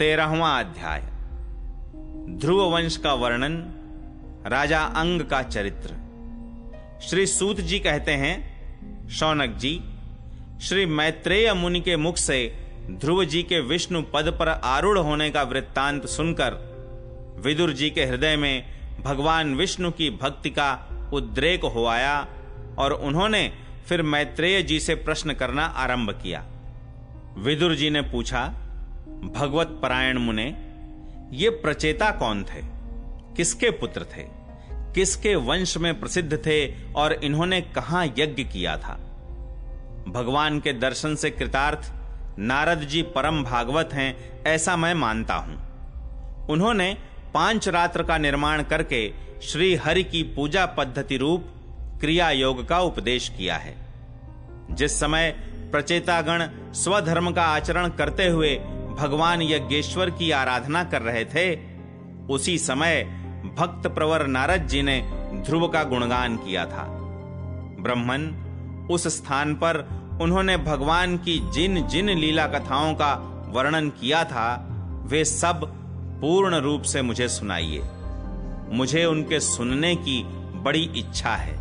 13वां अध्याय। ध्रुव वंश का वर्णन, राजा अंग का चरित्र। श्री सूत जी कहते हैं, शौनक जी, श्री मैत्रेय मुनि के मुख से ध्रुव जी के विष्णु पद पर आरूढ़ होने का वृत्तांत सुनकर विदुर जी के हृदय में भगवान विष्णु की भक्ति का उद्रेक हो आया और उन्होंने फिर मैत्रेय जी से प्रश्न करना आरंभ किया। विदुर जी ने पूछा, भगवत परायण मुने, ये प्रचेता कौन थे? किसके पुत्र थे? किसके वंश में प्रसिद्ध थे और इन्होंने कहां यज्ञ किया था? भगवान के दर्शन से कृतार्थ नारद जी परम भागवत हैं, ऐसा मैं मानता हूं। उन्होंने 5 रात्र का निर्माण करके श्री हरि की पूजा पद्धति रूप क्रिया योग का उपदेश किया है। जिस समय प्रचेतागण स्वधर्म का आचरण करते हुए भगवान यज्ञेश्वर की आराधना कर रहे थे, उसी समय भक्त प्रवर नारद जी ने ध्रुव का गुणगान किया था। ब्रह्मन, उस स्थान पर उन्होंने भगवान की जिन जिन लीला कथाओं का वर्णन किया था, वे सब पूर्ण रूप से मुझे सुनाइए। मुझे उनके सुनने की बड़ी इच्छा है।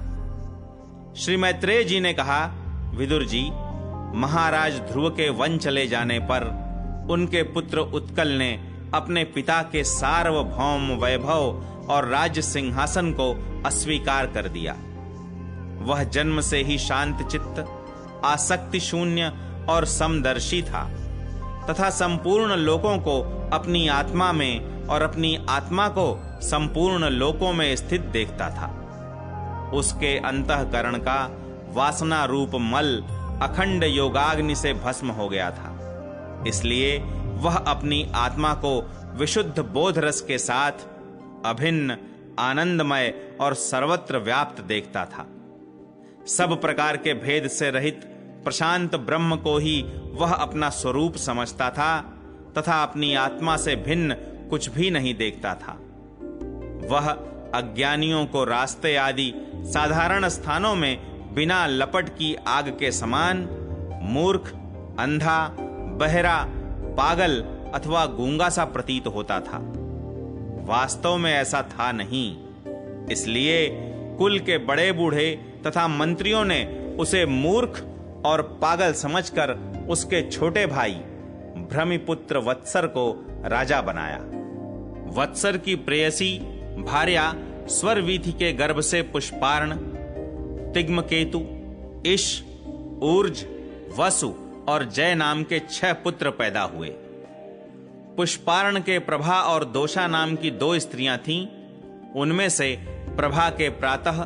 श्री मैत्रेय जी ने कहा, विदुर जी, महाराज ध्रुव के वन चले जाने पर उनके पुत्र उत्कल ने अपने पिता के सार्वभौम वैभव और राज्य सिंहासन को अस्वीकार कर दिया। वह जन्म से ही शांत चित्त, आसक्ति शून्य और समदर्शी था तथा संपूर्ण लोकों को अपनी आत्मा में और अपनी आत्मा को संपूर्ण लोकों में स्थित देखता था। उसके अंतःकरण का वासना रूप मल अखंड योगाग्नि से भस्म हो गया था। इसलिए वह अपनी आत्मा को विशुद्ध बोध रस के साथ अभिन्न, आनंदमय और सर्वत्र व्याप्त देखता था। सब प्रकार के भेद से रहित प्रशांत ब्रह्म को ही वह अपना स्वरूप समझता था तथा अपनी आत्मा से भिन्न कुछ भी नहीं देखता था। वह अज्ञानियों को रास्ते आदि साधारण स्थानों में बिना लपट की आग के समान मूर्ख, अंधा, बहरा, पागल अथवा गूंगा सा प्रतीत होता था। वास्तव में ऐसा था नहीं। इसलिए कुल के बड़े बूढ़े तथा मंत्रियों ने उसे मूर्ख और पागल समझकर उसके छोटे भाई भ्रमिपुत्र वत्सर को राजा बनाया। वत्सर की प्रेयसी भार्या स्वरवीथि के गर्भ से पुष्पार्ण, तिग्मकेतु, इश, ऊर्ज, वसु और जय नाम के 6 पुत्र पैदा हुए। पुष्पार्ण के प्रभा और दोषा नाम की 2 स्त्रियां थीं। उनमें से प्रभा के प्रातः,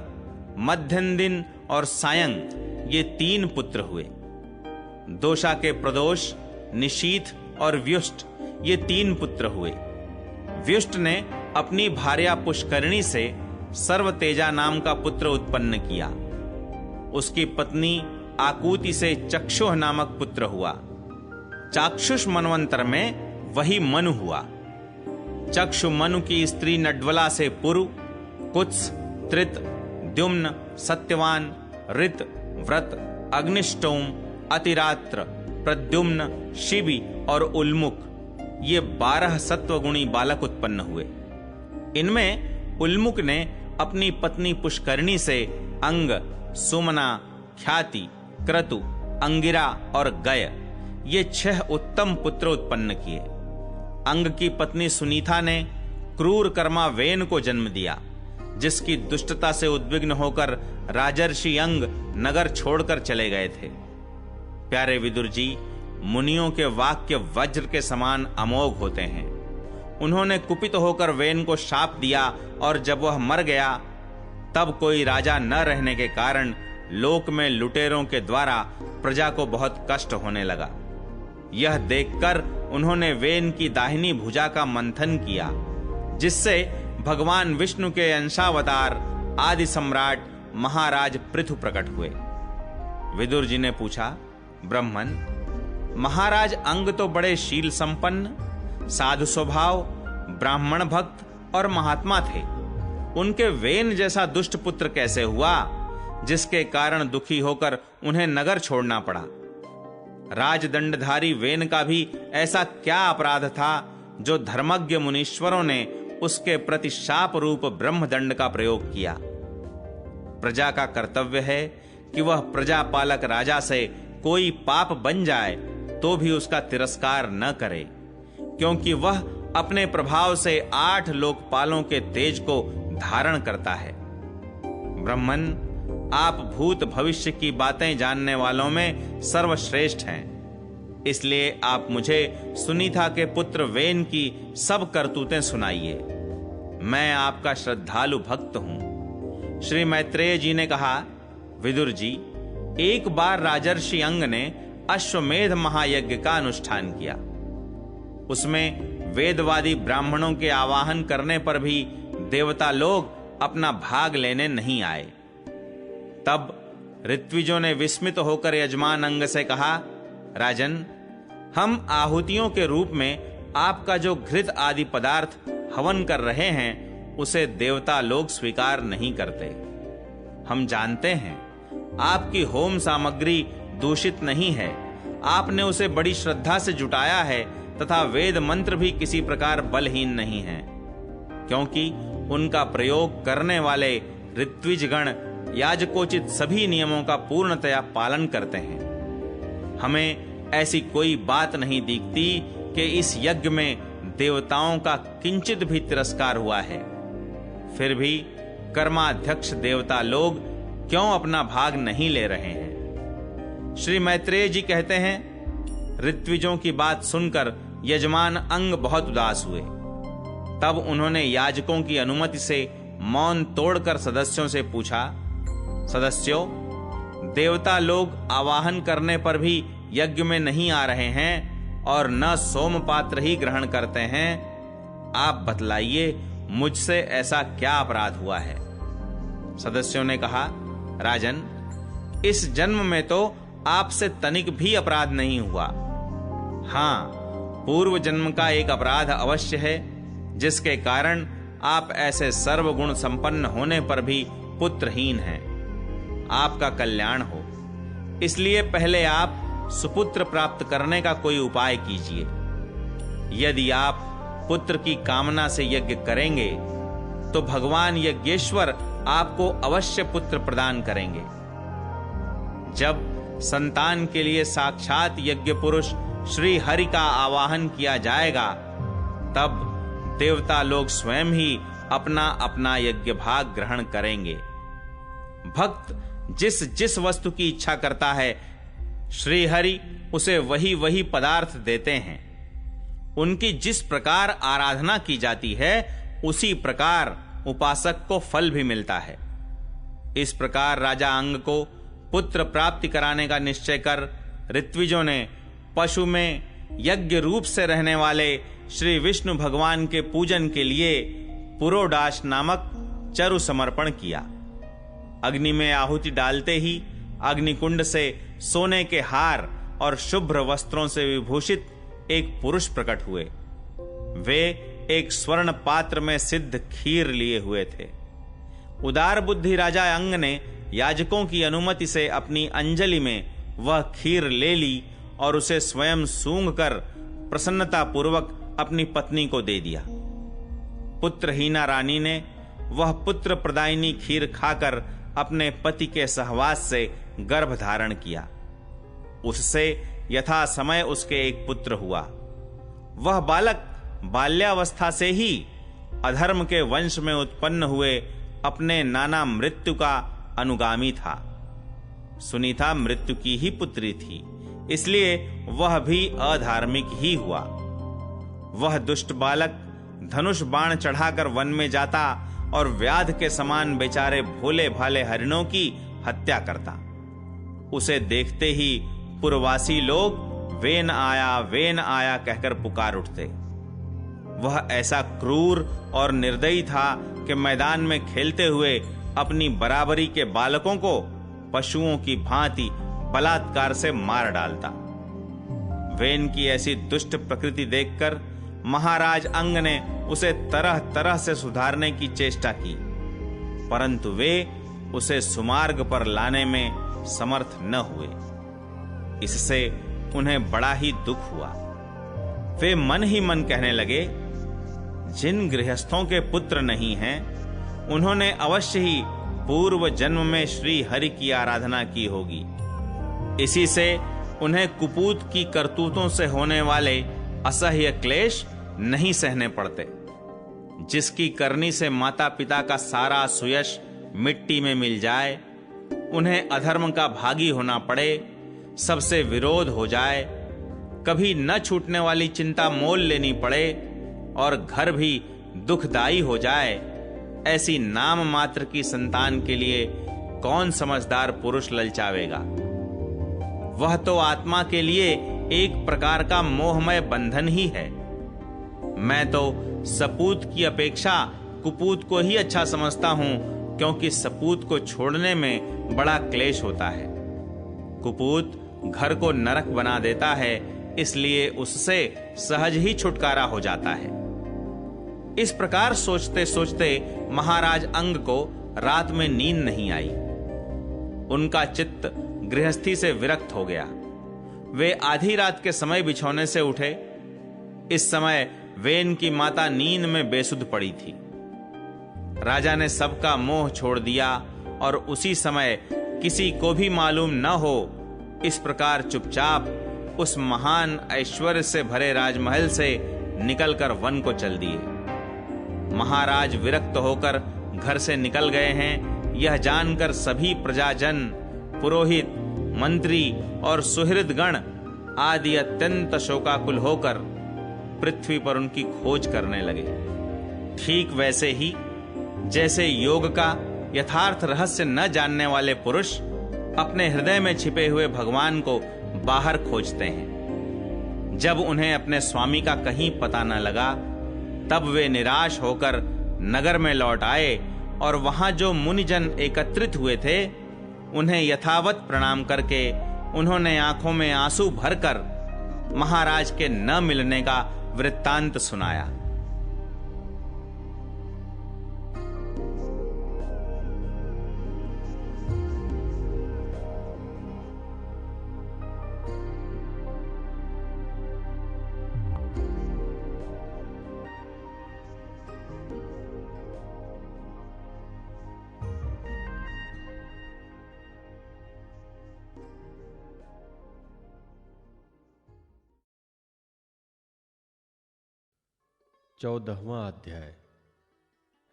मध्यम दिन और सायं ये 3 पुत्र हुए। दोषा के प्रदोष, निशीथ और व्युष्ट ये 3 पुत्र हुए। व्युष्ट ने अपनी भार्या पुष्करिणी से सर्वतेजा नाम का पुत्र उत्पन्न किया। उसकी पत्नी आकूति से चक्षुः नामक पुत्र हुआ। चाक्षुष मनवंतर में वही मनु हुआ। चक्षु मनु की स्त्री नड्वला से पुरु, कुत्स, त्रित, द्युम्न, सत्यवान, ऋत, व्रत, अग्निष्टोम, अतिरात्र, प्रद्युम्न, शिबि और उल्मुख ये 12 सत्वगुणी बालक उत्पन्न हुए। इनमें उल्मुख ने अपनी पत्नी पुष्करिणी से अंग, सुमना, ख्याति, क्रतु, अंगिरा और गय ये 6 उत्तम पुत्र उत्पन्न किए। अंग की पत्नी सुनीता ने क्रूर कर्मा वेन को जन्म दिया, जिसकी दुष्टता से उद्विग्न होकर राजर्षि अंग नगर छोड़कर चले गए थे। प्यारे विदुर जी, मुनियों के वाक्य वज्र के समान अमोघ होते हैं। उन्होंने कुपित होकर वेन को शाप दिया और जब वह मर गया तब कोई राजा न रहने के कारण लोक में लुटेरों के द्वारा प्रजा को बहुत कष्ट होने लगा। यह देखकर उन्होंने वेन की दाहिनी भुजा का मंथन किया, जिससे भगवान विष्णु के अंशावतार आदि सम्राट महाराज पृथु प्रकट हुए। विदुर जी ने पूछा, ब्रह्मन, महाराज अंग तो बड़े शील संपन्न, साधु स्वभाव, ब्राह्मण भक्त और महात्मा थे। उनके वेन जैसा दुष्ट पुत्र कैसे हुआ, जिसके कारण दुखी होकर उन्हें नगर छोड़ना पड़ा? राजदंडधारी वेन का भी ऐसा क्या अपराध था जो धर्मज्ञ मुनीश्वरों ने उसके प्रति शाप रूप ब्रह्मदंड का प्रयोग किया। प्रजा का कर्तव्य है कि वह प्रजापालक राजा से कोई पाप बन जाए तो भी उसका तिरस्कार न करे, क्योंकि वह अपने प्रभाव से 8 लोकपालों के तेज को धारण करता है। ब्रह्मन, आप भूत भविष्य की बातें जानने वालों में सर्वश्रेष्ठ हैं, इसलिए आप मुझे सुनीता के पुत्र वेन की सब करतूतें सुनाइए। मैं आपका श्रद्धालु भक्त हूं। श्री मैत्रेय जी ने कहा, विदुर जी, एक बार राजर्षि अंग ने अश्वमेध महायज्ञ का अनुष्ठान किया। उसमें वेदवादी ब्राह्मणों के आवाहन करने पर भी देवता लोग अपना भाग लेने नहीं आए। तब ऋत्विजों ने विस्मित होकर यजमान अंग से कहा, राजन, हम आहुतियों के रूप में आपका जो घृत आदि पदार्थ हवन कर रहे हैं उसे देवता लोग स्वीकार नहीं करते। हम जानते हैं आपकी होम सामग्री दूषित नहीं है, आपने उसे बड़ी श्रद्धा से जुटाया है तथा वेद मंत्र भी किसी प्रकार बलहीन नहीं है, क्योंकि उनका प्रयोग करने वाले ऋत्विजगण याजकोचित सभी नियमों का पूर्णतया पालन करते हैं। हमें ऐसी कोई बात नहीं दिखती कि इस यज्ञ में देवताओं का किंचित भी तिरस्कार हुआ है। फिर भी कर्माध्यक्ष देवता लोग क्यों अपना भाग नहीं ले रहे हैं? श्री मैत्रेय जी कहते हैं, ऋत्विजों की बात सुनकर यजमान अंग बहुत उदास हुए। तब उन्होंने याजकों की अनुमति से मौन तोड़कर सदस्यों से पूछा, सदस्यों, देवता लोग आवाहन करने पर भी यज्ञ में नहीं आ रहे हैं और न सोमपात्र ही ग्रहण करते हैं। आप बतलाइए, मुझसे ऐसा क्या अपराध हुआ है? सदस्यों ने कहा, राजन, इस जन्म में तो आपसे तनिक भी अपराध नहीं हुआ। हां, पूर्व जन्म का एक अपराध अवश्य है, जिसके कारण आप ऐसे सर्वगुण संपन्न होने पर भी पुत्रहीन हैं। आपका कल्याण हो, इसलिए पहले आप सुपुत्र प्राप्त करने का कोई उपाय कीजिए। यदि आप पुत्र की कामना से यज्ञ करेंगे तो भगवान यज्ञेश्वर आपको अवश्य पुत्र प्रदान करेंगे। जब संतान के लिए साक्षात यज्ञ पुरुष श्री हरि का आवाहन किया जाएगा, तब देवता लोग स्वयं ही अपना अपना यज्ञ भाग ग्रहण करेंगे। भक्त जिस जिस वस्तु की इच्छा करता है, श्री हरि उसे वही वही पदार्थ देते हैं। उनकी जिस प्रकार आराधना की जाती है, उसी प्रकार उपासक को फल भी मिलता है। इस प्रकार राजा अंग को पुत्र प्राप्ति कराने का निश्चय कर ऋत्विजों ने पशु में यज्ञ रूप से रहने वाले श्री विष्णु भगवान के पूजन के लिए पुरोडाश नामक चरु समर्पण किया। अग्नि में आहुति डालते ही अग्निकुंड से सोने के हार और शुभ्र वस्त्रों से विभूषित एक पुरुष प्रकट हुए। वे एक स्वर्ण पात्र में सिद्ध खीर लिए हुए थे। उदार बुद्धि राजा अंग ने याजकों की अनुमति से अपनी अंजलि में वह खीर ले ली और उसे स्वयं सूंघकर प्रसन्नता पूर्वक अपनी पत्नी को दे दिया। पुत्रहीना रानी ने वह पुत्र प्रदायिनी खीर खाकर अपने पति के सहवास से गर्भ धारण किया। उससे यथा समय उसके एक पुत्र हुआ। वह बालक बाल्यावस्था से ही अधर्म के वंश में उत्पन्न हुए अपने नाना मृत्यु का अनुगामी था। सुनीता मृत्यु की ही पुत्री थी, इसलिए वह भी अधार्मिक ही हुआ। वह दुष्ट बालक धनुष बाण चढ़ाकर वन में जाता और व्याध के समान बेचारे भोले भाले हरिणों की हत्या करता। उसे देखते ही पुरवासी लोग वेन आया कहकर पुकार उठते। वह ऐसा क्रूर और निर्दयी था कि मैदान में खेलते हुए अपनी बराबरी के बालकों को पशुओं की भांति बलात्कार से मार डालता। वेन की ऐसी दुष्ट प्रकृति देखकर महाराज अंग ने उसे तरह तरह से सुधारने की चेष्टा की, परंतु वे उसे सुमार्ग पर लाने में समर्थ न हुए। इससे उन्हें बड़ा ही दुख हुआ। वे मन ही मन कहने लगे, जिन गृहस्थों के पुत्र नहीं हैं, उन्होंने अवश्य ही पूर्व जन्म में श्री हरि की आराधना की होगी। इसी से उन्हें कुपूत की करतूतों से होने वाले असह्य क्लेश नहीं सहने पड़ते। जिसकी करनी से माता पिता का सारा सुयश मिट्टी में मिल जाए, उन्हें अधर्म का भागी होना पड़े, सबसे विरोध हो जाए, कभी न छूटने वाली चिंता मोल लेनी पड़े और घर भी दुखदाई हो जाए, ऐसी नाम मात्र की संतान के लिए कौन समझदार पुरुष ललचावेगा। वह तो आत्मा के लिए एक प्रकार का मोहमय बंधन ही है। मैं तो सपूत की अपेक्षा कुपूत को ही अच्छा समझता हूं, क्योंकि सपूत को छोड़ने में बड़ा क्लेश होता है। कुपूत घर को नरक बना देता है, इसलिए उससे सहज ही छुटकारा हो जाता है। इस प्रकार सोचते सोचते महाराज अंग को रात में नींद नहीं आई। उनका चित्त गृहस्थी से विरक्त हो गया। वे आधी रात के समय बिछौने से उठे। इस समय वेन की माता नींद में बेसुध पड़ी थी। राजा ने सबका मोह छोड़ दिया और उसी समय किसी को भी मालूम न हो, इस प्रकार चुपचाप उस महान ऐश्वर्य से भरे राजमहल से निकलकर वन को चल दिए। महाराज विरक्त होकर घर से निकल गए हैं, यह जानकर सभी प्रजाजन, पुरोहित, मंत्री और सुहृदगण आदि अत्यंत शोकाकुल होकर पृथ्वी पर उनकी खोज करने लगे। ठीक वैसे ही जैसे योग का यथार्थ रहस्य न जानने वाले पुरुष अपने हृदय में छिपे हुए भगवान को बाहर खोजते हैं। जब उन्हें अपने स्वामी का कहीं पता न लगा, तब वे निराश होकर नगर में लौट आए और वहां जो मुनिजन एकत्रित हुए थे, उन्हें यथावत प्रणाम करके उन्होंने आंखों में आंसू भरकर महाराज के न मिलने का वृत्तांत सुनाया। चौदहवां अध्याय।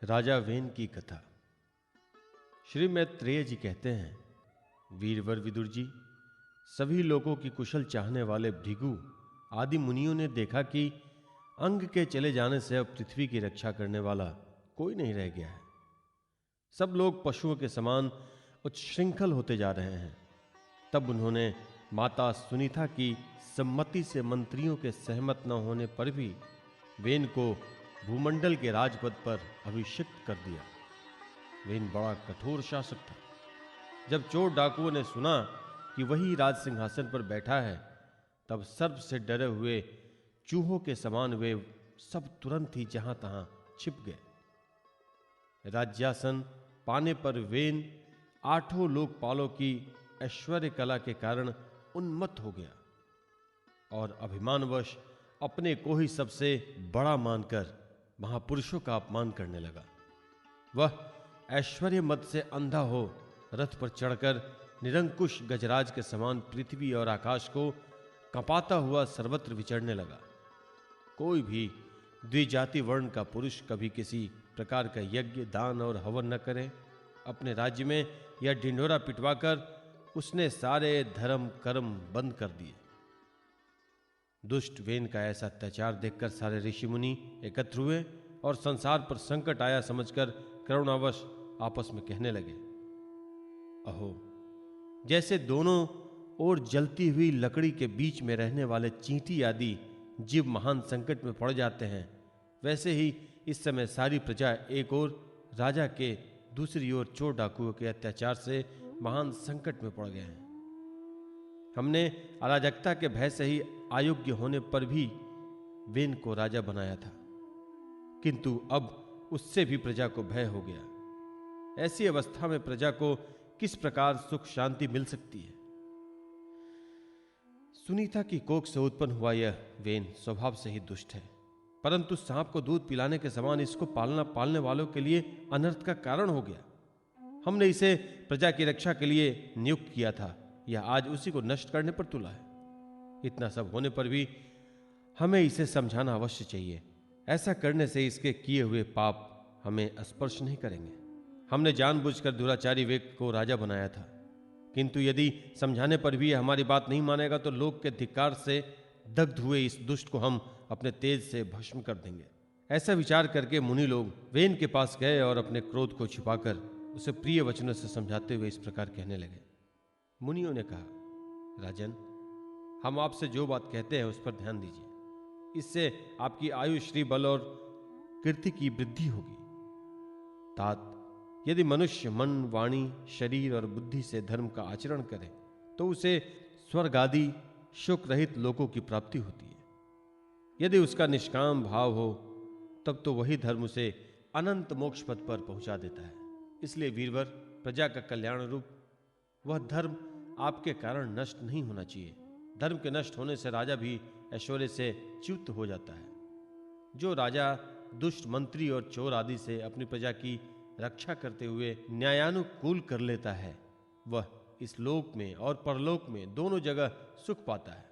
राजा वेन की कथा। श्री मैत्रेय जी कहते हैं, वीरवर विदुर जी, सभी लोगों की कुशल चाहने वाले भृगु आदि मुनियों ने देखा कि अंग के चले जाने से अब पृथ्वी की रक्षा करने वाला कोई नहीं रह गया है। सब लोग पशुओं के समान उच्छृंखल होते जा रहे हैं। तब उन्होंने माता सुनीता की सम्मति से मंत्रियों के सहमत न होने पर भी वेन को भूमंडल के राजपद पर अभिषिक्त कर दिया। वेन बड़ा कठोर शासक था। जब चोर डाकुओं ने सुना कि वही राज सिंहासन पर बैठा है, तब सर्प से डरे हुए चूहों के समान वे सब तुरंत ही जहां तहां छिप गए। राज्यासन पाने पर वेन 8 लोकपालों की ऐश्वर्य कला के कारण उन्मत्त हो गया और अभिमानवश अपने को ही सबसे बड़ा मानकर महापुरुषों का अपमान करने लगा। वह ऐश्वर्य मद से अंधा हो रथ पर चढ़कर निरंकुश गजराज के समान पृथ्वी और आकाश को कंपाता हुआ सर्वत्र विचरने लगा। कोई भी द्विजाति वर्ण का पुरुष कभी किसी प्रकार का यज्ञ, दान और हवन न करे। अपने राज्य में यह ढिंढोरा पिटवाकर उसने सारे धर्म कर्म बंद कर दिए। दुष्ट वेन का ऐसा अत्याचार देखकर सारे ऋषि मुनि एकत्र हुए और संसार पर संकट आया समझकर करुणावश आपस में कहने लगे, अहो, जैसे दोनों ओर जलती हुई लकड़ी के बीच में रहने वाले चींटी आदि जीव महान संकट में पड़ जाते हैं, वैसे ही इस समय सारी प्रजा एक ओर राजा के, दूसरी ओर चोर डाकुओं के अत्याचार से महान संकट में पड़ गए हैं। हमने अराजकता के भय से ही अयोग्य होने पर भी वेन को राजा बनाया था, किंतु अब उससे भी प्रजा को भय हो गया। ऐसी अवस्था में प्रजा को किस प्रकार सुख शांति मिल सकती है? सुनीता की कोख से उत्पन्न हुआ यह वेन स्वभाव से ही दुष्ट है, परंतु सांप को दूध पिलाने के समान इसको पालने वालों के लिए अनर्थ का कारण हो गया। हमने इसे प्रजा की रक्षा के लिए नियुक्त किया था, यह आज उसी को नष्ट करने पर तुला है। इतना सब होने पर भी हमें इसे समझाना अवश्य चाहिए। ऐसा करने से इसके किए हुए पाप हमें स्पर्श नहीं करेंगे। हमने जानबूझकर दुराचारी व्यक्ति को राजा बनाया था, किंतु यदि समझाने पर भी हमारी बात नहीं मानेगा तो लोक के धिक्कार से दग्ध हुए इस दुष्ट को हम अपने तेज से भस्म कर देंगे। ऐसा विचार करके मुनि लोग वेन के पास गए और अपने क्रोध को छिपाकर उसे प्रिय वचनों से समझाते हुए इस प्रकार कहने लगे। मुनियों ने कहा, राजन, हम आपसे जो बात कहते हैं उस पर ध्यान दीजिए, इससे आपकी आयु, श्री बल और कीर्ति की वृद्धि होगी। तात, यदि मनुष्य मन, वाणी, शरीर और बुद्धि से धर्म का आचरण करे तो उसे स्वर्ग आदि शोक रहित लोकों की प्राप्ति होती है। यदि उसका निष्काम भाव हो तब तो वही धर्म उसे अनंत मोक्ष पद पर पहुंचा देता है। इसलिए वीरवर, प्रजा का कल्याण रूप वह धर्म आपके कारण नष्ट नहीं होना चाहिए। धर्म के नष्ट होने से राजा भी ऐश्वर्य से च्युत हो जाता है। जो राजा दुष्ट मंत्री और चोर आदि से अपनी प्रजा की रक्षा करते हुए न्यायानुकूल कर लेता है, वह इस लोक में और परलोक में दोनों जगह सुख पाता है।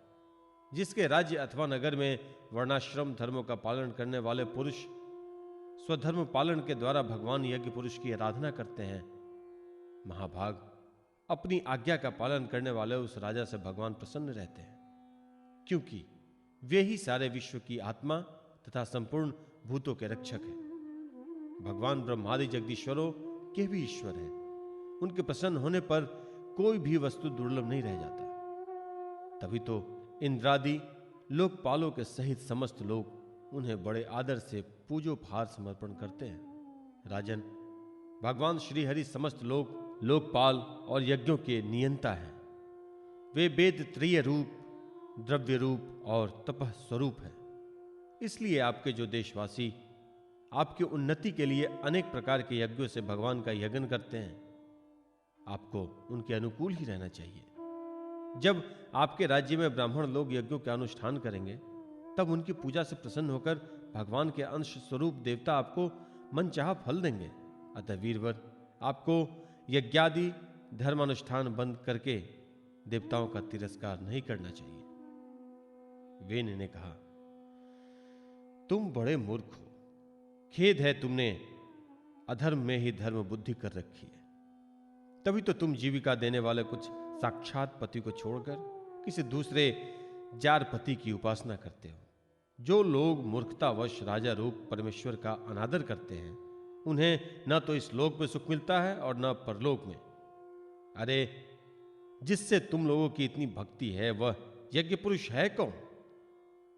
जिसके राज्य अथवा नगर में वर्णाश्रम धर्मों का पालन करने वाले पुरुष स्वधर्म पालन के द्वारा भगवान यज्ञ पुरुष की आराधना करते हैं, महाभाग, अपनी आज्ञा का पालन करने वाले उस राजा से भगवान प्रसन्न रहते हैं, क्योंकि वे ही सारे विश्व की आत्मा तथा संपूर्ण भूतों के रक्षक हैं। भगवान ब्रह्मादि जगदीश्वरों के भी ईश्वर हैं। उनके प्रसन्न होने पर कोई भी वस्तु दुर्लभ नहीं रह जाता। तभी तो इंद्रादि लोकपालों के सहित समस्त लोग उन्हें बड़े आदर से पूजो भार समर्पण करते हैं। राजन, भगवान श्री हरि समस्त लोकपाल और यज्ञों के नियंता हैं। वे वेद त्रय रूप, द्रव्य रूप और तपः स्वरूप हैं। इसलिए आपके जो देशवासी आपकी उन्नति के लिए अनेक प्रकार के यज्ञों से भगवान का यज्ञ करते हैं, आपको उनके अनुकूल ही रहना चाहिए। जब आपके राज्य में ब्राह्मण लोग यज्ञों का अनुष्ठान करेंगे तब उनकी पूजा से प्रसन्न होकर भगवान के अंश स्वरूप देवता आपको मनचाहा फल देंगे। अतः वीरवर, आपको यज्ञादि धर्मानुष्ठान बंद करके देवताओं का तिरस्कार नहीं करना चाहिए। वेन ने कहा, तुम बड़े मूर्ख हो, खेद है तुमने अधर्म में ही धर्म बुद्धि कर रखी है। तभी तो तुम जीविका देने वाले कुछ साक्षात पति को छोड़कर किसी दूसरे जार पति की उपासना करते हो। जो लोग मूर्खतावश राजा रूप परमेश्वर का अनादर करते हैं, उन्हें न तो इस लोक में सुख मिलता है और न परलोक में। अरे, जिससे तुम लोगों की इतनी भक्ति है वह यज्ञ पुरुष है कौन?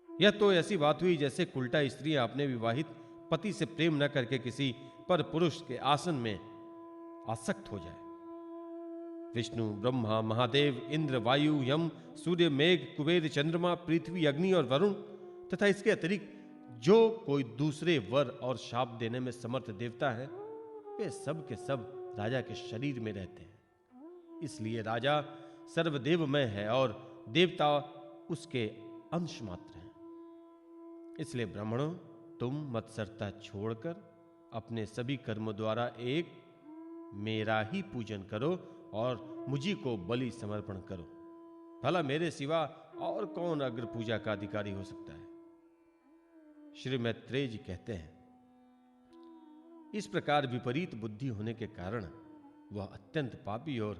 यह तो ऐसी बात हुई जैसे उल्टा स्त्री अपने विवाहित पति से प्रेम न करके किसी पर पुरुष के आसन में आसक्त हो जाए। विष्णु, ब्रह्मा, महादेव, इंद्र, वायु, यम, सूर्य, मेघ, कुबेर, चंद्रमा, पृथ्वी, अग्नि और वरुण तथा इसके अतिरिक्त जो कोई दूसरे वर और शाप देने में समर्थ देवता है, वे सब के सब राजा के शरीर में रहते हैं। इसलिए राजा सर्वदेवमय है और देवता उसके अंश मात्र हैं। इसलिए ब्राह्मणों, तुम मत्सरता छोड़कर अपने सभी कर्मों द्वारा एक मेरा ही पूजन करो और मुझी को बलि समर्पण करो। भला मेरे सिवा और कौन अग्र पूजा का अधिकारी हो सकता है? श्री मैत्रेय जी कहते हैं, इस प्रकार विपरीत बुद्धि होने के कारण वह अत्यंत पापी और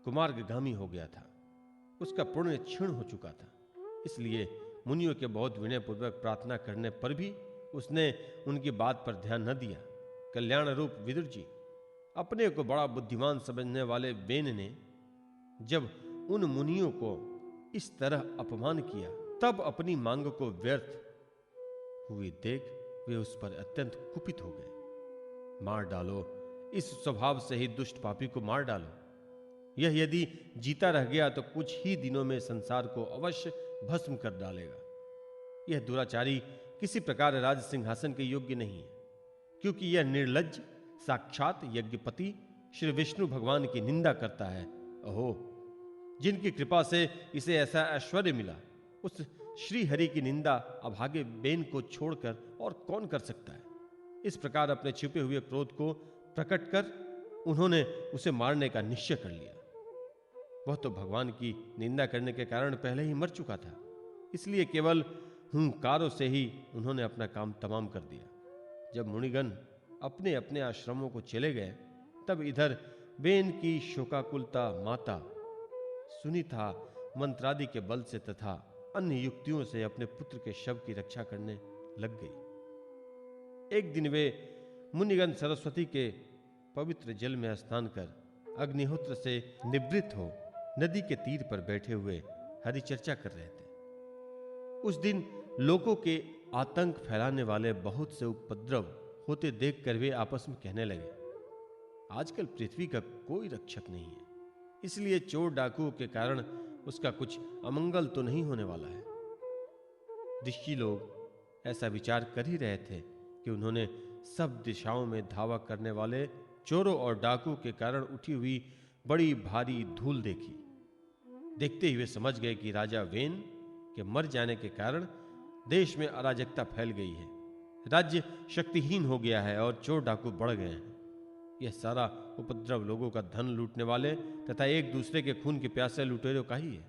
कुमार्गगामी हो गया था। उसका पुण्य क्षीण हो चुका था। इसलिए मुनियों के बहुत विनयपूर्वक प्रार्थना करने पर भी उसने उनकी बात पर ध्यान न दिया। कल्याण रूप विदुर जी, अपने को बड़ा बुद्धिमान समझने वाले वेन ने जब उन मुनियों को इस तरह अपमान किया, तब अपनी मांग को व्यर्थ हुई देख वे उस पर अत्यंत कुपित हो गए। मार डालो, इस स्वभाव से ही दुष्ट पापी को मार डालो। यह यदि जीता रह गया तो कुछ ही दिनों में संसार को अवश्य भस्म कर डालेगा। यह दुराचारी किसी प्रकार राज सिंहासन के योग्य नहीं है, क्योंकि यह निर्लज्ज साक्षात यज्ञपति श्री विष्णु भगवान की निंदा करता है। अहो, जिनकी कृपा से इसे ऐसा ऐश्वर्य मिला, उस श्री हरि की निंदा अभागे बेन को छोड़कर और कौन कर सकता है। इस प्रकार अपने छिपे हुए क्रोध को प्रकट कर उन्होंने उसे मारने का निश्चय कर लिया। वह तो भगवान की निंदा करने के कारण पहले ही मर चुका था, इसलिए केवल हुंकारों से ही उन्होंने अपना काम तमाम कर दिया। जब मुनिगण अपने अपने आश्रमों को चले गए, तब इधर बेन की शोकाकुलता माता सुनीता मंत्रादि के बल से तथा अन्य युक्तियों से अपने पुत्र के शव की रक्षा करने लग गई। एक दिन वे मुनिगण सरस्वती के पवित्र जल में स्नान कर अग्निहोत्र से निवृत्त हो नदी के तीर पर बैठे हुए हरि चर्चा कर रहे थे। उस दिन लोगों के आतंक फैलाने वाले बहुत से उपद्रव होते देखकर वे आपस में कहने लगे, आजकल पृथ्वी का कोई रक्षक नहीं है, इसलिए चोर डाकुओं के कारण उसका कुछ अमंगल तो नहीं होने वाला है। ऋषि लोग ऐसा विचार कर ही रहे थे कि उन्होंने सब दिशाओं में धावा करने वाले चोरों और डाकुओं के कारण उठी हुई बड़ी भारी धूल देखी। देखते ही वे समझ गए कि राजा वेन के मर जाने के कारण देश में अराजकता फैल गई है, राज्य शक्तिहीन हो गया है और चोर डाकू बढ़ गए हैं। यह सारा उपद्रव लोगों का धन लूटने वाले तथा एक दूसरे के खून के प्यासे लुटेरों का ही है।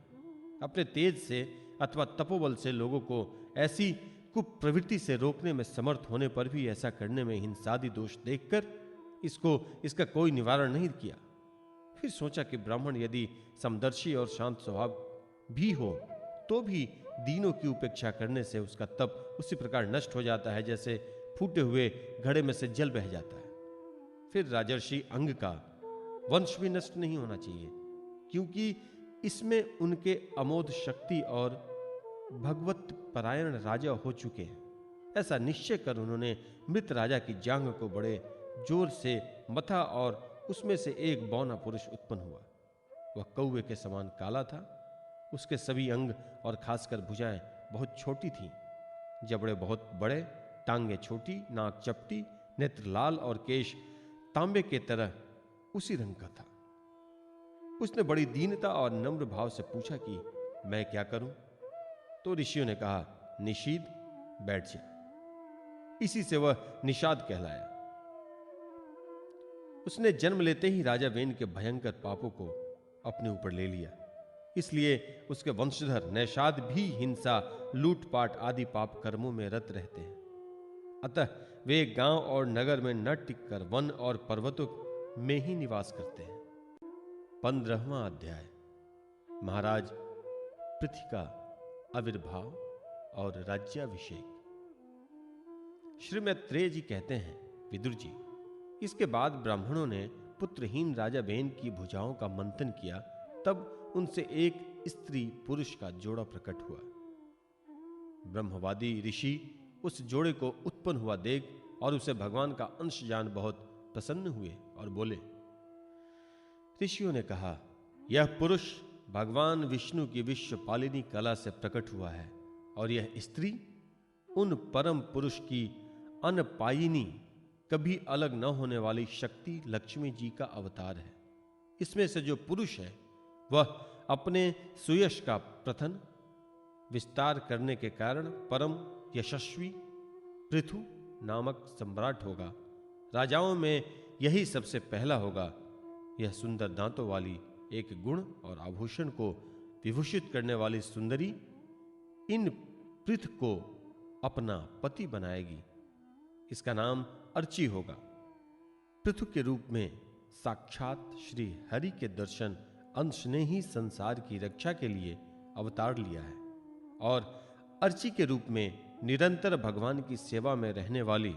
अपने तेज से अथवा तपोबल से लोगों को ऐसी कुप्रवृत्ति से रोकने में समर्थ होने पर भी ऐसा करने में हिंसादि दोष देखकर इसका कोई निवारण नहीं किया। फिर सोचा कि ब्राह्मण यदि समदर्शी और शांत स्वभाव भी हो तो भी दीनों की उपेक्षा करने से उसका तप उसी प्रकार नष्ट हो जाता है जैसे फूटे हुए घड़े में से जल बह जाता है। फिर राजर्षि अंग का वंश भी नष्ट नहीं होना चाहिए, क्योंकि इसमें उनके अमोघ शक्ति और भगवत परायण राजा हो चुके हैं। ऐसा निश्चय कर उन्होंने मृत राजा की जांघ को बड़े जोर से मथा और उसमें से एक बौना पुरुष उत्पन्न हुआ। वह कौवे के समान काला था, उसके सभी अंग और खासकर भुजाएं बहुत छोटी थीं, जबड़े बहुत बड़े, टांगे छोटी, नाक चपटी, नेत्र लाल और केश तांबे के तरह उसी रंग का था। उसने बड़ी दीनता और नम्र भाव से पूछा कि मैं क्या करूं? तो ऋषियों ने कहा, निषीद, बैठ जा। इसी से वह निषाद कहलाया। उसने जन्म लेते ही राजा वेन के भयंकर पापों को अपने ऊपर ले लिया, इसलिए उसके वंशधर नैषाद भी हिंसा, लूटपाट आदि पाप कर्मों में रत रहते हैं। अतः वे गांव और नगर में न टिककर वन और पर्वतों में ही निवास करते हैं। 15वां अध्याय, महाराज पृथ्वी का आविर्भाव और राज्याभिषेक। श्री मैत्रेय जी कहते हैं, विदुर जी, इसके बाद ब्राह्मणों ने पुत्रहीन राजा वेन की भुजाओं का मंथन किया, तब उनसे एक स्त्री पुरुष का जोड़ा प्रकट हुआ। ब्रह्मवादी ऋषि उस जोड़े को उत्पन्न हुआ देख और उसे भगवान का अंश जान बहुत प्रसन्न हुए और बोले। ऋषियों ने कहा, यह पुरुष भगवान विष्णु की विश्वपालिनी कला से प्रकट हुआ है और यह स्त्री उन परम पुरुष की अनपायिनी, कभी अलग न होने वाली शक्ति लक्ष्मी जी का अवतार है। इसमें से जो पुरुष है वह अपने सुयश का प्रथन विस्तार करने के कारण परम यशस्वी पृथु नामक सम्राट होगा। राजाओं में यही सबसे पहला होगा। यह सुंदर दांतों वाली, एक गुण और आभूषण को विभूषित करने वाली सुंदरी इन पृथु को अपना पति बनाएगी। इसका नाम अर्ची होगा। पृथु के रूप में साक्षात श्री हरि के दर्शन अंश ने ही संसार की रक्षा के लिए अवतार लिया है और अर्ची के रूप में निरंतर भगवान की सेवा में रहने वाली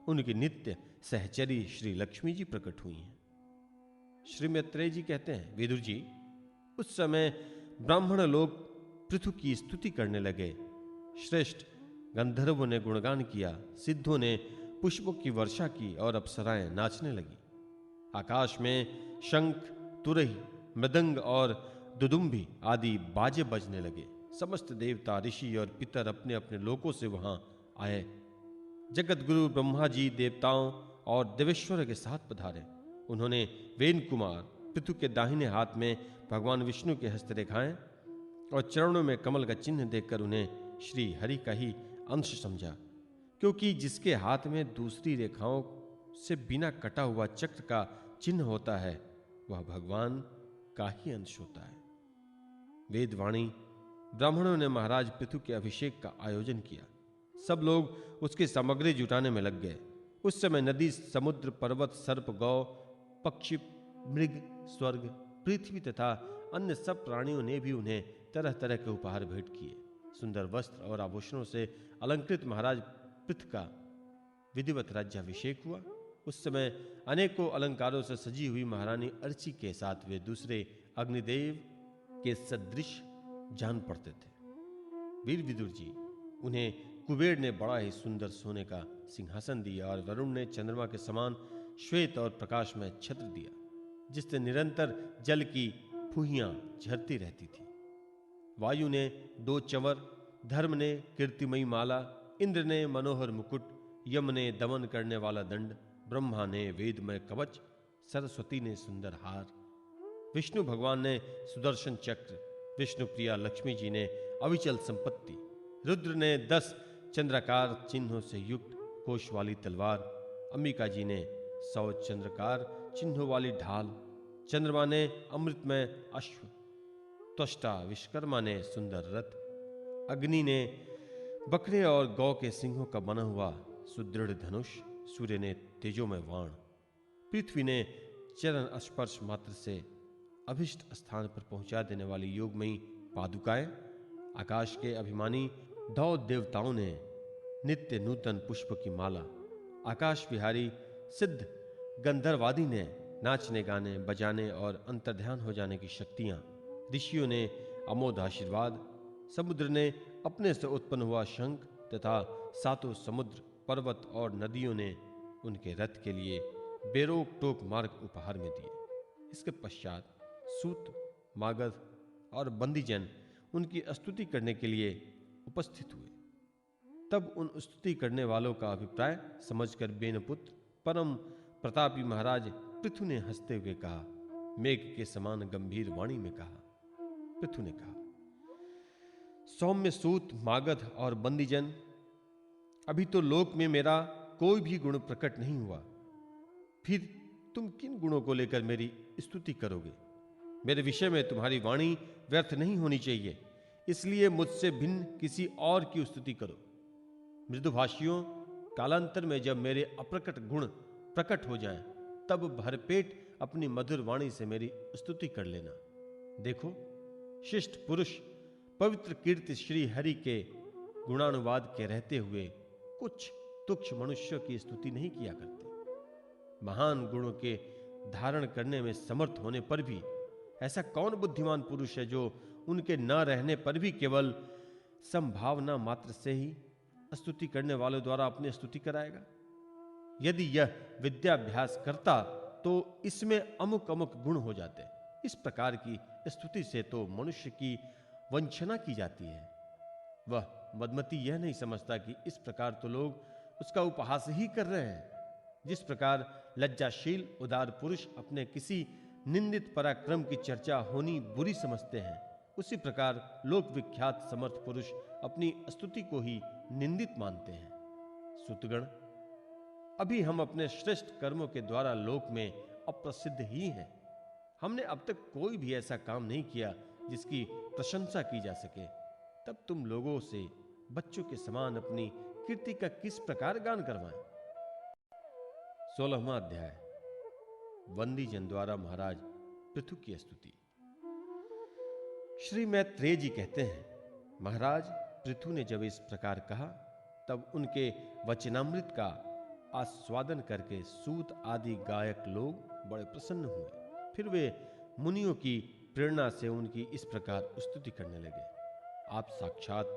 उनकी नित्य सहचरी श्री लक्ष्मी जी प्रकट हुई हैं। श्री मैत्रेय जी कहते हैं, विदुर जी, उस समय ब्राह्मण लोग पृथु की स्तुति करने लगे। श्रेष्ठ गंधर्वों ने गुणगान किया, सिद्धों ने पुष्पों की वर्षा की और अप्सराएं नाचने लगी। आकाश में शंख, तुरही, मृदंग और दुदुम्भी आदि बाजे बजने लगे। समस्त देवता, ऋषि और पितर अपने अपने लोकों से वहां आए। जगत गुरु ब्रह्मा जी देवताओं और देवेश्वर के साथ पधारे। उन्होंने वेन कुमार पृथु के दाहिने हाथ में भगवान विष्णु के हस्तरेखाएं और चरणों में कमल का चिन्ह देखकर उन्हें श्री हरि का ही अंश समझा, क्योंकि जिसके हाथ में दूसरी रेखाओं से बिना कटा हुआ चक्र का चिन्ह होता है वह भगवान का ही अंश होता है। वेदवाणी ब्राह्मणों ने महाराज पृथु के अभिषेक का आयोजन किया। सब लोग उसकी सामग्री जुटाने में लग गए। उस समय नदी, समुद्र, पर्वत, सर्प, गौ, पक्षी, मृग, स्वर्ग, पृथ्वी तथा अन्य सब प्राणियों ने भी उन्हें तरह तरह के उपहार भेंट किए। सुंदर वस्त्र और आभूषणों से अलंकृत महाराज पृथु का विधिवत राज्याभिषेक हुआ। उस समय अनेकों अलंकारों से सजी हुई महारानी अर्ची के साथ वे दूसरे अग्निदेव के सदृश जान पड़ते थे। वीर विदुर जी, उन्हें कुबेर ने बड़ा ही सुंदर सोने का सिंहासन दिया और वरुण ने चंद्रमा के समान श्वेत और प्रकाशमय छत्र दिया, जिससे निरंतर जल की फुहियां झरती रहती थी। वायु ने 2 चंवर, धर्म ने कीर्तिमयी माला, इंद्र ने मनोहर मुकुट, यम ने दमन करने वाला दंड, ब्रह्मा ने वेदमय कवच, सरस्वती ने सुंदर हार, विष्णु भगवान ने सुदर्शन चक्र, विष्णु प्रिया लक्ष्मी जी ने अविचल संपत्ति, रुद्र ने 10 चंद्राकार चिन्हों से युक्त कोश वाली तलवार, अंबिका जी ने 100 चंद्रकार चिन्हों वाली ढाल, चंद्रमा ने अमृतमय अश्व, त्वष्टा विश्वकर्मा ने सुंदर रथ, अग्नि ने बकरे और गौ के सिंहों का बना हुआ सुदृढ़ धनुष, सूर्य ने तेजोमय वाण, पृथ्वी ने चरण स्पर्श मात्र से अभिष्ट स्थान पर पहुंचा देने वाली योगमयी पादुकाएं, आकाश के अभिमानी 9 देवताओं ने नित्य नूतन पुष्प की माला, आकाश विहारी सिद्ध गंधर्वादी ने नाचने, गाने, बजाने और अंतर्ध्यान हो जाने की शक्तियां, ऋषियों ने अमोघ आशीर्वाद, समुद्र ने अपने से उत्पन्न हुआ शंख तथा 7 समुद्र, पर्वत और नदियों ने उनके रथ के लिए बेरोक टोक मार्ग उपहार में दिए। इसके पश्चात सूत, मागध और बंदीजन उनकी स्तुति करने के लिए उपस्थित हुए। तब उन स्तुति करने वालों का अभिप्राय समझकर बेनपुत्र परम प्रतापी महाराज पृथु ने हंसते हुए कहा, मेघ के समान गंभीर वाणी में कहा। पृथु ने कहा, सौम्य सूत, मागध और बंदीजन, अभी तो लोक में मेरा कोई भी गुण प्रकट नहीं हुआ, फिर तुम किन गुणों को लेकर मेरी स्तुति करोगे? मेरे विषय में तुम्हारी वाणी व्यर्थ नहीं होनी चाहिए, इसलिए मुझसे भिन्न किसी और की स्तुति करो। मृदुभाषियों, कालांतर में जब मेरे अप्रकट गुण प्रकट हो जाएं, तब भरपेट अपनी मधुर वाणी से मेरी स्तुति कर लेना। देखो, शिष्ट पुरुष पवित्र कीर्ति श्री हरि के गुणानुवाद के रहते हुए कुछ तुच्छ मनुष्यों की स्तुति नहीं किया करते। महान गुणों के धारण करने में समर्थ होने पर भी ऐसा कौन बुद्धिमान पुरुष है जो उनके न रहने पर भी केवल संभावना मात्र से ही स्तुति करने वालों द्वारा अपनी स्तुति कराएगा? यदि यह विद्याभ्यास करता तो इसमें अमुक अमुक गुण हो जाते। इस प्रकार की स्तुति से तो मनुष्य की वंचना की जाती है। वह मदमती यह नहीं समझता कि इस प्रकार तो लोग उसका उपहास ही कर रहे हैं। जिस प्रकार लज्जाशील उदार पुरुष अपने किसी निंदित पराक्रम की चर्चा होनी बुरी समझते हैं, उसी प्रकार लोक विख्यात समर्थ पुरुष अपनी स्तुति को ही निंदित मानते हैं। सूतगण, अभी हम अपने श्रेष्ठ कर्मों के द्वारा लोक में अप्रसिद्ध ही हैं। हमने अब तक कोई भी ऐसा काम नहीं किया जिसकी प्रशंसा की जा सके। तब तुम लोगों से बच्चों के समान अपनी कीर्ति का किस प्रकार गान करवाएं? 16वां अध्याय। वंदीजन द्वारा महाराज पृथु की स्तुति। श्री मैत्रेय जी कहते हैं, महाराज पृथु ने जब इस प्रकार कहा, तब उनके वचनामृत का आस्वादन करके सूत आदि गायक लोग बड़े प्रसन्न हुए। फिर वे मुनियों की प्रेरणा से उनकी इस प्रकार स्तुति करने लगे। आप साक्षात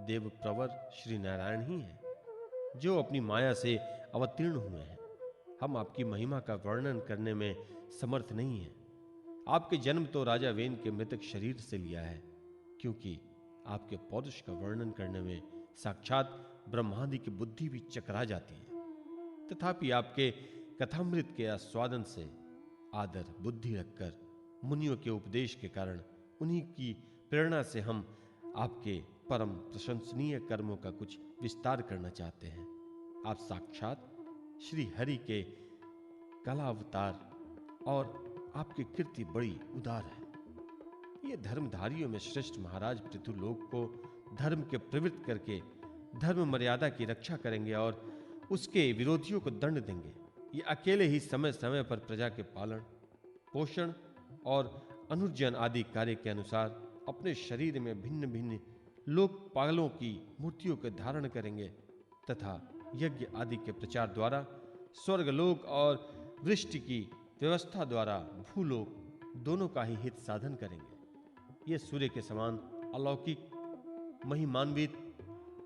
देव प्रवर श्री नारायण ही हैं, जो अपनी माया से अवतीर्ण हुए हैं। हम आपकी महिमा का वर्णन करने में समर्थ नहीं हैं। आपके जन्म तो राजा वेन के मृतक शरीर से लिया है, क्योंकि आपके पौरुष का वर्णन करने में साक्षात ब्रह्मादि की बुद्धि भी चकरा जाती है। तथापि आपके कथामृत के आस्वादन से आदर बुद्धि रखकर मुनियों के उपदेश के कारण, उन्हीं की प्रेरणा से हम आपके परम प्रशंसनीय कर्मों का कुछ विस्तार करना चाहते हैं। आप साक्षात श्री हरि के कला अवतार और आपकी कीर्ति बड़ी उदार है। ये धर्मधारियों में श्रेष्ठ महाराज पृथु लोक को धर्म के प्रवृत्त करके धर्म मर्यादा की रक्षा करेंगे और उसके विरोधियों को दंड देंगे। ये अकेले ही समय समय पर प्रजा के पालन पोषण और अनुर्जन आदि कार्य के अनुसार अपने शरीर में भिन्न भिन्न लोकपालों की मूर्तियों के धारण करेंगे तथा यज्ञ आदि के प्रचार द्वारा स्वर्गलोक और वृष्टि की व्यवस्था द्वारा भूलोक दोनों का ही हित साधन करेंगे। ये सूर्य के समान अलौकिक, महिमान्वित,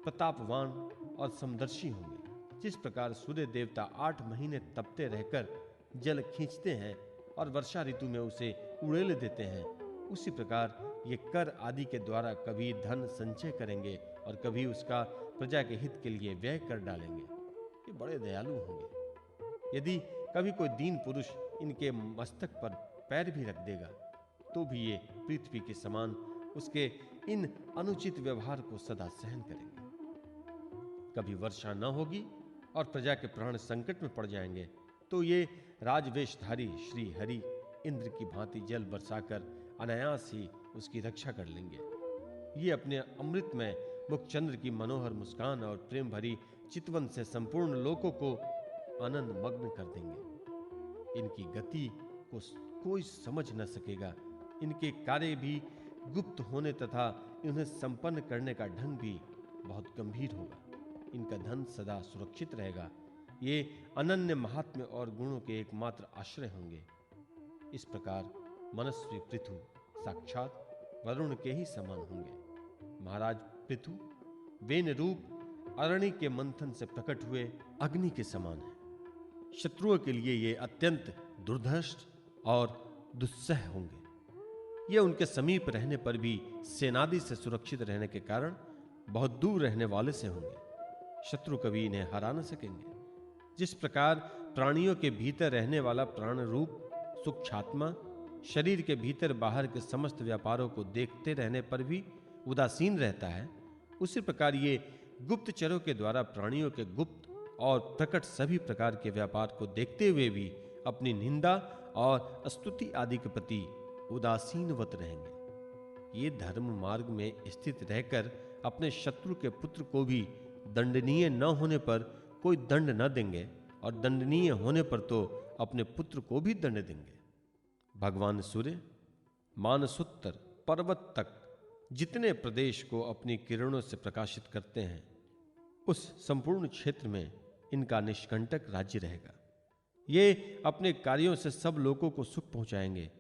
प्रतापवान और समदर्शी होंगे। जिस प्रकार सूर्य देवता 8 महीने तपते रहकर जल खींचते हैं और वर्षा ऋतु में उसे उड़ेल देते हैं, उसी प्रकार ये कर आदि के द्वारा कभी धन संचय करेंगे और कभी उसका प्रजा के हित के लिए व्यय कर डालेंगे। ये बड़े दयालु होंगे। यदि कभी कोई दीन पुरुष इनके मस्तक पर पैर भी रख देगा तो भी ये पृथ्वी के समान उसके इन अनुचित व्यवहार को सदा सहन करेंगे। कभी वर्षा न होगी और प्रजा के प्राण संकट में पड़ जाएंगे तो ये राजवेशधारी श्री हरि इंद्र की भांति जल बरसाकर अनायास ही उसकी रक्षा कर लेंगे। ये अपने अमृतमय मुखचंद्र की मनोहर मुस्कान और प्रेम भरी चितवन से संपूर्ण लोकों को आनंद मग्न कर देंगे। इनकी गति को कोई समझ न सकेगा। इनके कार्य भी गुप्त होने तथा इन्हें संपन्न करने का ढंग भी बहुत गंभीर होगा। इनका धन सदा सुरक्षित रहेगा। ये अनन्य महात्म्य और गुणों के एकमात्र आश्रय होंगे। इस प्रकार मनस्वी पृथु साक्षात वरुण के ही समान होंगे। महाराज पृथु वेन रूप अरण्य के मंथन से प्रकट हुए अग्नि के समान है। शत्रुओं के लिए ये अत्यंत दुर्धर्ष और दुस्सह होंगे। ये उनके समीप रहने पर भी सेनादि से सुरक्षित रहने के कारण बहुत दूर रहने वाले से होंगे। शत्रु कभी इन्हें हरा न सकेंगे। जिस प्रकार प्राणियों के भीतर रहने वाला प्राण रूप सूक्ष्मात्मा शरीर के भीतर बाहर के समस्त व्यापारों को देखते रहने पर भी उदासीन रहता है, उसी प्रकार ये गुप्तचरों के द्वारा प्राणियों के गुप्त और प्रकट सभी प्रकार के व्यापार को देखते हुए भी अपनी निंदा और स्तुति आदि के प्रति उदासीनवत रहेंगे। ये धर्म मार्ग में स्थित रहकर अपने शत्रु के पुत्र को भी दंडनीय न होने पर कोई दंड न देंगे और दंडनीय होने पर तो अपने पुत्र को भी दंड देंगे। भगवान सूर्य मानसोत्तर पर्वत तक जितने प्रदेश को अपनी किरणों से प्रकाशित करते हैं, उस संपूर्ण क्षेत्र में इनका निष्कंटक राज्य रहेगा। ये अपने कार्यों से सब लोगों को सुख पहुंचाएंगे,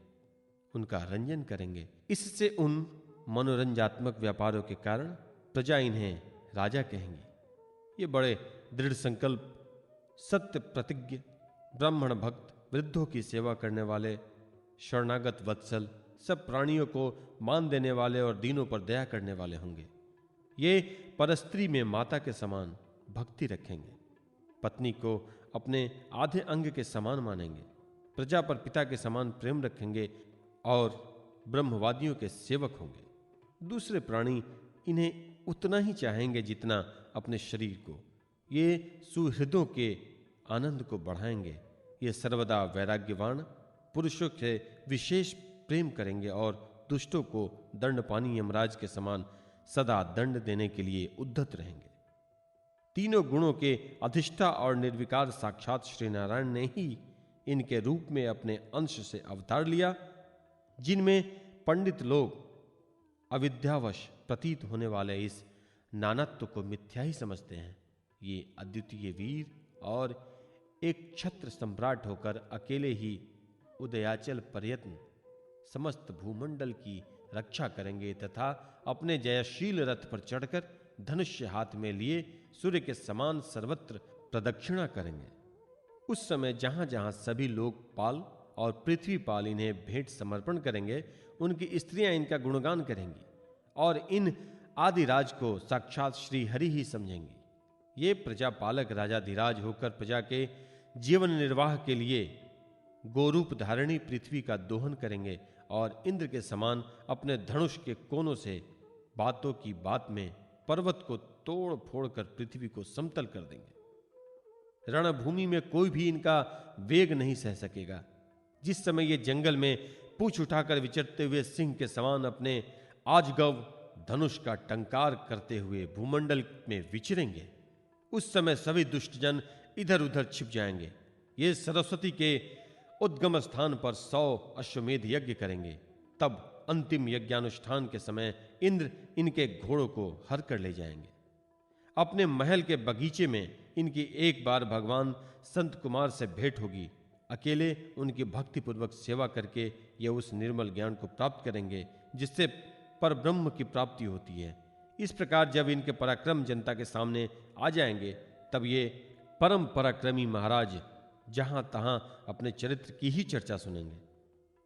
उनका रंजन करेंगे। इससे उन मनोरंजात्मक व्यापारों के कारण प्रजा इन्हें राजा कहेंगी। ये बड़े दृढ़ संकल्प, सत्य प्रतिज्ञ, ब्राह्मण भक्त, वृद्धों की सेवा करने वाले, शरणागत वत्सल, सब प्राणियों को मान देने वाले और दीनों पर दया करने वाले होंगे। ये परस्त्री में माता के समान भक्ति रखेंगे, पत्नी को अपने आधे अंग के समान मानेंगे, प्रजा पर पिता के समान प्रेम रखेंगे और ब्रह्मवादियों के सेवक होंगे। दूसरे प्राणी इन्हें उतना ही चाहेंगे जितना अपने शरीर को। ये सुहृदों के आनंद को बढ़ाएंगे। ये सर्वदा वैराग्यवान पुरुषों के विशेष प्रेम करेंगे और दुष्टों को दंडपानी यमराज के समान सदा दंड देने के लिए उद्यत रहेंगे। तीनों गुणों के अधिष्ठा और निर्विकार साक्षात श्री नारायण ने ही इनके रूप में अपने अंश से अवतार लिया, जिनमें पंडित लोग अविद्यावश प्रतीत होने वाले इस नानत्व को मिथ्या ही समझते हैं। ये अद्वितीय वीर और एक छत्र सम्राट होकर अकेले ही उदयाचल प्रयत्न समस्त भूमंडल की रक्षा करेंगे तथा अपने जयशील रथ पर चढ़कर धनुष्य हाथ में लिए सूर्य के समान सर्वत्र प्रदक्षिणा करेंगे। उस समय जहां जहां सभी लोकपाल और पृथ्वीपाल इन्हें भेंट समर्पण करेंगे, उनकी स्त्रियां इनका गुणगान करेंगी और इन आदिराज को साक्षात श्री हरि ही समझेंगी। ये प्रजापालक राजाधिराज होकर प्रजा के जीवन निर्वाह के लिए गोरूप धारणी पृथ्वी का दोहन करेंगे और इंद्र के समान अपने धनुष के कोनों से बातों की बात में पर्वत को तोड़ फोड़ कर पृथ्वी को समतल कर देंगे। रणभूमि में कोई भी इनका वेग नहीं सह सकेगा। जिस समय ये जंगल में पूंछ उठाकर विचरते हुए सिंह के समान अपने आजगव धनुष का टंकार करते हुए भूमंडल में विचरेंगे, उस समय सभी दुष्टजन इधर उधर छिप जाएंगे। ये सरस्वती के उद्गम स्थान पर 100 अश्वमेध यज्ञ करेंगे। तब अंतिम यज्ञानुष्ठान के समय इंद्र इनके घोड़ों को हर कर ले जाएंगे। अपने महल के बगीचे में इनकी एक बार भगवान संत कुमार से भेंट होगी। अकेले उनकी भक्तिपूर्वक सेवा करके ये उस निर्मल ज्ञान को प्राप्त करेंगे जिससे परब्रह्म की प्राप्ति होती है। इस प्रकार जब इनके पराक्रम जनता के सामने आ जाएंगे, तब ये परम पराक्रमी महाराज जहां तहां अपने चरित्र की ही चर्चा सुनेंगे।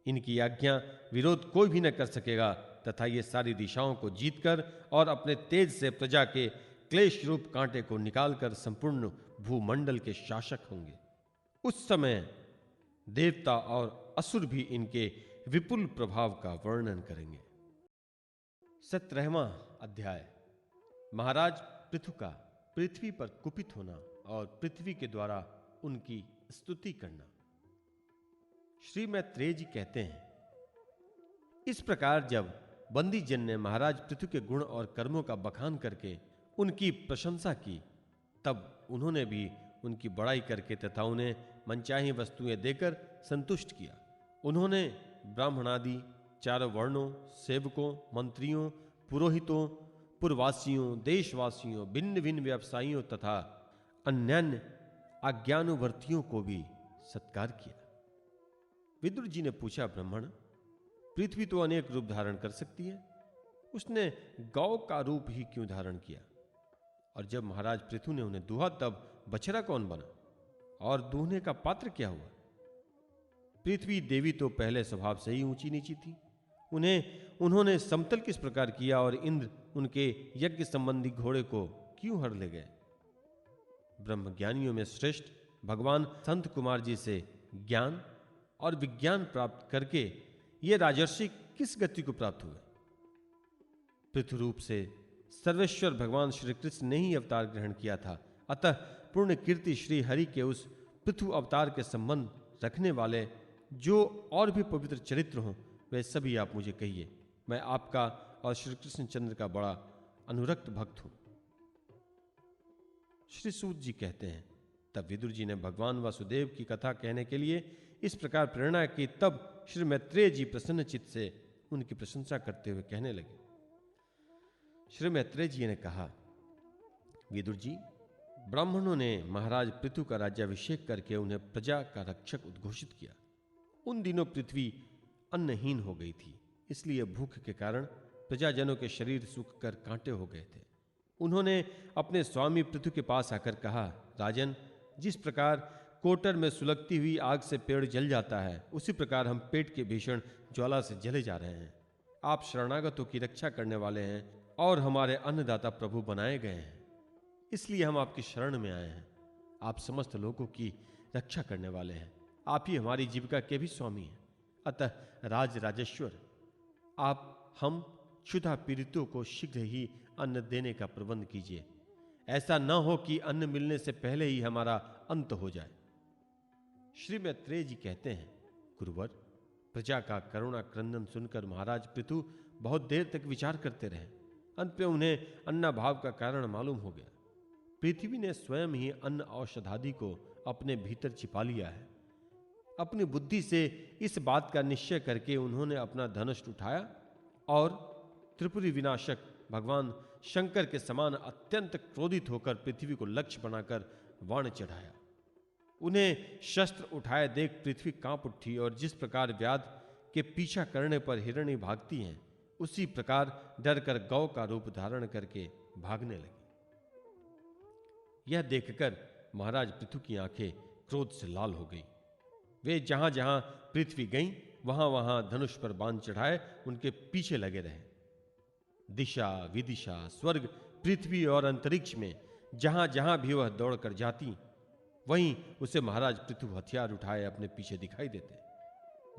इनकी आज्ञा विरोध कोई भी न कर सकेगा तथा ये सारी दिशाओं को जीतकर और अपने तेज से प्रजा के क्लेश रूप कांटे को निकालकर संपूर्ण भूमंडल के शासक होंगे। उस समय देवता और असुर भी इनके विपुल प्रभाव का वर्णन करेंगे। 17वां अध्याय। महाराज पृथु का पृथ्वी पर कुपित होना और पृथ्वी के द्वारा उनकी स्तुति करना। श्री मैत्रेय जी कहते हैं, इस प्रकार जब बंदी जन ने महाराज पृथु के गुण और कर्मों का बखान करके उनकी प्रशंसा की, तब उन्होंने भी उनकी बड़ाई करके तथा उन्हें मनचाही वस्तुएं देकर संतुष्ट किया। उन्होंने ब्राह्मणादि चारों वर्णों, सेवकों, मंत्रियों, पुरोहितों, पुरवासियों, देशवासियों, भिन्न भिन्न व्यवसायियों तथा अन्यान्य आज्ञानुवर्तियों को भी सत्कार किया। विदुर जी ने पूछा, ब्राह्मण, पृथ्वी तो अनेक रूप धारण कर सकती है, उसने गौ का रूप ही क्यों धारण किया? और जब महाराज पृथु ने उन्हें दुहा, तब बछड़ा कौन बना और दूहने का पात्र क्या हुआ? पृथ्वी देवी तो पहले स्वभाव से ही ऊंची नीची थी। उन्होंने समतल किस प्रकार किया और इंद्र उनके यज्ञ संबंधी घोड़े को क्यों हर ले गए? ब्रह्मज्ञानियों में श्रेष्ठ भगवान संत कुमार जी से ज्ञान और विज्ञान प्राप्त करके ये राजर्षि किस गति को प्राप्त हुए? पृथु रूप से सर्वेश्वर भगवान श्री कृष्ण ने ही अवतार ग्रहण किया था। अतः पूर्ण कीर्ति श्री हरि के उस पृथु अवतार के संबंध रखने वाले जो और भी पवित्र चरित्र हों, वे सभी आप मुझे कहिए। मैं आपका और श्री कृष्णचंद्र का बड़ा अनुरक्त भक्त हूं। श्री सूत जी कहते हैं, तब विदुर जी ने भगवान वासुदेव की कथा कहने के लिए इस प्रकार प्रेरणा की। तब श्री मैत्रेय जी प्रसन्न चित्त से उनकी प्रशंसा करते हुए कहने लगे। श्री मैत्रेय जी ने कहा, विदुर जी, ब्राह्मणों ने महाराज पृथु का राज्याभिषेक करके उन्हें प्रजा का रक्षक उद्घोषित किया। उन दिनों पृथ्वी अन्नहीन हो गई थी, इसलिए भूख के कारण प्रजाजनों के शरीर सूख कर कांटे हो गए थे। उन्होंने अपने स्वामी पृथु के पास आकर कहा, राजन, जिस प्रकार कोटर में सुलगती हुई आग से पेड़ जल जाता है, उसी प्रकार हम पेट के भीषण ज्वाला से जले जा रहे हैं। आप शरणागतों की रक्षा करने वाले हैं और हमारे अन्नदाता प्रभु बनाए गए हैं, इसलिए हम आपकी शरण में आए हैं। आप समस्त लोगों की रक्षा करने वाले हैं, आप ही हमारी जीविका के भी स्वामी हैं। अतः राज राजेश्वर, आप हम क्षुधा पीड़ितों को शीघ्र ही अन्न देने का प्रबंध कीजिए। ऐसा न हो कि अन्न मिलने से पहले ही हमारा अंत हो जाए। श्री मैत्रेय जी कहते हैं, गुरुवर, प्रजा का करुणा क्रंदन सुनकर महाराज पृथु बहुत देर तक विचार करते रहे। अंत में उन्हें अन्नाभाव का कारण मालूम हो गया। पृथ्वी ने स्वयं ही अन्न औषधादि को अपने भीतर छिपा लिया है। अपनी बुद्धि से इस बात का निश्चय करके उन्होंने अपना धनुष उठाया और त्रिपुरी विनाशक भगवान शंकर के समान अत्यंत क्रोधित होकर पृथ्वी को लक्ष्य बनाकर बाण चढ़ाया। उन्हें शस्त्र उठाए देख पृथ्वी कांप उठी और जिस प्रकार व्याध के पीछा करने पर हिरणी भागती हैं, उसी प्रकार डर कर गौ का रूप धारण करके भागने लगी। यह देखकर महाराज पृथु की आंखें क्रोध से लाल हो गई। वे जहां जहां पृथ्वी गईं, वहां वहां धनुष पर बाण चढ़ाए उनके पीछे लगे रहे। दिशा विदिशा, स्वर्ग, पृथ्वी और अंतरिक्ष में जहां जहां भी वह दौड़कर जाती, वहीं उसे महाराज पृथु हथियार उठाए अपने पीछे दिखाई देते।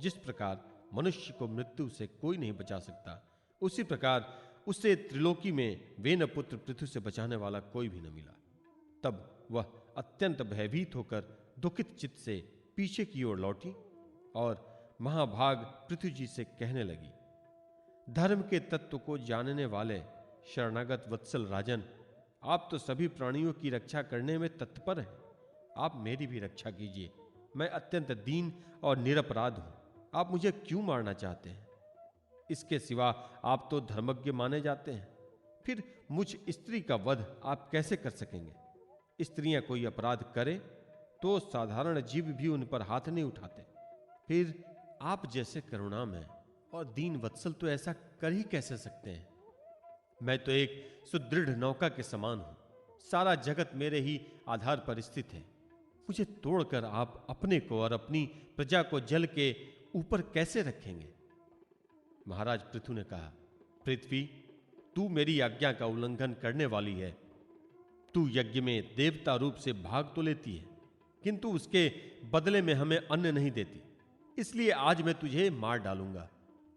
जिस प्रकार मनुष्य को मृत्यु से कोई नहीं बचा सकता, उसी प्रकार उसे त्रिलोकी में वेन पुत्र पृथु से बचाने वाला कोई भी न मिला। तब वह अत्यंत भयभीत होकर दुखित चित्त से पीछे की ओर लौटी और महाभाग पृथु जी से कहने लगी, धर्म के तत्व को जानने वाले शरणागत वत्सल राजन, आप तो सभी प्राणियों की रक्षा करने में तत्पर हैं। आप मेरी भी रक्षा कीजिए। मैं अत्यंत दीन और निरपराध हूं। आप मुझे क्यों मारना चाहते हैं? इसके सिवा आप तो धर्मज्ञ माने जाते हैं। फिर मुझ स्त्री का वध आप कैसे कर सकेंगे? स्त्रियां कोई अपराध करे तो साधारण जीव भी उन पर हाथ नहीं उठाते। फिर आप जैसे करुणामय और दीन वत्सल तो ऐसा कर ही कैसे सकते हैं? मैं तो एक सुदृढ़ नौका के समान हूं। सारा जगत मेरे ही आधार पर स्थित है। मुझे तोड़कर आप अपने को और अपनी प्रजा को जल के ऊपर कैसे रखेंगे? महाराज पृथु ने कहा, पृथ्वी, तू मेरी आज्ञा का उल्लंघन करने वाली है। तू यज्ञ में देवता रूप से भाग तो लेती है, किंतु उसके बदले में हमें अन्न नहीं देती। इसलिए आज मैं तुझे मार डालूंगा।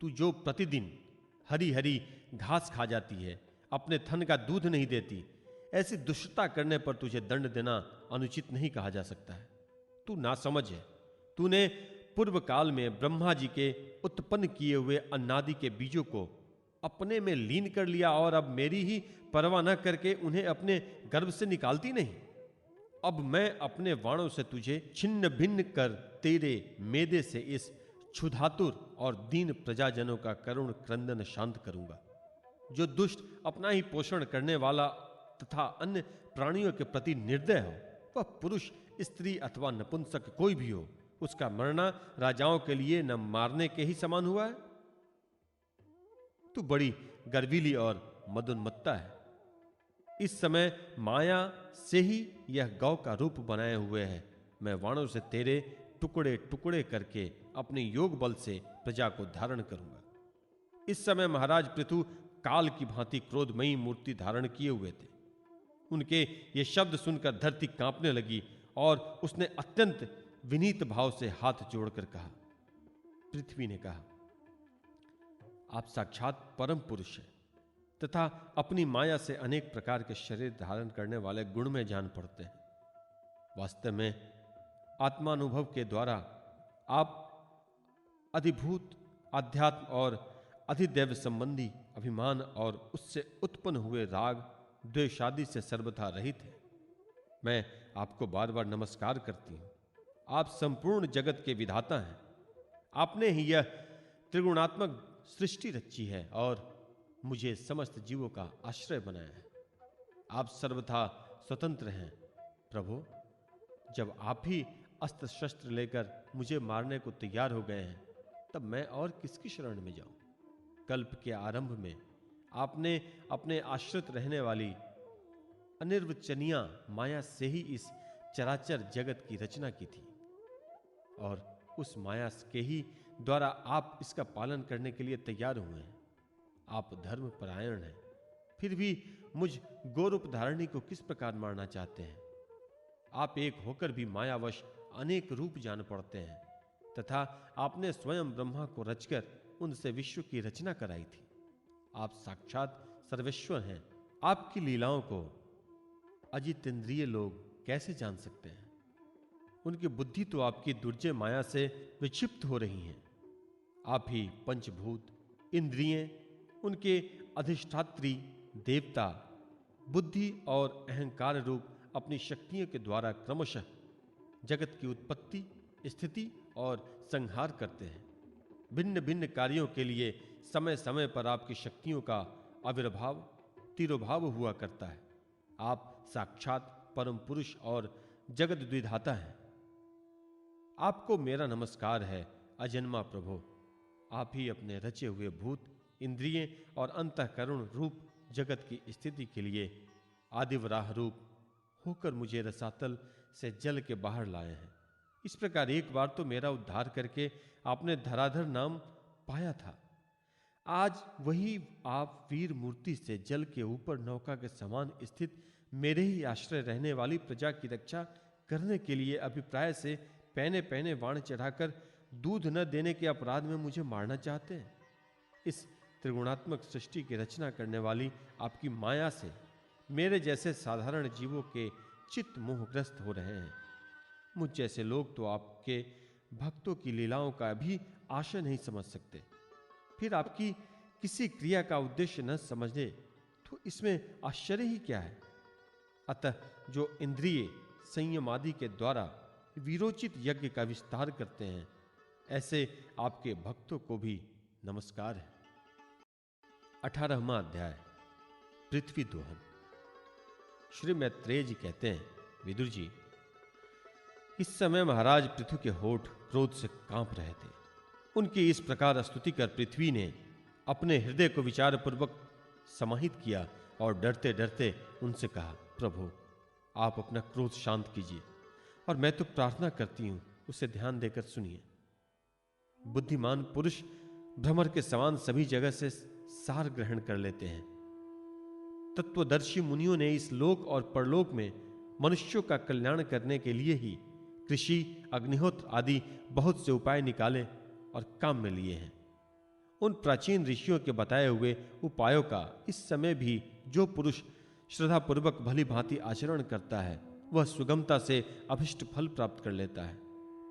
तू जो प्रतिदिन हरी हरी घास खा जाती है, अपने थन का दूध नहीं देती, ऐसी दुष्टता करने पर तुझे दंड देना अनुचित नहीं कहा जा सकता है। तू नासमझ है। तूने पूर्व काल में ब्रह्मा जी के उत्पन्न किए हुए अन्नादि के बीजों को अपने में लीन कर लिया और अब मेरी ही परवाह न करके उन्हें अपने गर्भ से निकालती नहीं। अब मैं अपने वाणों से तुझे छिन्न भिन्न कर तेरे मेदे से इस क्षुधातुर और दीन प्रजाजनों का करुण क्रंदन शांत करूंगा। जो दुष्ट अपना ही पोषण करने वाला तथा अन्य प्राणियों के प्रति निर्दय हो, वह पुरुष, स्त्री अथवा नपुंसक कोई भी हो, उसका मरना राजाओं के लिए न मारने के ही समान हुआ है। तू बड़ी गर्वीली और मदोन्मत्ता है। इस समय माया से ही यह गौ का रूप बनाए हुए है। मैं वाणों से तेरे टुकड़े टुकड़े करके अपने योग बल से प्रजा को धारण करूंगा। इस समय महाराज पृथु काल की भांति क्रोधमयी मूर्ति धारण किए हुए थे। उनके ये शब्द सुनकर धरती कांपने लगी और उसने अत्यंत विनीत भाव से हाथ जोड़कर कहा। पृथ्वी ने कहा, आप साक्षात परम पुरुष हैं तथा अपनी माया से अनेक प्रकार के शरीर धारण करने वाले गुण में जान पड़ते हैं। वास्तव में आत्मानुभव के द्वारा आप अधिभूत, आध्यात्म और अधिदैव संबंधी अभिमान और उससे उत्पन्न हुए राग द्वेषादि से सर्वथा रहित है। मैं आपको बार बार नमस्कार करती हूं। आप संपूर्ण जगत के विधाता हैं। आपने ही यह त्रिगुणात्मक सृष्टि रची है और मुझे समस्त जीवों का आश्रय बनाया है। आप सर्वथा स्वतंत्र हैं। प्रभु, जब आप ही अस्त्र शस्त्र लेकर मुझे मारने को तैयार हो गए हैं, तब मैं और किसकी शरण में जाऊं? कल्प के आरंभ में आपने अपने आश्रित रहने वाली अनिर्वचनीय माया से ही इस चराचर जगत की रचना की थी और उस माया के ही द्वारा आप इसका पालन करने के लिए तैयार हुए हैं। आप धर्म परायण हैं, फिर भी मुझ गोरूप धारणी को किस प्रकार मारना चाहते हैं? आप एक होकर भी मायावश अनेक रूप जान पड़ते हैं तथा आपने स्वयं ब्रह्मा को रचकर उनसे विश्व की रचना कराई थी। आप साक्षात सर्वेश्वर हैं। आपकी लीलाओं को अजितेंद्रिय लोग कैसे जान सकते हैं? उनकी बुद्धि तो आपकी दुर्जय माया से विक्षिप्त हो रही हैं। आप ही पंचभूत, इंद्रियें, उनके अधिष्ठात्री देवता, बुद्धि और अहंकार रूप अपनी शक्तियों के द्वारा क्रमशः जगत की उत्पत्ति, स्थिति और संहार करते हैं। भिन्न भिन्न कार्यों के लिए समय समय पर आपकी शक्तियों का आविर्भाव, तिरोभाव हुआ करता है। आप साक्षात परम पुरुष और जगत द्विधाता हैं। आपको मेरा नमस्कार है अजन्मा प्रभु। आप ही अपने रचे हुए भूत, इंद्रिय और अंतःकरण रूप जगत की स्थिति के लिए आदिवराह रूप होकर मुझे रसातल से जल के बाहर लाए हैं। इस प्रकार एक बार तो मेरा उद्धार करके आपने धराधर नाम पाया था। आज वही आप वीर मूर्ति से जल के ऊपर नौका के समान स्थित मेरे ही आश्रय रहने वाली प्रजा की रक्षा करने के लिए अभिप्राय से पहने पहने वाण चढ़ाकर दूध न देने के अपराध में मुझे मारना चाहते हैं। इस त्रिगुणात्मक सृष्टि की रचना करने वाली आपकी माया से मेरे जैसे साधारण जीवों के चित्त मोहग्रस्त हो रहे हैं। मुझ जैसे लोग तो आपके भक्तों की लीलाओं का भी आशय नहीं समझ सकते। फिर आपकी किसी क्रिया का उद्देश्य न समझे तो इसमें आश्चर्य ही क्या है। अतः जो इंद्रिय संयम आदि के द्वारा वीरोचित यज्ञ का विस्तार करते हैं, ऐसे आपके भक्तों को भी नमस्कार है। 18वां अध्याय, पृथ्वी दोहन। श्री मैत्रेय जी कहते हैं, विदुर जी, इस समय महाराज पृथु के होठ क्रोध से कांप रहे थे। उनकी इस प्रकार स्तुति कर पृथ्वी ने अपने हृदय को विचार पूर्वक समाहित किया और डरते डरते उनसे कहा, प्रभु आप अपना क्रोध शांत कीजिए और मैं तो प्रार्थना करती हूं, उसे ध्यान देकर सुनिए। बुद्धिमान पुरुष भ्रमर के समान सभी जगह से सार ग्रहण कर लेते हैं। तत्वदर्शी मुनियों ने इस लोक और परलोक में मनुष्यों का कल्याण करने के लिए ही कृषि, अग्निहोत्र आदि बहुत से उपाय निकाले और काम में लिए हैं। उन प्राचीन ऋषियों के बताए हुए उपायों का इस समय भी जो पुरुष श्रद्धापूर्वक भली भांति आचरण करता है, वह सुगमता से अभिष्ट फल प्राप्त कर लेता है।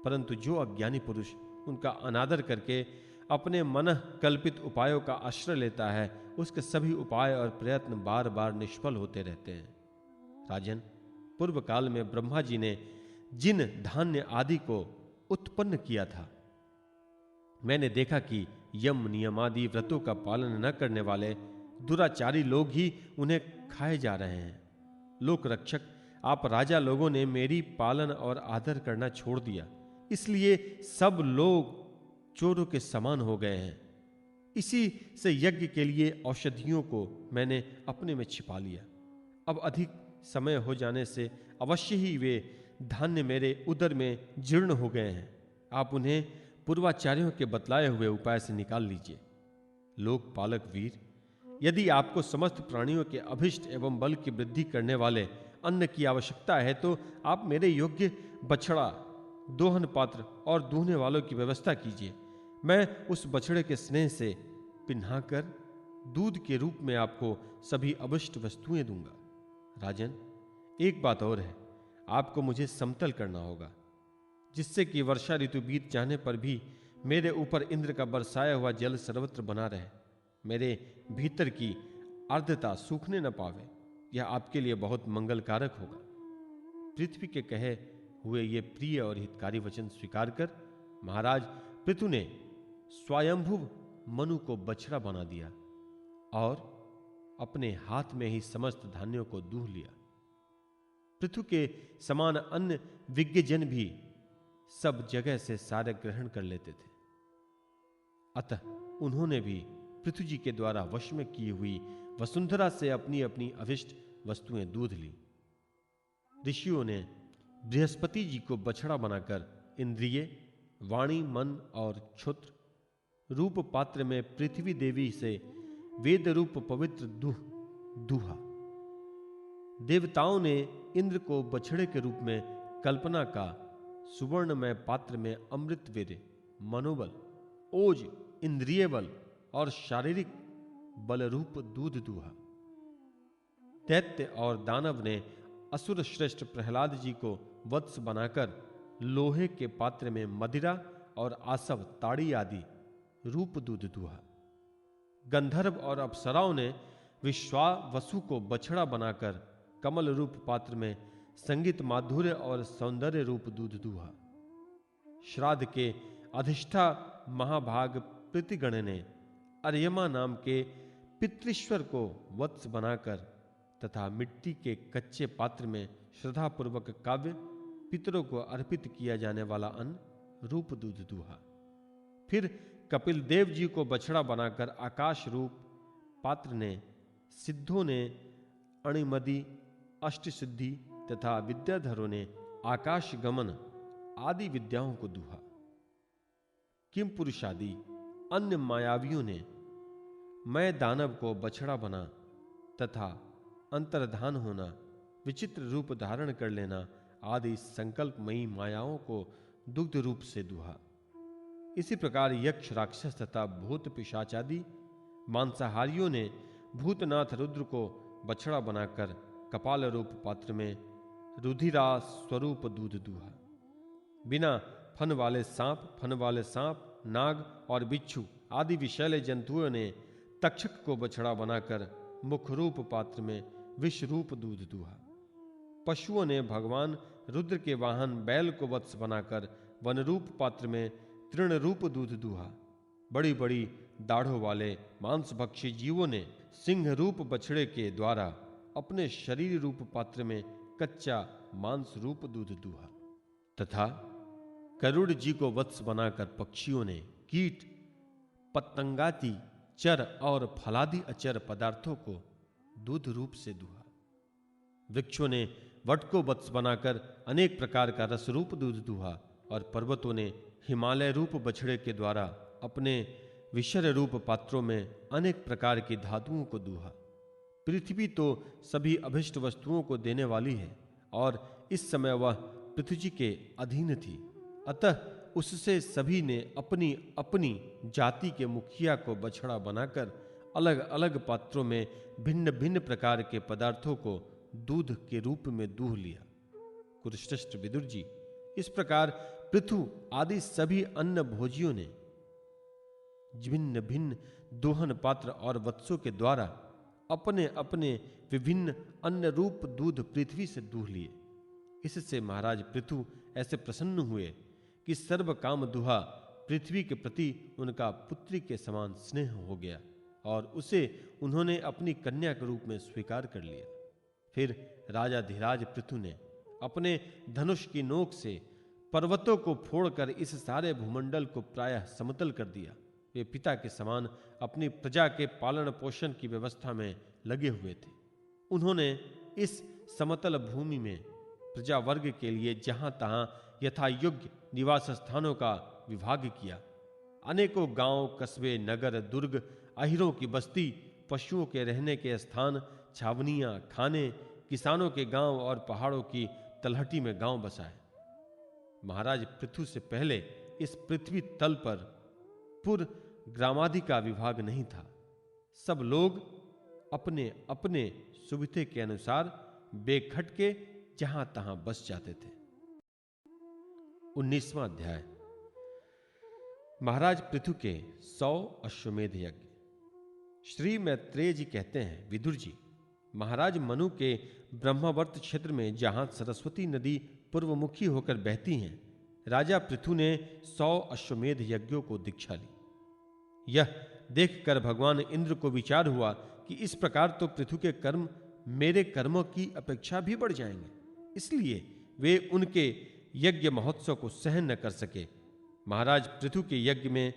परंतु जो अज्ञानी पुरुष उनका अनादर करके अपने मन कल्पित उपायों का आश्रय लेता है, उसके सभी उपाय और प्रयत्न बार बार निष्फल होते रहते हैं। राजन, पूर्व काल में ब्रह्मा जी ने जिन धान्य आदि को उत्पन्न किया था, मैंने देखा कि यम नियम आदि व्रतों का पालन न करने वाले दुराचारी लोग ही उन्हें खाए जा रहे हैं। लोक रक्षक आप राजा लोगों ने मेरी पालन और आदर करना छोड़ दिया, इसलिए सब लोग चोरों के समान हो गए हैं। इसी से यज्ञ के लिए औषधियों को मैंने अपने में छिपा लिया। अब अधिक समय हो जाने से अवश्य ही वे धान्य मेरे उदर में जीर्ण हो गए हैं। आप उन्हें पूर्वाचार्यों के बतलाए हुए उपाय से निकाल लीजिए। लोक पालक वीर, यदि आपको समस्त प्राणियों के अभिष्ट एवं बल की वृद्धि करने वाले अन्न की आवश्यकता है, तो आप मेरे योग्य बछड़ा, दोहन पात्र और दूहने वालों की व्यवस्था कीजिए। मैं उस बछड़े के स्नेह से पिन्हाकर दूध के रूप में आपको सभी अभिष्ट वस्तुएं दूंगा। राजन, एक बात और है, आपको मुझे समतल करना होगा, जिससे कि वर्षा ऋतु बीत जाने पर भी मेरे ऊपर इंद्र का बरसाया हुआ जल सर्वत्र बना रहे, मेरे भीतर की आर्द्रता सूखने न पावे। यह आपके लिए बहुत मंगलकारक होगा। पृथ्वी के कहे हुए ये प्रिय और हितकारी वचन स्वीकार कर महाराज पृथु ने स्वयंभुव मनु को बछड़ा बना दिया और अपने हाथ में ही समस्त धान्यों को दूह लिया। पृथु के समान अन्य विज्ञजन भी सब जगह से सारे ग्रहण कर लेते थे। अतः उन्होंने भी पृथु जी के द्वारा वश में की हुई वसुंधरा से अपनी अपनी अभिष्ट वस्तुएं दूध ली। ऋषियों ने बृहस्पति जी को बछड़ा बनाकर इंद्रिय, वाणी, मन और क्षुत्र रूप पात्र में पृथ्वी देवी से वेद रूप पवित्र दूहा। देवताओं ने इंद्र को बछड़े के रूप में कल्पना का सुवर्णमय पात्र में अमृत वीर्य, मनोबल, ओज, इंद्रिय बल और शारीरिक बल रूप दूध दूहा। दैत्य और दानव ने असुर श्रेष्ठ प्रहलाद जी को वत्स बनाकर लोहे के पात्र में मदिरा और आसव, ताड़ी आदि रूप दूध दूहा। गंधर्व और अप्सराओं ने विश्वावसु को बछड़ा बनाकर कमल रूप पात्र में संगीत, माधुर्य और सौंदर्य रूप दूध दूहा। श्राद्ध के अधिष्ठा महाभाग प्रतिगण ने अर्यमा नाम के पितृश्वर को वत्स बनाकर तथा मिट्टी के कच्चे पात्र में श्रद्धापूर्वक काव्य पितरों को अर्पित किया जाने वाला अन्न रूप दूध दूहा। फिर कपिल देव जी को बछड़ा बनाकर आकाश रूप पात्र ने सिद्धों ने अणिमदि, अष्टसिद्धि तथा विद्याधरों ने आकाश गमन आदि विद्याओं को दूहा। किम पुरुषादि अन्य मायावियों ने मैं दानव को बछड़ा बना तथा अंतर्धान होना, विचित्र रूप धारण कर लेना आदि संकल्पमयी मायाओं को दुग्ध रूप से दूहा। इसी प्रकार यक्ष, राक्षस तथा भूत पिशाच आदि मांसाहारियों ने भूतनाथ रुद्र को बछड़ा बनाकर कपाल रूप पात्र में रुधिरा स्वरूप दूध दूहा। बिना फन वाले सांप, नाग और बिच्छू आदि विषैले जंतुओं ने तक्षक को बछड़ा बनाकर मुख रूप पात्र में विष रूप दूध दूहा। पशुओं ने भगवान रुद्र के वाहन बैल को वत्स बनाकर वन रूप पात्र में तृण रूप दूध दूहा। बड़ी बड़ी दाढ़ों वाले मांसभक्षी जीवों ने सिंह रूप बछड़े के द्वारा अपने शरीर रूप पात्र में कच्चा मांस रूप दूध दूहा। तथा गरुड़ जी को वत्स बनाकर पक्षियों ने कीट, पतंगादि चर और फलादि अचर पदार्थों को दूध रूप से दूहा। वृक्षों ने वट को वत्स बनाकर अनेक प्रकार का रस रूप दूध दूहा और पर्वतों ने हिमालय रूप बछड़े के द्वारा अपने विशर रूप पात्रों में अनेक प्रकार की धातुओं को दूहा। पृथ्वी तो सभी अभिष्ट वस्तुओं को देने वाली है और इस समय वह पृथ्वी जी के अधीन थी, अतः उससे सभी ने अपनी अपनी जाति के मुखिया को बछड़ा बनाकर अलग अलग पात्रों में भिन्न भिन्न प्रकार के पदार्थों को दूध के रूप में दूह लिया। कुरुश्रेष्ठ विदुर जी, इस प्रकार पृथु आदि सभी अन्न भोजियों ने भिन्न भिन्न दोहन पात्र और वत्सों के द्वारा अपने अपने विभिन्न अन्न रूप दूध पृथ्वी से दूह लिए। इससे महाराज पृथु ऐसे प्रसन्न हुए कि सर्व काम दुहा पृथ्वी के प्रति उनका पुत्री के समान स्नेह हो गया और उसे उन्होंने अपनी कन्या के रूप में स्वीकार कर लिया। फिर राजा धीराज पृथु ने अपने धनुष की नोक से पर्वतों को फोड़कर इस सारे भूमंडल को प्रायः समतल कर दिया। वे पिता के समान अपनी प्रजा के पालन पोषण की व्यवस्था में लगे हुए थे। उन्होंने इस समतल भूमि में प्रजा वर्ग के लिए जहां तहां यथा योग्य निवास स्थानों का विभाग किया। अनेकों गांव, कस्बे, नगर, दुर्ग, अहिरों की बस्ती, पशुओं के रहने के स्थान, छावनियां, खाने, किसानों के गांव और पहाड़ों की तलहटी में गांव बसाए। महाराज पृथु से पहले इस पृथ्वी तल पर पुर ग्रामादि का विभाग नहीं था। सब लोग अपने अपने सुविधे के अनुसार बेखटके जहां तहां बस जाते थे। 19वां अध्याय। महाराज पृथु के 100 अश्वमेध यज्ञ। श्री मैत्रेय जी कहते हैं, विदुर जी, महाराज मनु के ब्रह्मावर्त क्षेत्र में जहां सरस्वती नदी पूर्वमुखी होकर बहती हैं, राजा पृथु ने 100 अश्वमेध यज्ञों को दीक्षा ली। यह देखकर भगवान इंद्र को विचार हुआ कि इस प्रकार तो पृथु के कर्म मेरे कर्मों की अपेक्षा भी बढ़ जाएंगे, इसलिए वे उनके यज्ञ महोत्सव को सहन न कर सके। महाराज पृथु के यज्ञ में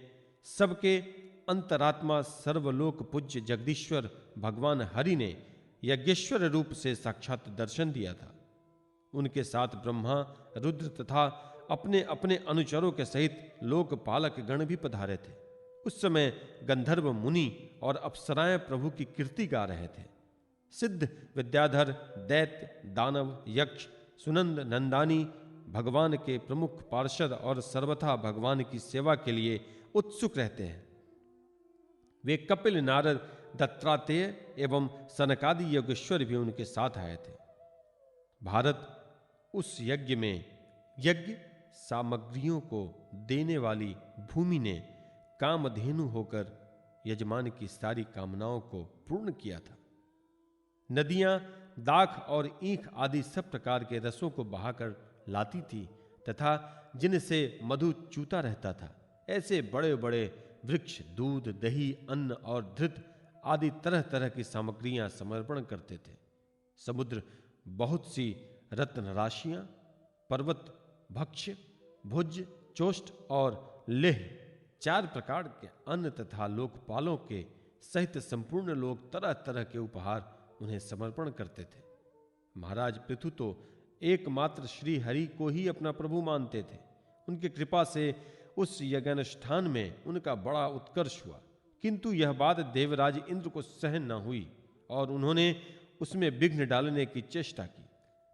सबके अंतरात्मा सर्वलोक पूज्य जगदीश्वर भगवान हरि ने यज्ञेश्वर रूप से साक्षात दर्शन दिया था। उनके साथ ब्रह्मा, रुद्र तथा अपने अपने अनुचरों के सहित लोकपालक गण भी पधारे थे। उस समय गंधर्व मुनि और अप्सराएं प्रभु की कीर्ति गा रहे थे। सिद्ध, विद्याधर, दैत्य, दानव, यक्ष, सुनंद, नंदानी भगवान के प्रमुख पार्षद और सर्वथा भगवान की सेवा के लिए उत्सुक रहते हैं। वे कपिल, नारद, दत्तात्रेय एवं सनकादि योगेश्वर भी उनके साथ आए थे। भारत उस यज्ञ में यज्ञ सामग्रियों को देने वाली भूमि ने कामधेनु होकर यजमान की सारी कामनाओं को पूर्ण किया था। नदियां दाख और ईख आदि सब प्रकार के रसों को बहाकर लाती थी तथा जिनसे मधु चूता रहता था। ऐसे बड़े बड़े वृक्ष दूध, दही, अन्न और धृत आदि तरह तरह की सामग्रियां समर्पण करते थे। समुद्र बहुत सी रत्न राशियां, पर्वत, भक्ष्य, भुज, चोष्ट और लेह 4 प्रकार के अन्न तथा लोकपालों के सहित संपूर्ण लोग तरह तरह के उपहार उन्हें समर्पण करते थे। महाराज पृथु तो एकमात्र श्री हरि को ही अपना प्रभु मानते थे। उनकी कृपा से उस यज्ञानुष्ठान में उनका बड़ा उत्कर्ष हुआ, किंतु यह बात देवराज इंद्र को सहन न हुई और उन्होंने उसमें विघ्न डालने की चेष्टा की।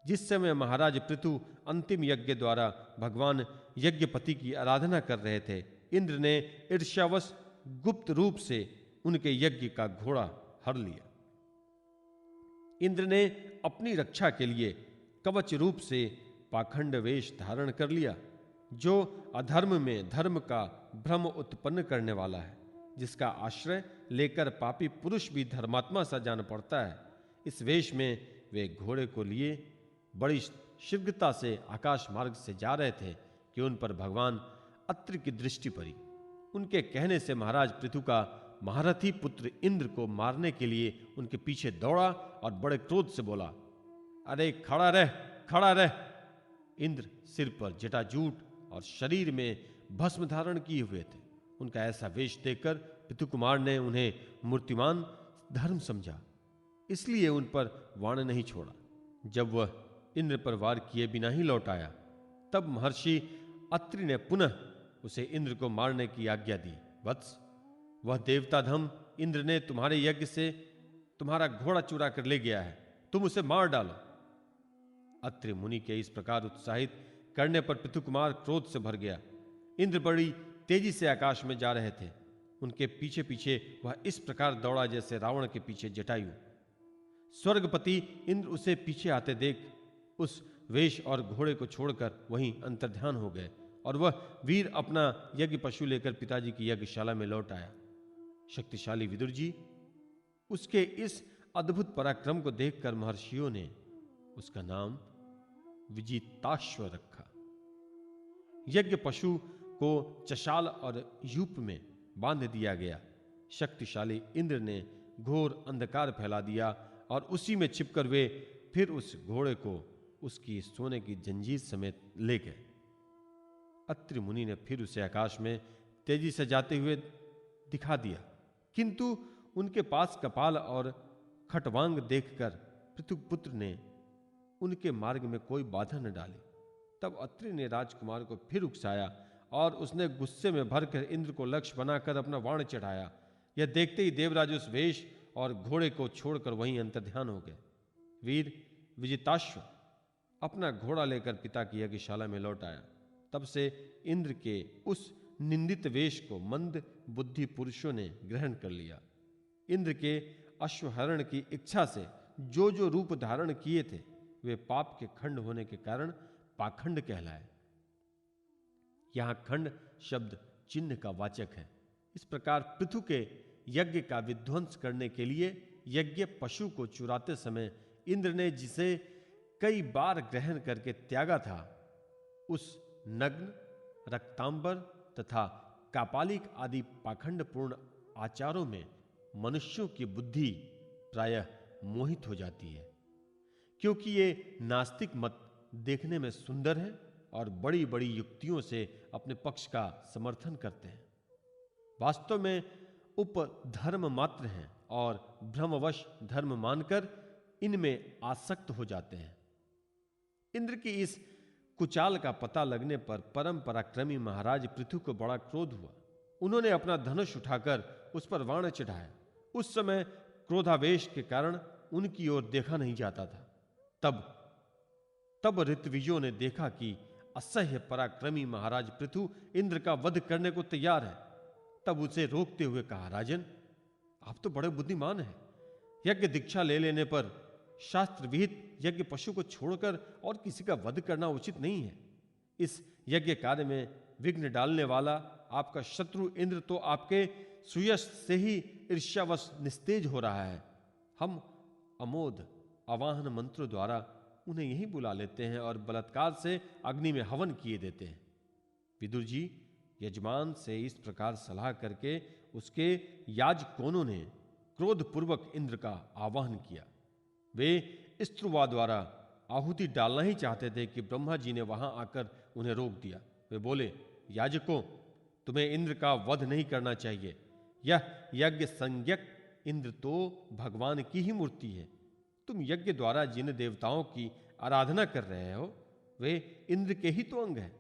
जिस समय महाराज पृथु अंतिम यज्ञ द्वारा भगवान यज्ञपति की आराधना कर रहे थे, इंद्र ने ईर्ष्यावश गुप्त रूप से उनके यज्ञ का घोड़ा हर लिया। इंद्र ने अपनी रक्षा के लिए कवच रूप से पाखंड वेश धारण कर लिया, जो अधर्म में धर्म का भ्रम उत्पन्न करने वाला है, जिसका आश्रय लेकर पापी पुरुष भी धर्मात्मा सा जान पड़ता है। इस वेश में वे घोड़े को लिए बड़ी शीघ्रता से आकाश मार्ग से जा रहे थे कि उन पर भगवान अत्रि की दृष्टि पड़ी। उनके कहने से महाराज पृथु का महारथी पुत्र इंद्र को मारने के लिए उनके पीछे दौड़ा और बड़े क्रोध से बोला, अरे खड़ा रह, खड़ा रह। इंद्र सिर पर जटाजूट और शरीर में भस्म धारण किए हुए थे। उनका ऐसा वेश देखकर पृथु कुमार ने उन्हें मूर्तिमान धर्म समझा, इसलिए उन पर वाण नहीं छोड़ा। जब वह इंद्र पर वार किए बिना ही लौट आया, तब महर्षि अत्रि ने पुनः उसे इंद्र को मारने की आज्ञा दी। वत्स, वह देवताधम इंद्र ने तुम्हारे यज्ञ से तुम्हारा घोड़ा चुरा कर ले गया है, तुम उसे मार डालो। अत्रि मुनि के इस प्रकार उत्साहित करने पर पृथु कुमार क्रोध से भर गया। इंद्र बड़ी तेजी से आकाश में जा रहे थे। उनके पीछे पीछे वह इस प्रकार दौड़ा जैसे रावण के पीछे जटायु। स्वर्गपति इंद्र उसे पीछे आते देख उस वेश और घोड़े को छोड़कर वहीं अंतर्ध्यान हो गए, और वह वीर अपना यज्ञ पशु लेकर पिताजी की यज्ञशाला में लौट आया। शक्तिशाली विदुर जी उसके इस अद्भुत पराक्रम को देखकर महर्षियों ने उसका नाम विजिताश्व रखा। यज्ञ पशु को चशाल और यूप में बांध दिया गया। शक्तिशाली इंद्र ने घोर अंधकार फैला दिया और उसी में छिपकर वे फिर उस घोड़े को उसकी सोने की जंजीर समेत ले गए। अत्रि मुनि ने फिर उसे आकाश में तेजी से जाते हुए दिखा दिया, किंतु उनके पास कपाल और खटवांग देखकर पृथुपुत्र ने उनके मार्ग में कोई बाधा न डाली। तब अत्रि ने राजकुमार को फिर उकसाया और उसने गुस्से में भरकर इंद्र को लक्ष्य बनाकर अपना बाण चढ़ाया। यह देखते ही देवराज उस वेश और घोड़े को छोड़कर वहीं अंतर्ध्यान हो गए। वीर विजिताश्व अपना घोड़ा लेकर पिता की यज्ञशाला में लौट आया। तब से इंद्र के उस निंदित वेश को मंद बुद्धि पुरुषों ने ग्रहण कर लिया। इंद्र के अश्वहरण की इच्छा से जो जो रूप धारण किए थे वे पाप के खंड होने के कारण पाखंड कहलाए। यहां खंड शब्द चिन्ह का वाचक है। इस प्रकार पृथु के यज्ञ का विध्वंस करने के लिए यज्ञ पशु को चुराते समय इंद्र ने जिसे कई बार ग्रहण करके त्यागा था, उस नग्न, रक्तांबर तथा कापालिक आदि पाखंडपूर्ण आचारों में मनुष्यों की बुद्धि प्रायः मोहित हो जाती है, क्योंकि ये नास्तिक मत देखने में सुंदर है और बड़ी बड़ी युक्तियों से अपने पक्ष का समर्थन करते हैं। वास्तव में उपधर्म मात्र हैं और भ्रमवश धर्म मानकर इनमें आसक्त हो जाते हैं। इंद्र की इस कुचाल का पता लगने पर परम पराक्रमी महाराज पृथु को बड़ा क्रोध हुआ। उन्होंने अपना धनुष उठाकर उस पर बाण चढ़ाया। उस समय क्रोधावेश के कारण उनकी ओर देखा नहीं जाता था। तब ऋत्विजों ने देखा कि असह्य पराक्रमी महाराज पृथु इंद्र का वध करने को तैयार है। तब उसे रोकते हुए कहा, राजन, आप तो बड़े बुद्धिमान हैं। यज्ञ दीक्षा ले लेने पर शास्त्र विहित यज्ञ पशु को छोड़कर और किसी का वध करना उचित नहीं है। इस यज्ञ कार्य में विघ्न डालने वाला आपका शत्रु इंद्र तो आपके सुयश से ही ईर्ष्यावश निस्तेज हो रहा है। हम अमोद आवाहन मंत्रों द्वारा उन्हें यहीं बुला लेते हैं और बलात्कार से अग्नि में हवन किए देते हैं। विदुर जी, यजमान से इस प्रकार सलाह करके उसके याजकोनों ने क्रोधपूर्वक इंद्र का आवाहन किया। वे स्त्रुवा द्वारा आहुति डालना ही चाहते थे कि ब्रह्मा जी ने वहां आकर उन्हें रोक दिया। वे बोले, याजकों, तुम्हें इंद्र का वध नहीं करना चाहिए। यह यज्ञ संज्ञक इंद्र तो भगवान की ही मूर्ति है। तुम यज्ञ द्वारा जिन देवताओं की आराधना कर रहे हो वे इंद्र के ही तो अंग हैं,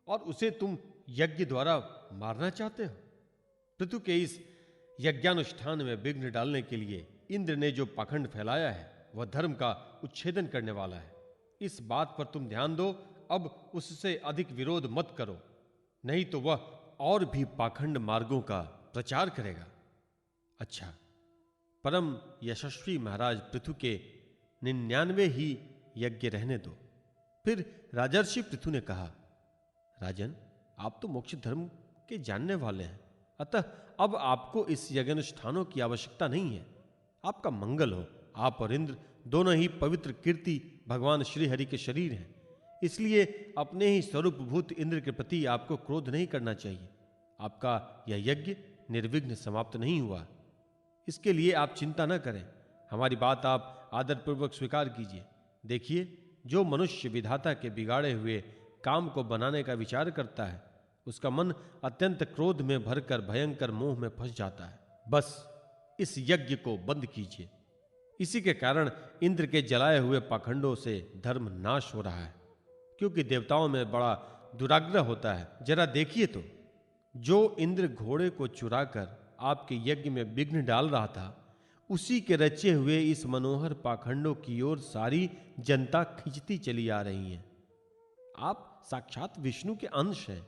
और उसे तुम यज्ञ द्वारा मारना चाहते हो। पृथु के इस यज्ञानुष्ठान में विघ्न डालने के लिए इंद्र ने जो पाखंड फैलाया है वह धर्म का उच्छेदन करने वाला है। इस बात पर तुम ध्यान दो। अब उससे अधिक विरोध मत करो, नहीं तो वह और भी पाखंड मार्गों का प्रचार करेगा। अच्छा, परम यशस्वी महाराज पृथु के 99 ही यज्ञ रहने दो। फिर राजर्षि पृथु ने कहा, राजन, आप तो मोक्ष धर्म के जानने वाले हैं, अतः अब आपको इस यज्ञानुष्ठानों की आवश्यकता नहीं है। आपका मंगल हो। आप और इंद्र दोनों ही पवित्र कीर्ति भगवान श्री हरि के शरीर हैं, इसलिए अपने ही स्वरूपभूत इंद्र के प्रति आपको क्रोध नहीं करना चाहिए। आपका यह यज्ञ निर्विघ्न समाप्त नहीं हुआ, इसके लिए आप चिंता न करें। हमारी बात आप आदरपूर्वक स्वीकार कीजिए। देखिए, जो मनुष्य विधाता के बिगाड़े हुए काम को बनाने का विचार करता है, उसका मन अत्यंत क्रोध में भरकर भयंकर मोह में फंस जाता है। बस इस यज्ञ को बंद कीजिए। इसी के कारण इंद्र के जलाए हुए पाखंडों से धर्म नाश हो रहा है, क्योंकि देवताओं में बड़ा दुराग्रह होता है। जरा देखिए तो, जो इंद्र घोड़े को चुराकर आपके यज्ञ में विघ्न डाल रहा था, उसी के रचे हुए इस मनोहर पाखंडों की ओर सारी जनता खिंचती चली आ रही है। आप साक्षात विष्णु के अंश हैं।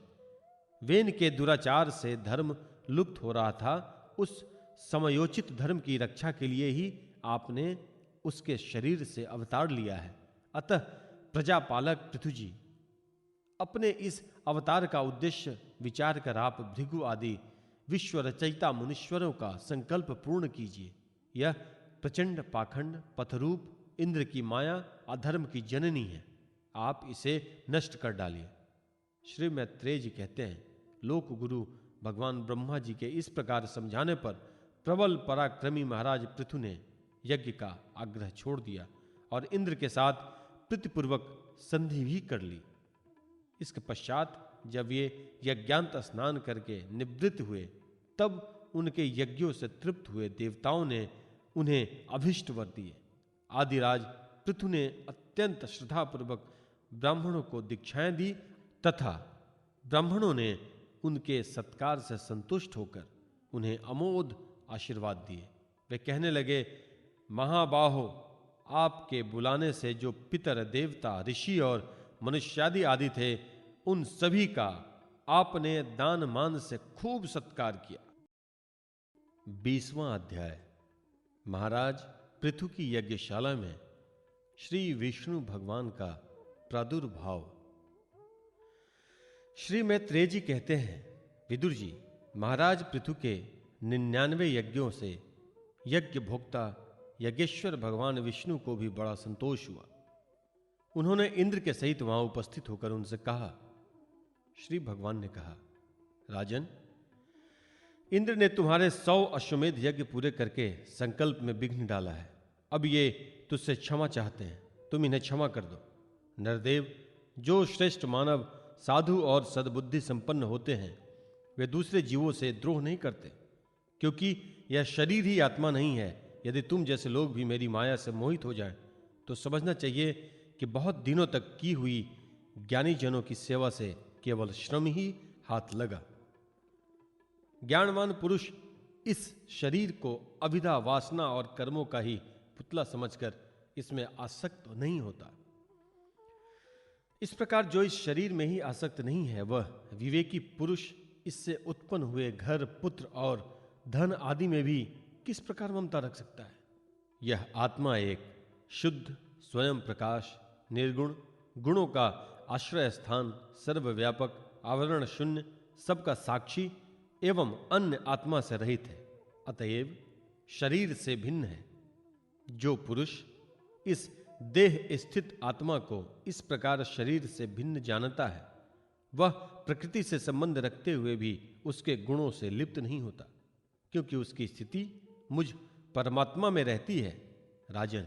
वेन के दुराचार से धर्म लुप्त हो रहा था, उस समयोचित धर्म की रक्षा के लिए ही आपने उसके शरीर से अवतार लिया है। अतः प्रजापालक पृथु जी, अपने इस अवतार का उद्देश्य विचार कर आप भृगु आदि विश्व रचयिता मुनीश्वरों का संकल्प पूर्ण कीजिए। यह प्रचंड पाखंड पथरूप इंद्र की माया अधर्म की जननी है, आप इसे नष्ट कर डालिए। श्री मैत्रेय जी कहते हैं, लोक गुरु भगवान ब्रह्मा जी के इस प्रकार समझाने पर प्रबल पराक्रमी महाराज पृथु ने यज्ञ का आग्रह छोड़ दिया और इंद्र के साथ प्रीतिपूर्वक संधि भी कर ली। इसके पश्चात जब ये यज्ञांत स्नान करके निवृत्त हुए, तब उनके यज्ञों से तृप्त हुए देवताओं ने उन्हें अभिष्ट वर दिए। आदिराज पृथु ने अत्यंत श्रद्धापूर्वक ब्राह्मणों को दीक्षाएं दी तथा ब्राह्मणों ने उनके सत्कार से संतुष्ट होकर उन्हें अमोद आशीर्वाद दिए। वे कहने लगे, महाबाहो, आपके बुलाने से जो पितर देवता ऋषि और मनुष्यादि आदि थे, उन सभी का आपने दान मान से खूब सत्कार किया। 20वां अध्याय। महाराज पृथु की यज्ञशाला में श्री विष्णु भगवान का प्रादुर्भाव। श्री मैत्रेय जी कहते हैं, विदुर जी, महाराज पृथु के 99 यज्ञों से यज्ञ भोक्ता यज्ञेश्वर भगवान विष्णु को भी बड़ा संतोष हुआ। उन्होंने इंद्र के सहित वहां उपस्थित होकर उनसे कहा। श्री भगवान ने कहा, राजन, इंद्र ने तुम्हारे 100 अश्वमेध यज्ञ पूरे करके संकल्प में विघ्न डाला है। अब ये तुझसे क्षमा चाहते हैं, तुम इन्हें क्षमा कर दो। नरदेव, जो श्रेष्ठ मानव साधु और सद्बुद्धि संपन्न होते हैं, वे दूसरे जीवों से द्रोह नहीं करते, क्योंकि यह शरीर ही आत्मा नहीं है। यदि तुम जैसे लोग भी मेरी माया से मोहित हो जाएं, तो समझना चाहिए कि बहुत दिनों तक की हुई ज्ञानी जनों की सेवा से केवल श्रम ही हाथ लगा। ज्ञानवान पुरुष इस शरीर को अभिधा वासना और कर्मों का ही पुतला समझकर इसमें आसक्त नहीं होता। इस प्रकार जो इस शरीर में ही आसक्त नहीं है, वह विवेकी पुरुष इससे उत्पन्न हुए घर, पुत्र और धन आदि में भी किस प्रकार ममता रख सकता है। यह आत्मा एक शुद्ध, स्वयं प्रकाश, निर्गुण, गुणों का आश्रय स्थान, सर्वव्यापक, आवरण शून्य, सबका साक्षी एवं अन्य आत्मा से रहित है। अतएव शरीर से भिन्न है। जो पुरुष इस देह स्थित आत्मा को इस प्रकार शरीर से भिन्न जानता है, वह प्रकृति से संबंध रखते हुए भी उसके गुणों से लिप्त नहीं होता, क्योंकि उसकी स्थिति मुझ परमात्मा में रहती है। राजन,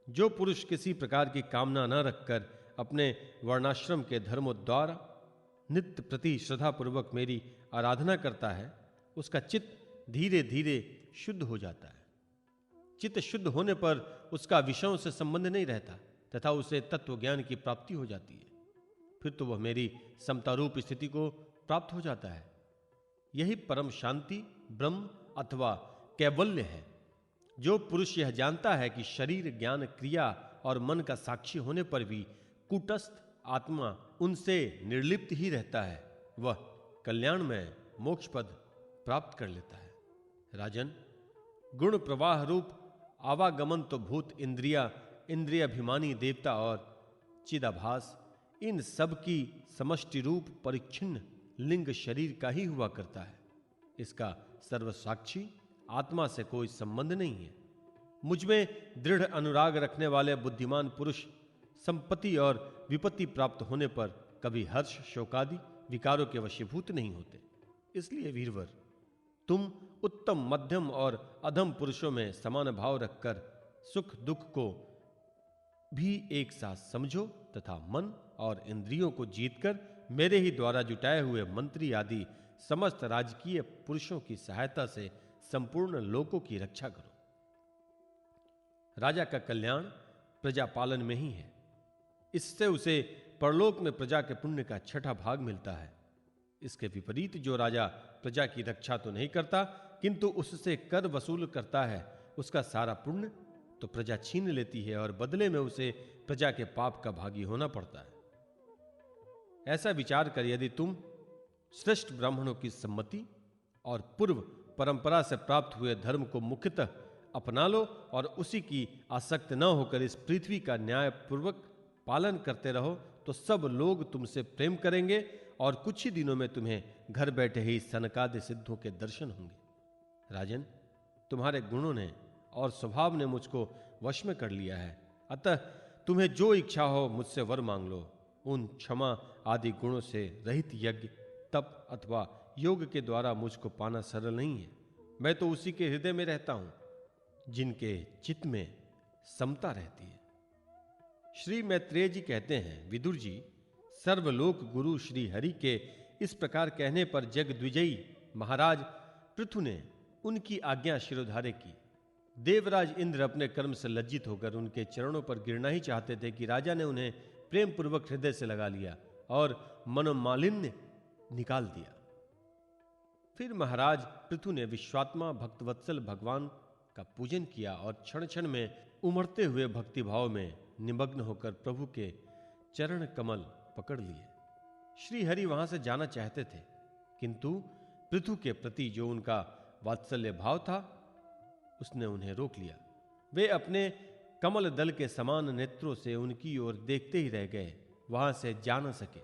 जो पुरुष किसी प्रकार की कामना न रखकर अपने वर्णाश्रम के धर्मों द्वारा नित्य प्रति श्रद्धापूर्वक मेरी आराधना करता है, उसका चित्त धीरे धीरे शुद्ध हो जाता है। चित्त शुद्ध होने पर उसका विषयों से संबंध नहीं रहता तथा उसे तत्व ज्ञान की प्राप्ति हो जाती है। फिर तो वह मेरी समतारूप स्थिति को प्राप्त हो जाता है। यही परम शांति, ब्रह्म अथवा कैवल्य है। जो पुरुष यह जानता है कि शरीर, ज्ञान, क्रिया और मन का साक्षी होने पर भी कूटस्थ आत्मा उनसे निर्लिप्त ही रहता है, वह कल्याणमय मोक्ष पद प्राप्त कर लेता है। राजन, गुण प्रवाह रूप आवागमन तो भूत इंद्रियाभिमानी देवता और चिदाभास, इन सब की समष्टि रूप परिच्छिन्न लिंग शरीर का ही हुआ करता है। इसका सर्वसाक्षी आत्मा से कोई संबंध नहीं है। मुझ में दृढ़ अनुराग रखने वाले बुद्धिमान पुरुष संपत्ति और विपत्ति प्राप्त होने पर कभी हर्ष शोकादि विकारों के वशीभूत नहीं होते। इसलिए वीरवर, तुम उत्तम मध्यम और अधम पुरुषों में समान भाव रखकर सुख दुख को भी एक साथ समझो तथा मन और इंद्रियों को जीतकर मेरे ही द्वारा जुटाए हुए मंत्री आदि समस्त राजकीय पुरुषों की सहायता से संपूर्ण लोकों की रक्षा करो। राजा का कल्याण प्रजा पालन में ही है। इससे उसे परलोक में प्रजा के पुण्य का छठा भाग मिलता है। इसके विपरीत जो राजा प्रजा की रक्षा तो नहीं करता किंतु उससे कर वसूल करता है, उसका सारा पुण्य तो प्रजा छीन लेती है और बदले में उसे प्रजा के पाप का भागी होना पड़ता है। ऐसा विचार कर यदि तुम श्रेष्ठ ब्राह्मणों की सम्मति और पूर्व परंपरा से प्राप्त हुए धर्म को मुख्यतः अपना लो और उसी की आसक्त न होकर इस पृथ्वी का न्याय पूर्वक पालन करते रहो तो सब लोग तुमसे प्रेम करेंगे और कुछ ही दिनों में तुम्हें घर बैठे ही सनकादि सिद्धों के दर्शन होंगे। राजन, तुम्हारे गुणों ने और स्वभाव ने मुझको वश में कर लिया है, अतः तुम्हें जो इच्छा हो मुझसे वर मांग लो। उन क्षमा आदि गुणों से रहित यज्ञ तप अथवा योग के द्वारा मुझको पाना सरल नहीं है। मैं तो उसी के हृदय में रहता हूं जिनके चित्त में समता रहती है। श्री मैत्रेय जी कहते हैं, विदुर जी, सर्वलोक गुरु श्री हरि के इस प्रकार कहने पर जगद्विजयी महाराज पृथु ने उनकी आज्ञा शिरोधार्य की। देवराज इंद्र अपने कर्म से लज्जित होकर उनके चरणों पर गिरना ही चाहते थे कि राजा ने उन्हें प्रेम पूर्वक हृदय से लगा लिया और मनोमालिन्य निकाल दिया। फिर महाराज पृथु ने विश्वात्मा भक्तवत्सल भगवान का पूजन किया और क्षण क्षण में उमड़ते हुए भक्तिभाव में निमग्न होकर प्रभु के चरण कमल पकड़ लिए। श्री हरि वहां से जाना चाहते थे किंतु पृथु के प्रति जो उनका वात्सल्य भाव था उसने उन्हें रोक लिया। वे अपने कमल दल के समान नेत्रों से उनकी ओर देखते ही रह गए, वहां से जा न सके।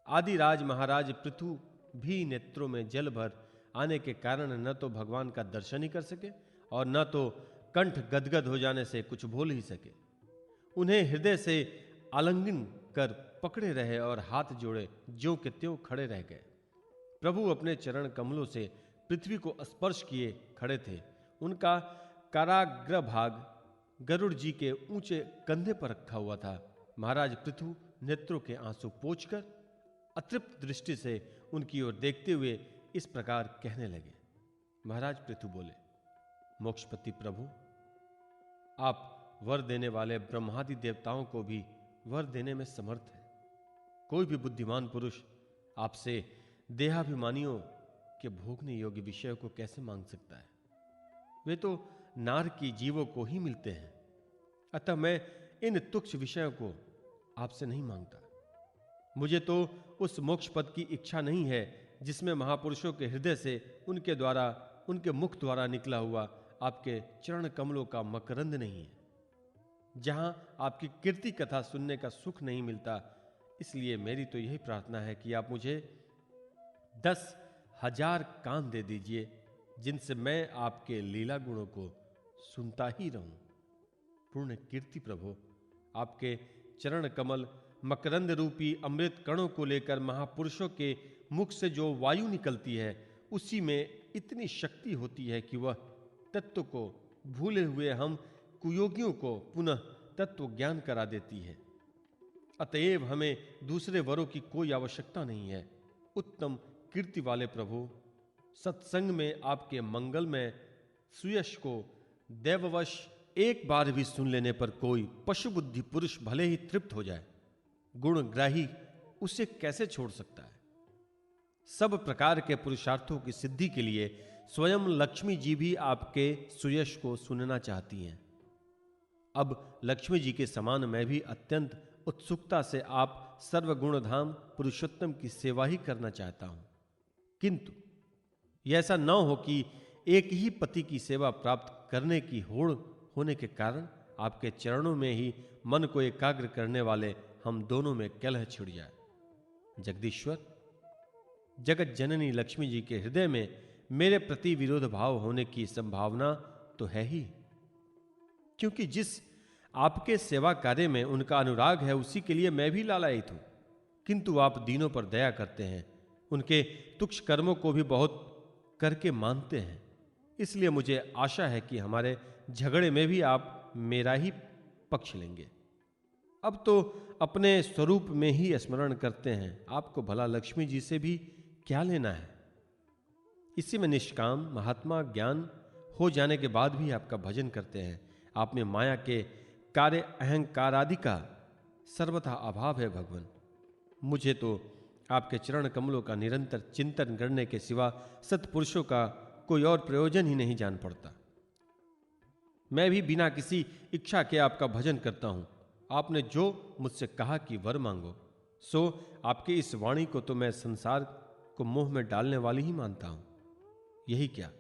आदिराज महाराज पृथु भी नेत्रों में जल भर आने के कारण न तो भगवान का दर्शन ही कर सके और न तो कंठ गदगद हो जाने से कुछ बोल ही सके। उन्हें हृदय से आलिंगन कर पकड़े रहे और हाथ जोड़े ज्यों के त्यों खड़े रह गए। प्रभु अपने चरण कमलों से पृथ्वी को स्पर्श किए खड़े थे। उनका काराग्र भाग गरुड़ जी के ऊंचे कंधे पर रखा हुआ था। महाराज पृथु नेत्रों के आंसू पोंछकर अतृप्त दृष्टि से उनकी ओर देखते हुए इस प्रकार कहने लगे। महाराज पृथु बोले, मोक्षपति प्रभु, आप वर देने वाले ब्रह्मादि देवताओं को भी वर देने में समर्थ है। कोई भी बुद्धिमान पुरुष आपसे देहाभिमानियों के भोगने योग्य विषय को कैसे मांग सकता है? वे तो नार की जीवों को ही मिलते हैं। अतः मैं इन तुच्छ विषयों को आपसे नहीं मांगता। मुझे तो उस मोक्ष पद की इच्छा नहीं है जिसमें महापुरुषों के हृदय से उनके द्वारा, उनके मुख द्वारा निकला हुआ आपके चरण कमलों का मकरंद नहीं है, जहां आपकी कीर्ति कथा सुनने का सुख नहीं मिलता। इसलिए मेरी तो यही प्रार्थना है कि आप मुझे 10,000 कान दे दीजिए जिनसे मैं आपके लीला गुणों को सुनता ही रहूं। पूर्ण कीर्ति प्रभु, आपके चरण कमल मकरंद रूपी अमृत कणों को लेकर महापुरुषों के मुख से जो वायु निकलती है उसी में इतनी शक्ति होती है कि वह तत्व को भूले हुए हम कुयोगियों को पुनः तत्व ज्ञान करा देती है। अतएव हमें दूसरे वरों की कोई आवश्यकता नहीं है। उत्तम कीर्ति वाले प्रभु, सत्संग में आपके मंगल में सुयश को दैववश एक बार भी सुन लेने पर कोई पशु बुद्धि पुरुष भले ही तृप्त हो जाए, गुणग्राही उसे कैसे छोड़ सकता है? सब प्रकार के पुरुषार्थों की सिद्धि के लिए स्वयं लक्ष्मी जी भी आपके सुयश को सुनना चाहती हैं। अब लक्ष्मी जी के समान मैं भी अत्यंत उत्सुकता से आप सर्वगुणधाम पुरुषोत्तम की सेवा ही करना चाहता हूं, किंतु यह ऐसा न हो कि एक ही पति की सेवा प्राप्त करने की होड़ होने के कारण आपके चरणों में ही मन को एकाग्र करने वाले हम दोनों में कलह छिड़ जाए। जगदीश्वर, जगत जननी लक्ष्मी जी के हृदय में मेरे प्रति विरोध भाव होने की संभावना तो है ही, क्योंकि जिस आपके सेवा कार्य में उनका अनुराग है उसी के लिए मैं भी लालायित हूं। किंतु आप दीनों पर दया करते हैं, उनके तुच्छ कर्मों को भी बहुत करके मानते हैं, इसलिए मुझे आशा है कि हमारे झगड़े में भी आप मेरा ही पक्ष लेंगे। अब तो अपने स्वरूप में ही स्मरण करते हैं, आपको भला लक्ष्मी जी से भी क्या लेना है। इसी में निष्काम महात्मा ज्ञान हो जाने के बाद भी आपका भजन करते हैं। आप में माया के कार्य अहंकार आदि का सर्वथा अभाव है भगवान। मुझे तो आपके चरण कमलों का निरंतर चिंतन करने के सिवा सत्पुरुषों का कोई और प्रयोजन ही नहीं जान पड़ता। मैं भी बिना किसी इच्छा के आपका भजन करता हूं। आपने जो मुझसे कहा कि वर मांगो, सो आपकी इस वाणी को तो मैं संसार को मोह में डालने वाली ही मानता हूं। यही क्या,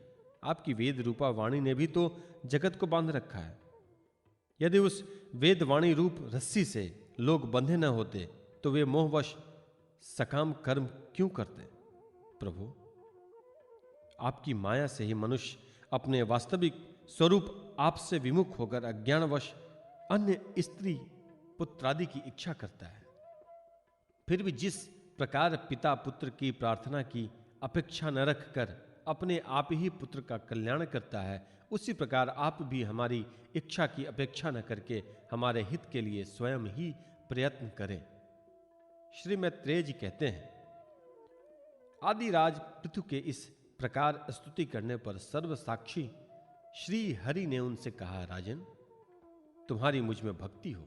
आपकी वेद रूपा वाणी ने भी तो जगत को बांध रखा है। यदि उस वेद वाणी रूप रस्सी से लोग बंधे न होते तो वे मोहवश सकाम कर्म क्यों करते। प्रभु, आपकी माया से ही मनुष्य अपने वास्तविक स्वरूप आपसे विमुख होकर अज्ञानवश अन्य स्त्री पुत्रादि की इच्छा करता है। फिर भी जिस प्रकार पिता पुत्र की प्रार्थना की अपेक्षा न रखकर अपने आप ही पुत्र का कल्याण करता है, उसी प्रकार आप भी हमारी इच्छा की अपेक्षा न करके हमारे हित के लिए स्वयं ही प्रयत्न करें। श्री मैत्रेय जी कहते हैं, आदिराज पृथु के इस प्रकार स्तुति करने पर सर्वसाक्षी श्री हरि ने उनसे कहा, राजन, तुम्हारी मुझ में भक्ति हो,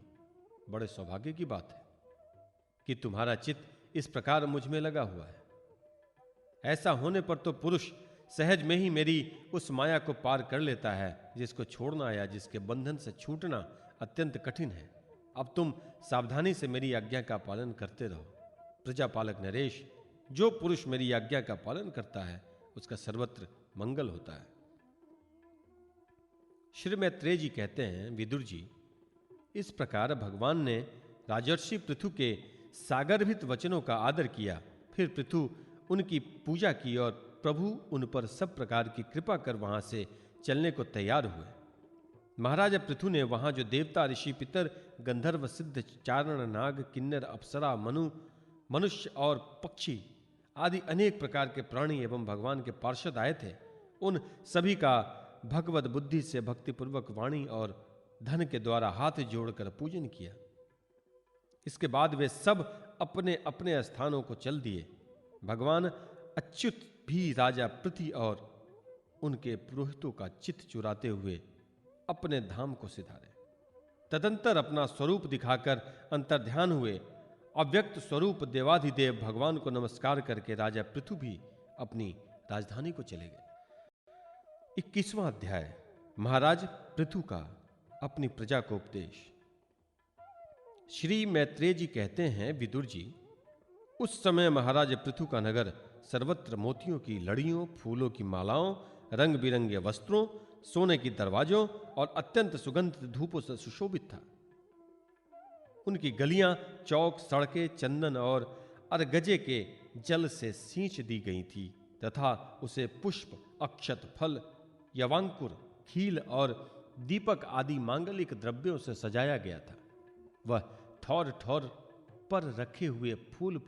बड़े सौभाग्य की बात है कि तुम्हारा चित्त इस प्रकार मुझ में लगा हुआ है। ऐसा होने पर तो पुरुष सहज में ही मेरी उस माया को पार कर लेता है, जिसको छोड़ना या जिसके बंधन से छूटना अत्यंत कठिन है। अब तुम सावधानी से मेरी आज्ञा का पालन करते रहो। प्रजापालक नरेश, जो पुरुष मेरी आज्ञा का पालन करता है उसका सर्वत्र मंगल होता है। श्री मैत्रेय जी कहते हैं, विदुर जी, इस प्रकार भगवान ने राजर्षि पृथु के सागरभित वचनों का आदर किया। फिर पृथु उनकी पूजा की और प्रभु उन पर सब प्रकार की कृपा कर वहां से चलने को तैयार हुए। महाराजा पृथु ने वहां जो देवता, ऋषि, पितर, गंधर्व, सिद्ध, चारण, नाग, किन्नर, अप्सरा, मनुष्य और पक्षी आदि अनेक प्रकार के प्राणी एवं भगवान के पार्षद आए थे, उन सभी का भगवत बुद्धि से भक्तिपूर्वक वाणी और धन के द्वारा हाथ जोड़कर पूजन किया। इसके बाद वे सब अपने अपने स्थानों को चल दिए। भगवान अच्युत भी राजा पृथ्वी और उनके पुरोहितों का चित्त चुराते हुए अपने धाम को सिधारे। तदंतर अपना स्वरूप दिखाकर अंतर्ध्यान हुए। अव्यक्त स्वरूप देवाधिदेव भगवान को नमस्कार करके राजा पृथु भी अपनी राजधानी को चले गए। 21वां अध्याय, महाराज पृथु का अपनी प्रजा को उपदेश। श्री मैत्रेय जी कहते हैं, विदुर जी, उस समय महाराज पृथु का नगर सर्वत्र मोतियों की लड़ियों, फूलों की मालाओं, रंग बिरंगे वस्त्रों, सोने की दरवाजों और अत्यंत सुगंधित धूपों से सुशोभित था। उनकी गलियां, चौक, सड़कें चंदन और अरगजे के जल से सींच दी गई थी तथा उसे पुष्प, अक्षत, फल, यवांकुर, खील और दीपक आदि मांगलिक द्रव्यों से सजाया गया था। वह ठौर ठौर पर रखे हुए फूल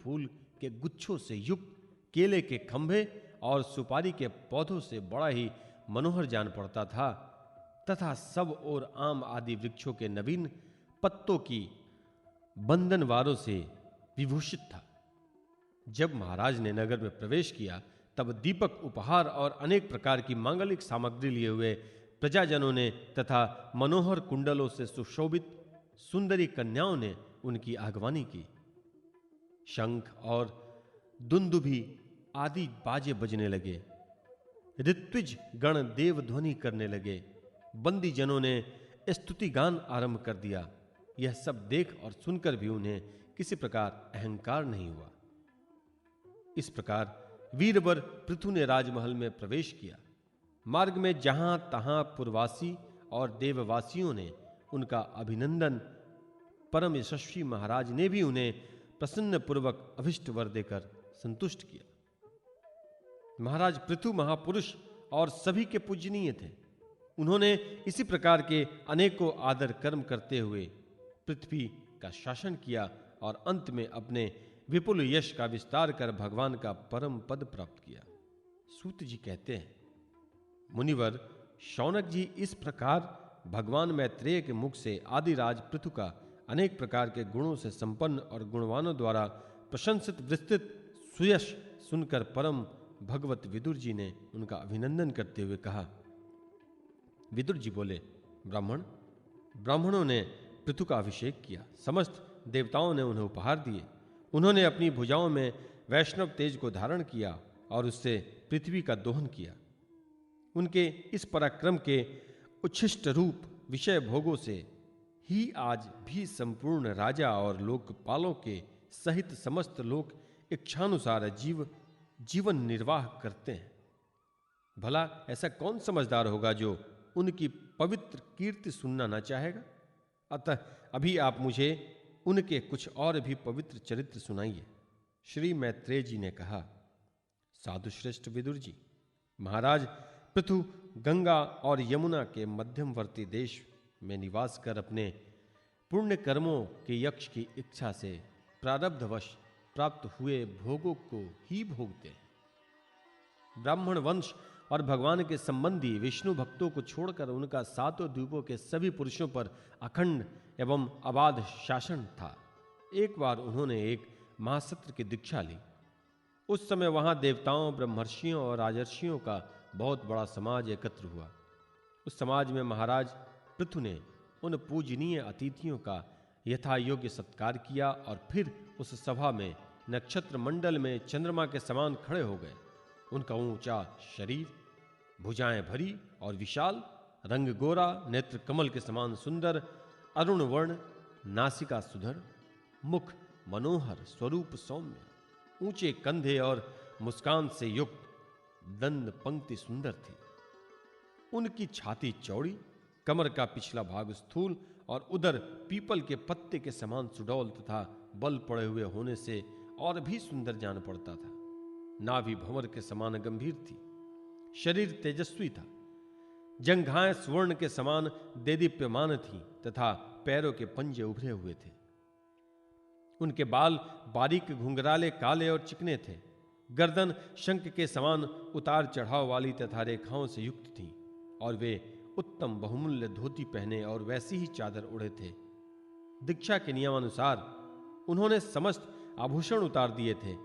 के गुच्छों से युक्त केले के खंभे और सुपारी के पौधों से बड़ा ही मनोहर जान पड़ता था तथा सब और आम आदि वृक्षों के नवीन पत्तों की बंधनवारों से विभूषित था। जब महाराज ने नगर में प्रवेश किया तब दीपक, उपहार और अनेक प्रकार की मांगलिक सामग्री लिए हुए प्रजाजनों ने तथा मनोहर कुंडलों से सुशोभित सुंदरी कन्याओं ने उनकी आगवानी की। शंख और दुंदुभी आदि बाजे बजने लगे। ऋत्विज गण देव ध्वनि करने लगे। बंदी जनों ने स्तुति गान आरंभ कर दिया। यह सब देख और सुनकर भी उन्हें किसी प्रकार अहंकार नहीं हुआ। इस प्रकार वीरवर पृथु ने राजमहल में प्रवेश किया। मार्ग में जहां तहां पुरवासी और देववासियों ने उनका अभिनंदन, परम यशस्वी महाराज ने भी उन्हें प्रसन्न पूर्वक अभिष्ट वर देकर संतुष्ट किया। महाराज पृथु महापुरुष और सभी के पूजनीय थे। उन्होंने इसी प्रकार के अनेकों आदर कर्म करते हुए पृथ्वी का शासन किया और अंत में अपने विपुल यश का विस्तार कर भगवान का परम पद प्राप्त किया। सूत जी कहते हैं, मुनिवर शौनक जी इस प्रकार भगवान मैत्रेय के मुख से आदिराज पृथु का अनेक प्रकार के गुणों से संपन्न और गुणवानों द्वारा प्रशंसित विस्तृत सुयश सुनकर परम भगवत विदुर जी ने उनका अभिनंदन करते हुए कहा। विदुर जी बोले, ब्राह्मणों ने पृथु का अभिषेक किया, समस्त देवताओं ने उन्हें उपहार दिए। उन्होंने अपनी भुजाओं में वैष्णव तेज को धारण किया और उससे पृथ्वी का दोहन किया। उनके इस पराक्रम के उच्छिष्ट रूप विषय भोगों से ही आज भी संपूर्ण राजा और लोकपालों के सहित समस्त लोग इच्छानुसार जीवन निर्वाह करते हैं। भला ऐसा कौन समझदार होगा जो उनकी पवित्र कीर्ति सुनना ना चाहेगा? अतः अभी आप मुझे उनके कुछ और भी पवित्र चरित्र सुनाइए। श्री मैत्रेय जी ने कहा, साधु श्रेष्ठ विदुर जी, महाराज पृथु गंगा और यमुना के मध्यमवर्ती देश में निवास कर अपने पुण्य कर्मों के यक्ष की इच्छा से प्रारब्धवश प्राप्त हुए भोगों को ही भोगते हैं। ब्राह्मण वंश और भगवान के संबंधी विष्णु भक्तों को छोड़कर उनका सातों द्वीपों के सभी पुरुषों पर अखंड एवं अबाध शासन था। एक बार उन्होंने एक महासत्र की दीक्षा ली। उस समय वहां देवताओं, ब्रह्मर्षियों और राजर्षियों का बहुत बड़ा समाज एकत्र हुआ। उस समाज में महाराज पृथु ने उन पूजनीय अतिथियों का यथा योग्य सत्कार किया और फिर उस सभा में नक्षत्र मंडल में चंद्रमा के समान खड़े हो गए। उनका ऊंचा शरीर, भुजाएं भरी और विशाल, रंग गोरा, नेत्र कमल के समान सुंदर, अरुण वर्ण, नासिका सुधर, मुख मनोहर, स्वरूप सौम्य, ऊंचे कंधे और मुस्कान से युक्त, दंड पंक्ति सुंदर थी। उनकी छाती चौड़ी, कमर का पिछला भाग स्थूल और उदर पीपल के पत्ते के समान सुडौल तथा बल पड़े हुए होने से और भी सुंदर जान पड़ता था। नाभि भंवर के समान गंभीर थी। शरीर तेजस्वी था। जंघाएं स्वर्ण के समान देदीप्यमान थीं तथा पैरों के पंजे उभरे हुए थे। उनके बाल बारीक, घुंघराले, काले और चिकने थे। गर्दन शंख के समान उतार चढ़ाव वाली तथा रेखाओं से युक्त थी और वे उत्तम बहुमूल्य धोती पहने और वैसी ही चादर ओढ़े थे। दीक्षा के नियमानुसार उन्होंने समस्त आभूषण उतार दिए थे।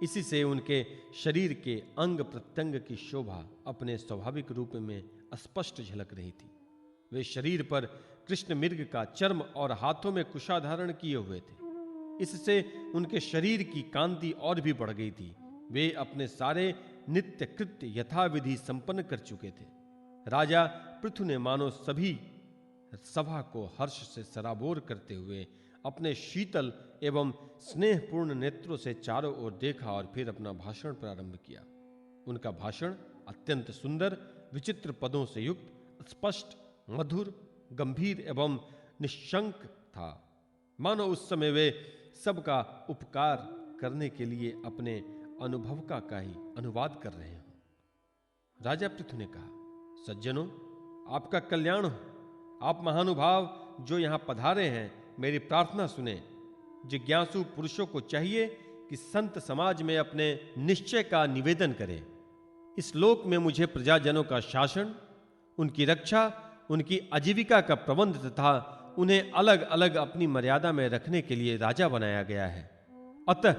इसी से उनके शरीर के अंग प्रत्यंग की शोभा अपने स्वाभाविक रूप में स्पष्ट झलक रही थी। वे शरीर पर कृष्ण मृग का चर्म और हाथों में कुशा धारण किए हुए थे। इससे उनके शरीर की कांति और भी बढ़ गई थी। वे अपने सारे नित्य कृत्य यथाविधि संपन्न कर चुके थे। राजा पृथु ने मानो सभी सभा को हर्ष से सराबोर करते हुए अपने शीतल एवं स्नेहपूर्ण नेत्रों से चारों ओर देखा और फिर अपना भाषण प्रारंभ किया। उनका भाषण अत्यंत सुंदर, विचित्र पदों से युक्त, स्पष्ट, मधुर, गंभीर एवं निशंक था। मानो उस समय वे सबका उपकार करने के लिए अपने अनुभव का ही अनुवाद कर रहे हों। राजा पृथु ने कहा, सज्जनों, आपका कल्याण हो। आप महानुभाव जो यहां पधारे हैं, मेरी प्रार्थना सुने। जिज्ञासु पुरुषों को चाहिए कि संत समाज में अपने निश्चय का निवेदन करें। इस लोक में मुझे प्रजाजनों का शासन, उनकी रक्षा, उनकी आजीविका का प्रबंध तथा उन्हें अलग अलग अपनी मर्यादा में रखने के लिए राजा बनाया गया है। अतः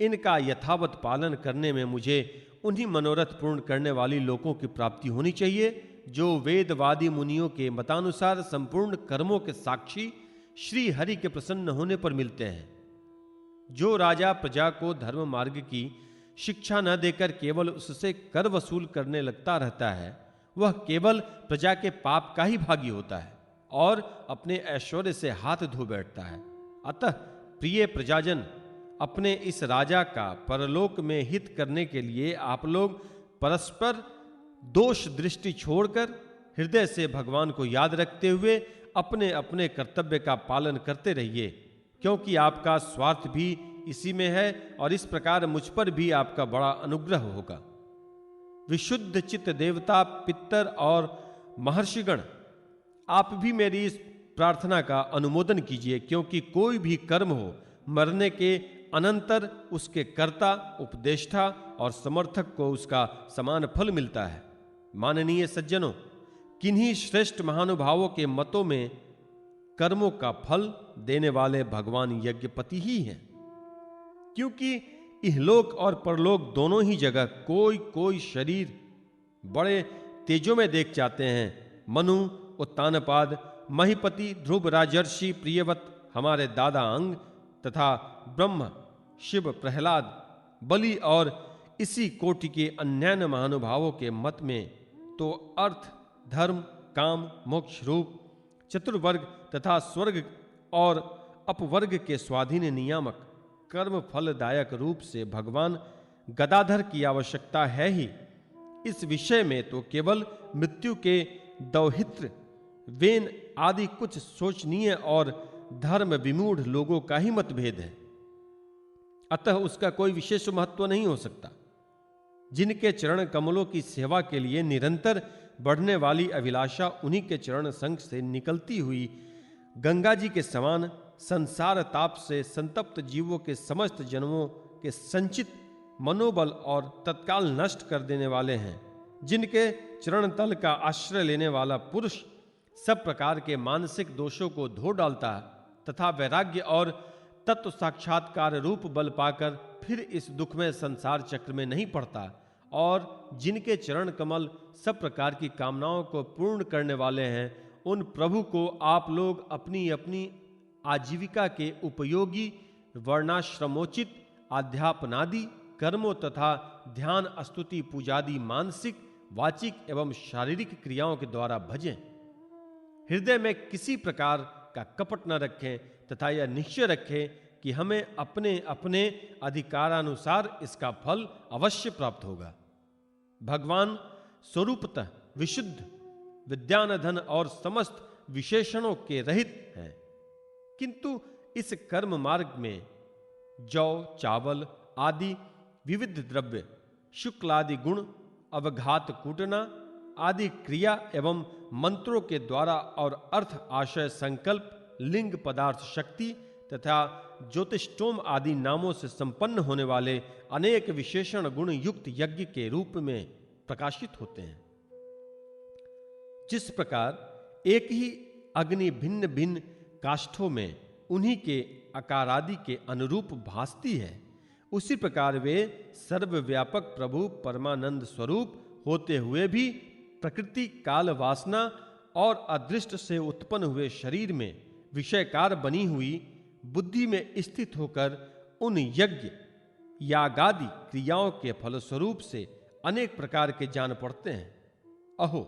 इनका यथावत पालन करने में मुझे उन्हीं मनोरथ पूर्ण करने वाली लोगों की प्राप्ति होनी चाहिए जो वेदवादी मुनियों के मतानुसार संपूर्ण कर्मों के साक्षी श्री हरि के प्रसन्न होने पर मिलते हैं। जो राजा प्रजा को धर्म मार्ग की शिक्षा न देकर केवल उससे कर वसूल करने लगता रहता है, वह केवल प्रजा के पाप का ही भागी होता है और अपने ऐश्वर्य से हाथ धो बैठता है। अतः प्रिय प्रजाजन, अपने इस राजा का परलोक में हित करने के लिए आप लोग परस्पर दोष दृष्टि छोड़कर हृदय से भगवान को याद रखते हुए अपने अपने कर्तव्य का पालन करते रहिए, क्योंकि आपका स्वार्थ भी इसी में है और इस प्रकार मुझ पर भी आपका बड़ा अनुग्रह होगा। विशुद्ध चित्त देवता, पितर और महर्षिगण, आप भी मेरी इस प्रार्थना का अनुमोदन कीजिए, क्योंकि कोई भी कर्म हो, मरने के अनंतर उसके कर्ता, उपदेष्टा और समर्थक को उसका समान फल मिलता है। माननीय सज्जनों, किन्हीं श्रेष्ठ महानुभावों के मतों में कर्मों का फल देने वाले भगवान यज्ञपति ही हैं, क्योंकि इहलोक और परलोक दोनों ही जगह कोई कोई शरीर बड़े तेजों में देख जाते हैं। मनु, उत्तानपाद, महीपति, ध्रुव राजर्षि, प्रियवत, हमारे दादा अंग तथा ब्रह्मा, शिव, प्रहलाद, बलि और इसी कोटि के अन्य महानुभावों के मत में तो अर्थ, धर्म, काम, मोक्ष रूप चतुर्वर्ग तथा स्वर्ग और अपवर्ग के स्वाधीन नियामक कर्म फलदायक रूप से भगवान गदाधर की आवश्यकता है ही। इस विषय में तो केवल मृत्यु के दौहित्र, वेन आदि कुछ सोचनीय और धर्म विमूढ़ लोगों का ही मतभेद है, अतः उसका कोई विशेष महत्व नहीं हो सकता। जिनके चरण कमलों की सेवा के लिए निरंतर बढ़ने वाली अभिलाषा उन्हीं के चरण संग से निकलती हुई गंगा जी के समान संसार ताप से संतप्त जीवों के समस्त जन्मों के संचित मनोबल और तत्काल नष्ट कर देने वाले हैं। जिनके चरण तल का आश्रय लेने वाला पुरुष सब प्रकार के मानसिक दोषों को धो डालता है तथा वैराग्य और तत्व साक्षात्कार रूप बल पाकर फिर इस दुखमय संसार चक्र में नहीं पड़ता, और जिनके चरण कमल सब प्रकार की कामनाओं को पूर्ण करने वाले हैं, उन प्रभु को आप लोग अपनी अपनी आजीविका के उपयोगी वर्णाश्रमोचित अध्यापनादि कर्मों तथा ध्यान, स्तुति, पूजादि मानसिक, वाचिक एवं शारीरिक क्रियाओं के द्वारा भजें। हृदय में किसी प्रकार का कपट न रखें तथा यह निश्चय रखें कि हमें अपने अपने अधिकारानुसार इसका फल अवश्य प्राप्त होगा। भगवान स्वरूपतः विशुद्ध, विद्यानधन और समस्त विशेषणों के रहित हैं, किंतु इस कर्म मार्ग में जौ, चावल आदि विविध द्रव्य, शुक्लादि गुण, अवघात कूटना आदि क्रिया एवं मंत्रों के द्वारा और अर्थ, आशय, संकल्प, लिंग, पदार्थ, शक्ति तथा ज्योतिष्टोम आदि नामों से संपन्न होने वाले अनेक विशेषण गुण युक्त यज्ञ के रूप में प्रकाशित होते हैं। जिस प्रकार एक ही अग्नि भिन्न भिन्न काष्ठों में उन्हीं के आकारादि के अनुरूप भासती है, उसी प्रकार वे सर्वव्यापक प्रभु परमानंद स्वरूप होते हुए भी प्रकृति, काल, वासना और अदृष्ट से उत्पन्न हुए शरीर में विषयकार बनी हुई बुद्धि में स्थित होकर उन यज्ञ यागादि क्रियाओं के फलस्वरूप से अनेक प्रकार के जान पड़ते हैं। अहो,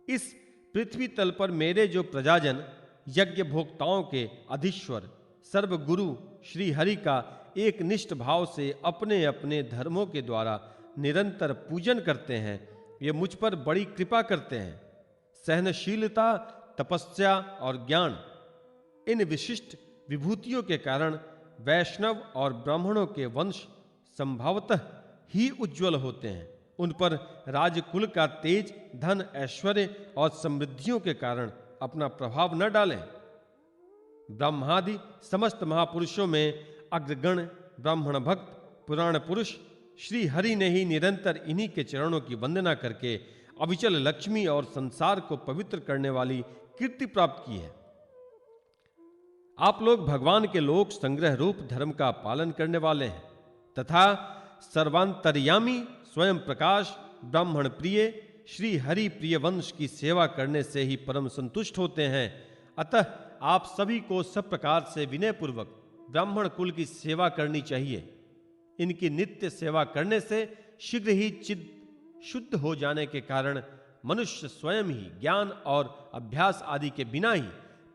इस पृथ्वी तल पर मेरे जो प्रजाजन यज्ञ भोक्ताओं के अधीश्वर सर्वगुरु श्री हरि का एक निष्ठ भाव से अपने अपने धर्मों के द्वारा निरंतर पूजन करते हैं, ये मुझ पर बड़ी कृपा करते हैं। सहनशीलता, तपस्या और ज्ञान, इन विशिष्ट विभूतियों के कारण वैष्णव और ब्राह्मणों के वंश संभवतः ही उज्ज्वल होते हैं। उन पर राजकुल का तेज, धन, ऐश्वर्य और समृद्धियों के कारण अपना प्रभाव न डालें। ब्रह्मादि समस्त महापुरुषों में अग्रगण ब्राह्मण भक्त पुराण पुरुष श्री हरि ने ही निरंतर इन्हीं के चरणों की वंदना करके अविचल लक्ष्मी और संसार को पवित्र करने वाली कीर्ति प्राप्त की है। आप लोग भगवान के लोक संग्रह रूप धर्म का पालन करने वाले हैं तथा सर्वांतर्यामी स्वयं प्रकाश ब्राह्मण प्रिय श्री हरि प्रिय वंश की सेवा करने से ही परम संतुष्ट होते हैं। अतः आप सभी को सब प्रकार से विनय पूर्वक ब्राह्मण कुल की सेवा करनी चाहिए। इनकी नित्य सेवा करने से शीघ्र ही चित्त शुद्ध हो जाने के कारण मनुष्य स्वयं ही ज्ञान और अभ्यास आदि के बिना ही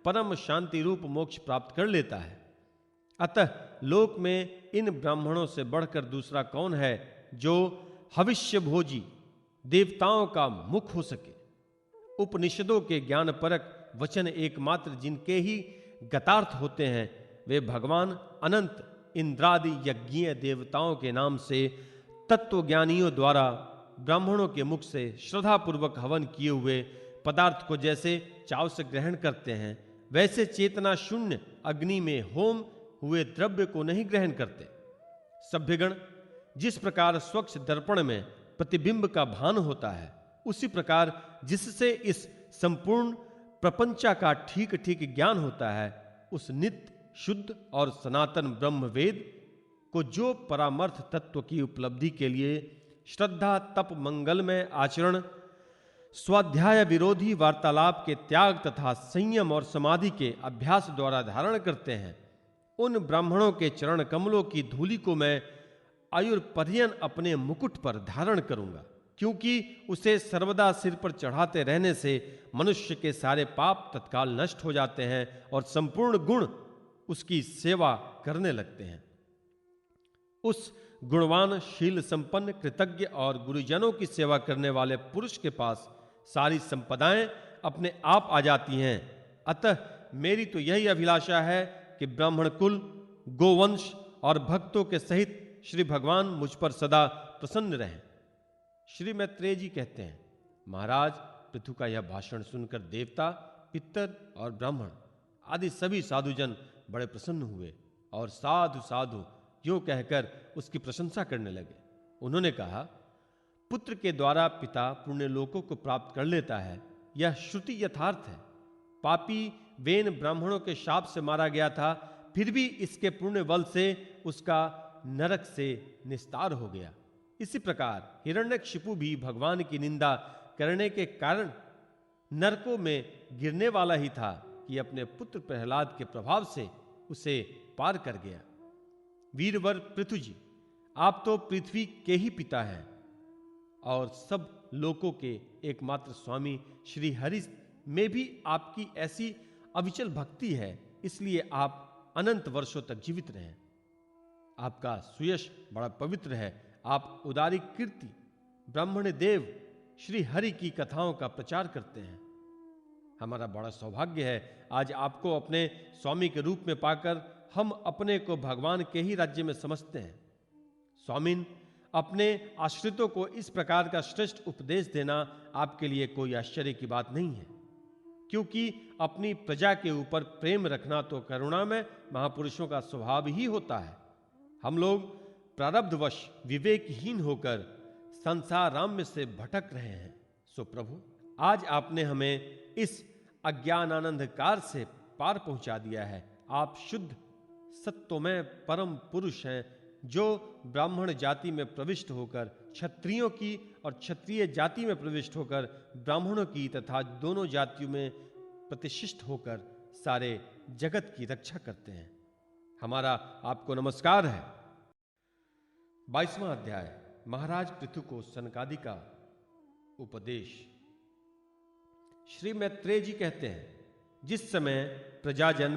परम शांति रूप मोक्ष प्राप्त कर लेता है। अतः लोक में इन ब्राह्मणों से बढ़कर दूसरा कौन है जो हविष्य भोजी देवताओं का मुख हो सके। उपनिषदों के ज्ञान परक वचन एकमात्र जिनके ही गतार्थ होते हैं, वे भगवान अनंत इंद्रादि यज्ञीय देवताओं के नाम से तत्वज्ञानियों द्वारा ब्राह्मणों के मुख से श्रद्धापूर्वक हवन किए हुए पदार्थ को जैसे चाव से ग्रहण करते हैं, वैसे चेतना शून्य अग्नि में होम हुए द्रव्य को नहीं ग्रहण करते। सभ्यगण, जिस प्रकार स्वच्छ दर्पण में प्रतिबिंब का भान होता है, उसी प्रकार जिससे इस संपूर्ण प्रपंचा का ठीक ठीक ज्ञान होता है, उस नित्य शुद्ध और सनातन ब्रह्म वेद को जो परामर्थ तत्व की उपलब्धि के लिए श्रद्धा, तप, मंगलमय आचरण, स्वाध्याय विरोधी वार्तालाप के त्याग तथा संयम और समाधि के अभ्यास द्वारा धारण करते हैं, उन ब्राह्मणों के चरण कमलों की धूलि को मैं आयुर्पर्यन अपने मुकुट पर धारण करूंगा, क्योंकि उसे सर्वदा सिर पर चढ़ाते रहने से मनुष्य के सारे पाप तत्काल नष्ट हो जाते हैं और संपूर्ण गुण उसकी सेवा करने लगते हैं। उस गुणवान, शील संपन्न, कृतज्ञ और गुरुजनों की सेवा करने वाले पुरुष के पास सारी संपदाएं अपने आप आ जाती हैं। अतः मेरी तो यही अभिलाषा है कि ब्राह्मण कुल, गोवंश और भक्तों के सहित श्री भगवान मुझ पर सदा प्रसन्न रहें। श्री मैत्रेय जी कहते हैं, महाराज, पृथु का यह भाषण सुनकर देवता, पितर और ब्राह्मण आदि सभी साधुजन बड़े प्रसन्न हुए और साधु साधु यूं कहकर उसकी प्रशंसा करने लगे। उन्होंने कहा, पुत्र के द्वारा पिता पुण्य लोकों को प्राप्त कर लेता है, यह श्रुति यथार्थ है। पापी वेन ब्राह्मणों के शाप से मारा गया था, फिर भी इसके पुण्य बल से उसका नरक से निस्तार हो गया। इसी प्रकार हिरण्यकशिपु भी भगवान की निंदा करने के कारण नरकों में गिरने वाला ही था कि अपने पुत्र प्रहलाद के प्रभाव से उसे पार कर गया। वीरवर पृथु जी, आप तो पृथ्वी के ही पिता हैं और सब लोकों के एकमात्र स्वामी श्री हरि में भी आपकी ऐसी अविचल भक्ति है, इसलिए आप अनंत वर्षों तक जीवित रहें। आपका सुयश बड़ा पवित्र है। आप उदारी कीर्ति ब्राह्मण देव श्री हरि की कथाओं का प्रचार करते हैं। हमारा बड़ा सौभाग्य है आज आपको अपने स्वामी के रूप में पाकर हम अपने को भगवान के ही राज्य में समझते हैं। स्वामिन, अपने आश्रितों को इस प्रकार का श्रेष्ठ उपदेश देना आपके लिए कोई आश्चर्य की बात नहीं है, क्योंकि अपनी प्रजा के ऊपर प्रेम रखना तो करुणा में महापुरुषों का स्वभाव ही होता है। हम लोग प्रारब्धवश विवेकहीन होकर संसाराम्य से भटक रहे हैं। सो प्रभु, आज आपने हमें इस अज्ञानानंधकार से पार पहुंचा दिया है। आप शुद्ध सत्वमय परम पुरुष हैं, जो ब्राह्मण जाति में प्रविष्ट होकर क्षत्रियों की और क्षत्रिय जाति में प्रविष्ट होकर ब्राह्मणों की तथा दोनों जातियों में प्रतिष्ठित होकर सारे जगत की रक्षा करते हैं। हमारा आपको नमस्कार है। 22वां अध्याय, महाराज पृथु को सनकादि का उपदेश। श्री मैत्रेय जी कहते हैं, जिस समय प्रजाजन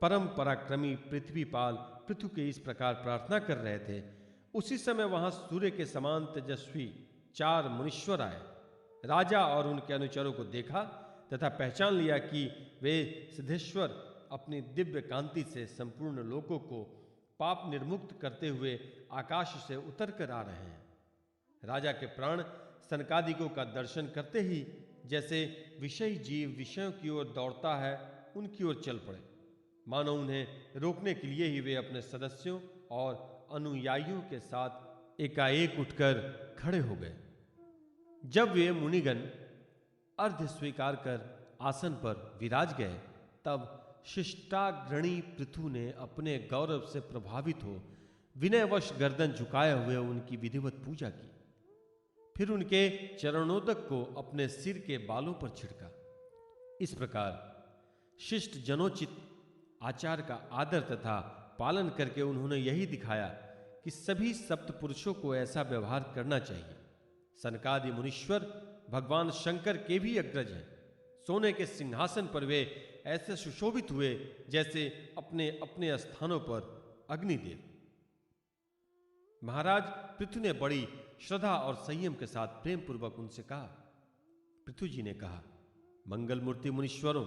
परम पराक्रमी पृथ्वीपाल पृथु के इस प्रकार प्रार्थना कर रहे थे, उसी समय वहां सूर्य के समान तेजस्वी 4 मुनीश्वर आए। राजा और उनके अनुचरों को देखा तथा पहचान लिया कि वे सिद्धेश्वर अपनी दिव्य कांति से संपूर्ण लोकों को पाप निर्मुक्त करते हुए आकाश से उतर कर आ रहे हैं। राजा के प्राण सनकादिकों का दर्शन करते ही जैसे विषयी जीव विषयों की ओर दौड़ता है, उनकी ओर चल पड़े, मानो उन्हें रोकने के लिए ही वे अपने सदस्यों और अनुयायियों के साथ एकाएक उठकर खड़े हो गए। जब वे मुनिगण अर्घ्य स्वीकार कर आसन पर विराज गए, तब शिष्टाग्रणी पृथु ने अपने गौरव से प्रभावित हो विनयवश गर्दन झुकाए हुए उनकी विधिवत पूजा की। फिर उनके चरणोदक को अपने सिर के बालों पर छिड़का। इस प्रकार शिष्ट जनोचित आचार का आदर तथा पालन करके उन्होंने यही दिखाया कि सभी सप्त पुरुषों को ऐसा व्यवहार करना चाहिए। सनकादि मुनीश्वर भगवान शंकर के भी अग्रज हैं। सोने के सिंहासन पर वे ऐसे सुशोभित हुए जैसे अपने अपने स्थानों पर अग्निदेव। महाराज पृथु ने बड़ी श्रद्धा और संयम के साथ प्रेम पूर्वक उनसे कहा। पृथु जी ने कहा, मंगल मूर्ति मुनीश्वरों,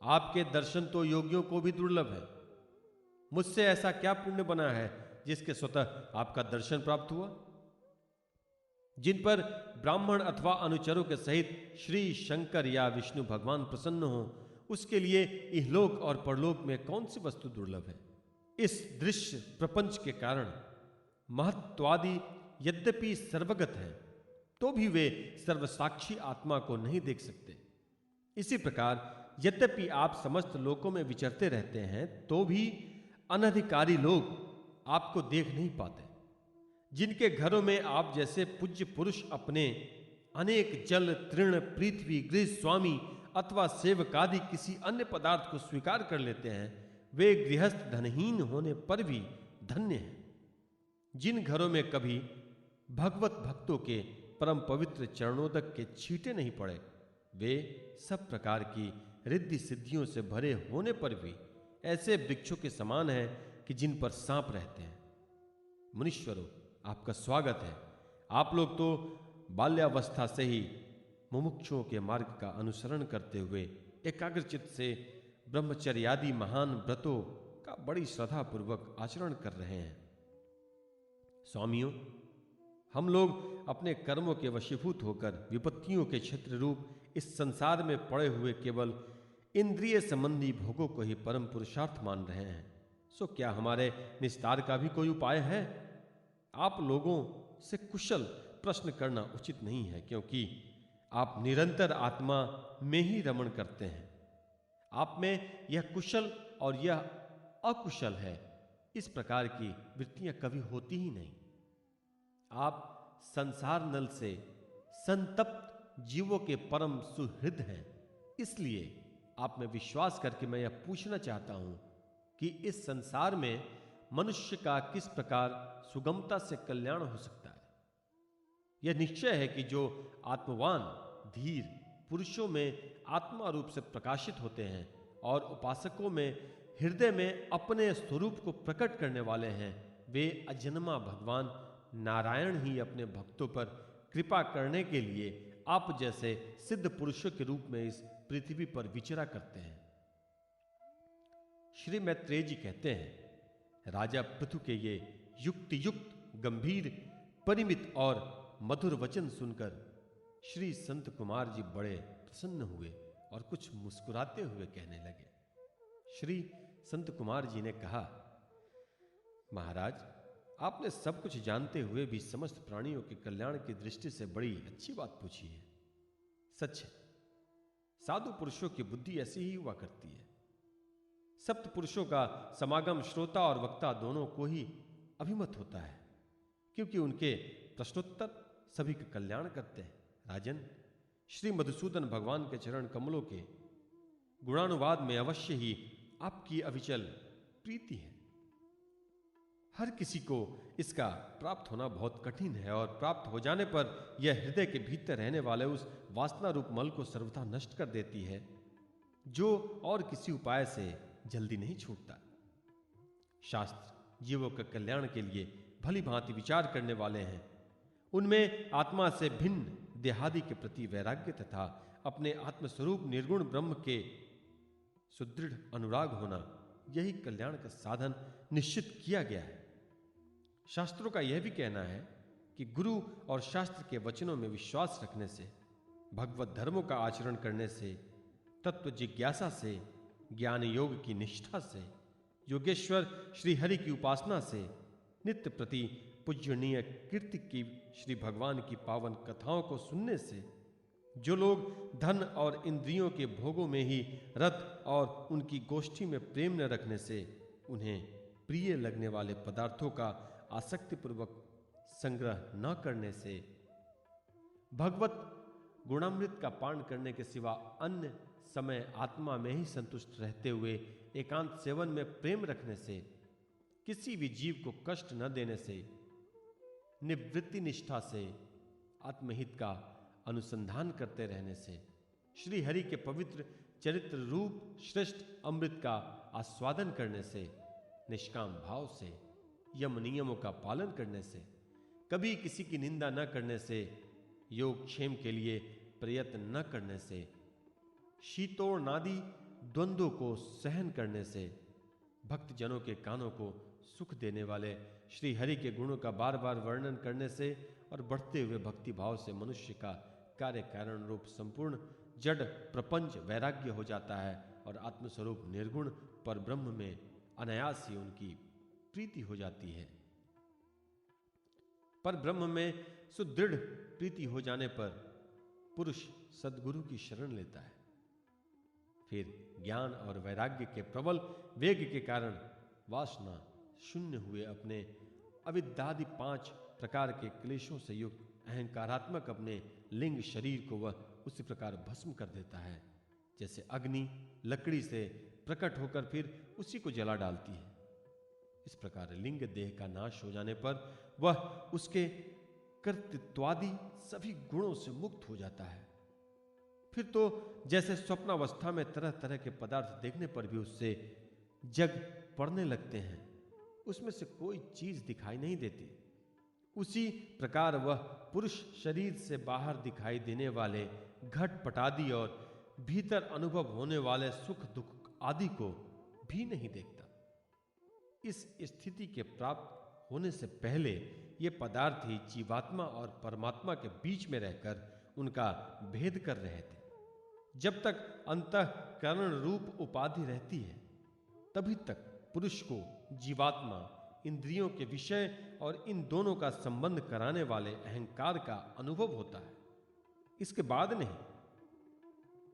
आपके दर्शन तो योगियों को भी दुर्लभ है। मुझसे ऐसा क्या पुण्य बना है जिसके स्वतः आपका दर्शन प्राप्त हुआ? जिन पर ब्राह्मण अथवा अनुचरों के सहित श्री शंकर या विष्णु भगवान प्रसन्न हो, उसके लिए इहलोक और परलोक में कौन सी वस्तु दुर्लभ है? इस दृश्य प्रपंच के कारण महत्वादि यद्यपि सर्वगत हैं, तो भी वे सर्वसाक्षी आत्मा को नहीं देख सकते। इसी प्रकार यद्यपि आप समस्त लोकों में विचरते रहते हैं, तो भी अनधिकारी लोग आपको देख नहीं पाते। जिनके घरों में आप जैसे पूज्य पुरुष अपने अनेक जल, तृण, पृथ्वी, गृह स्वामी अथवा सेवकादि किसी अन्य पदार्थ को स्वीकार कर लेते हैं, वे गृहस्थ धनहीन होने पर भी धन्य हैं। जिन घरों में कभी भगवत भक्तों के परम पवित्र चरणोदक के छींटे नहीं पड़े, वे सब प्रकार की रिद्धि सिद्धियों से भरे होने पर भी ऐसे वृक्षों के समान हैं कि जिन पर सांप रहते हैं। मुनीश्वरों, आपका स्वागत है। आप लोग तो बाल्यावस्था से ही मुमुक्षुओं के मार्ग का अनुसरण करते हुए एकाग्रचित्त से ब्रह्मचर्यादि महान व्रतों का बड़ी श्रद्धा पूर्वक आचरण कर रहे हैं। स्वामियों, हम लोग अपने कर्मों के वशीभूत होकर विपत्तियों के क्षेत्र रूप इस संसार में पड़े हुए केवल इंद्रिय संबंधी भोगों को ही परम पुरुषार्थ मान रहे हैं। सो क्या हमारे निस्तार का भी कोई उपाय है? आप लोगों से कुशल प्रश्न करना उचित नहीं है, क्योंकि आप निरंतर आत्मा में ही रमण करते हैं। आप में यह कुशल और यह अकुशल है, इस प्रकार की वृत्तियां कभी होती ही नहीं। आप संसार नल से संतप्त जीवों के परम सुहृद हैं। इसलिए आप में विश्वास करके मैं यह पूछना चाहता हूं कि इस संसार में मनुष्य का किस प्रकार सुगमता से कल्याण हो सकता है। यह निश्चय है कि जो आत्मवान धीर पुरुषों में आत्मा रूप से प्रकाशित होते हैं और उपासकों में हृदय में अपने स्वरूप को प्रकट करने वाले हैं, वे अजन्मा भगवान नारायण ही अपने भक्तों पर कृपा करने के लिए आप जैसे सिद्ध पुरुषों के रूप में इस पृथ्वी पर विचरा करते हैं। श्री मैत्रेय जी कहते हैं, राजा पृथु के ये युक्ति युक्त गंभीर परिमित और मधुर वचन सुनकर श्री संत कुमार जी बड़े प्रसन्न हुए और कुछ मुस्कुराते हुए कहने लगे। श्री संत कुमार जी ने कहा, महाराज, आपने सब कुछ जानते हुए भी समस्त प्राणियों के कल्याण की दृष्टि से बड़ी अच्छी बात पूछी है। सच है, साधु पुरुषों की बुद्धि ऐसी ही हुआ करती है। सप्त पुरुषों का समागम श्रोता और वक्ता दोनों को ही अभिमत होता है, क्योंकि उनके प्रश्नोत्तर सभी का कल्याण करते हैं। राजन, श्री मधुसूदन भगवान के चरण कमलों के गुणानुवाद में अवश्य ही आपकी अविचल प्रीति है। हर किसी को इसका प्राप्त होना बहुत कठिन है, और प्राप्त हो जाने पर यह हृदय के भीतर रहने वाले उस वासना रूप मल को सर्वथा नष्ट कर देती है, जो और किसी उपाय से जल्दी नहीं छूटता। शास्त्र जीवों के कल्याण के लिए भली भांति विचार करने वाले हैं। उनमें आत्मा से भिन्न देहादि के प्रति वैराग्य तथा अपने आत्मस्वरूप निर्गुण ब्रह्म के सुदृढ़ अनुराग होना, यही कल्याण का साधन निश्चित किया गया है। शास्त्रों का यह भी कहना है कि गुरु और शास्त्र के वचनों में विश्वास रखने से, भगवत धर्मों का आचरण करने से, तत्व जिज्ञासा से, ज्ञान योग की निष्ठा से, योगेश्वर श्री हरि की उपासना से, नित्य प्रति पूजनीय कीर्ति की श्री भगवान की पावन कथाओं को सुनने से, जो लोग धन और इंद्रियों के भोगों में ही रत और उनकी गोष्ठी में प्रेम न रखने से, उन्हें प्रिय लगने वाले पदार्थों का आसक्तिपूर्वक संग्रह न करने से, भगवत गुणामृत का पान करने के सिवा अन्य समय आत्मा में ही संतुष्ट रहते हुए एकांत सेवन में प्रेम रखने से, किसी भी जीव को कष्ट न देने से, निवृत्ति निष्ठा से, आत्महित का अनुसंधान करते रहने से, श्री हरि के पवित्र चरित्र रूप श्रेष्ठ अमृत का आस्वादन करने से, निष्काम भाव से, यम नियमों का पालन करने से, कभी किसी की निंदा न करने से, योगक्षेम के लिए प्रयत्न न करने से, शीतोष्णादि द्वंद्वों को सहन करने से, भक्तजनों के कानों को सुख देने वाले श्री हरि के गुणों का बार बार वर्णन करने से और बढ़ते हुए भक्ति भाव से मनुष्य का कार्य कारण रूप संपूर्ण जड़ प्रपंच वैराग्य हो जाता है और आत्मस्वरूप निर्गुण पर ब्रह्म में अनायास ही उनकी प्रीति हो जाती है। पर ब्रह्म में सुदृढ़ प्रीति हो जाने पर पुरुष सद्गुरु की शरण लेता है। फिर ज्ञान और वैराग्य के प्रबल वेग के कारण वासना शून्य हुए अपने अविद्यादि 5 प्रकार के क्लेशों से युक्त अहंकारात्मक अपने लिंग शरीर को वह उसी प्रकार भस्म कर देता है जैसे अग्नि लकड़ी से प्रकट होकर फिर उसी को जला डालती है। इस प्रकार लिंग देह का नाश हो जाने पर वह उसके कर्तृत्वादि सभी गुणों से मुक्त हो जाता है। फिर तो जैसे स्वप्नावस्था में तरह तरह के पदार्थ देखने पर भी उससे जग पड़ने लगते हैं, उसमें से कोई चीज दिखाई नहीं देती, उसी प्रकार वह पुरुष शरीर से बाहर दिखाई देने वाले घट पटादि और भीतर अनुभव होने वाले सुख दुख आदि को भी नहीं देखता। इस स्थिति के प्राप्त होने से पहले ये पदार्थ ही जीवात्मा और परमात्मा के बीच में रहकर उनका भेद कर रहे थे। जब तक अंतःकरण रूप उपाधि रहती है तभी तक पुरुष को जीवात्मा, इंद्रियों के विषय और इन दोनों का संबंध कराने वाले अहंकार का अनुभव होता है। इसके बाद नहीं।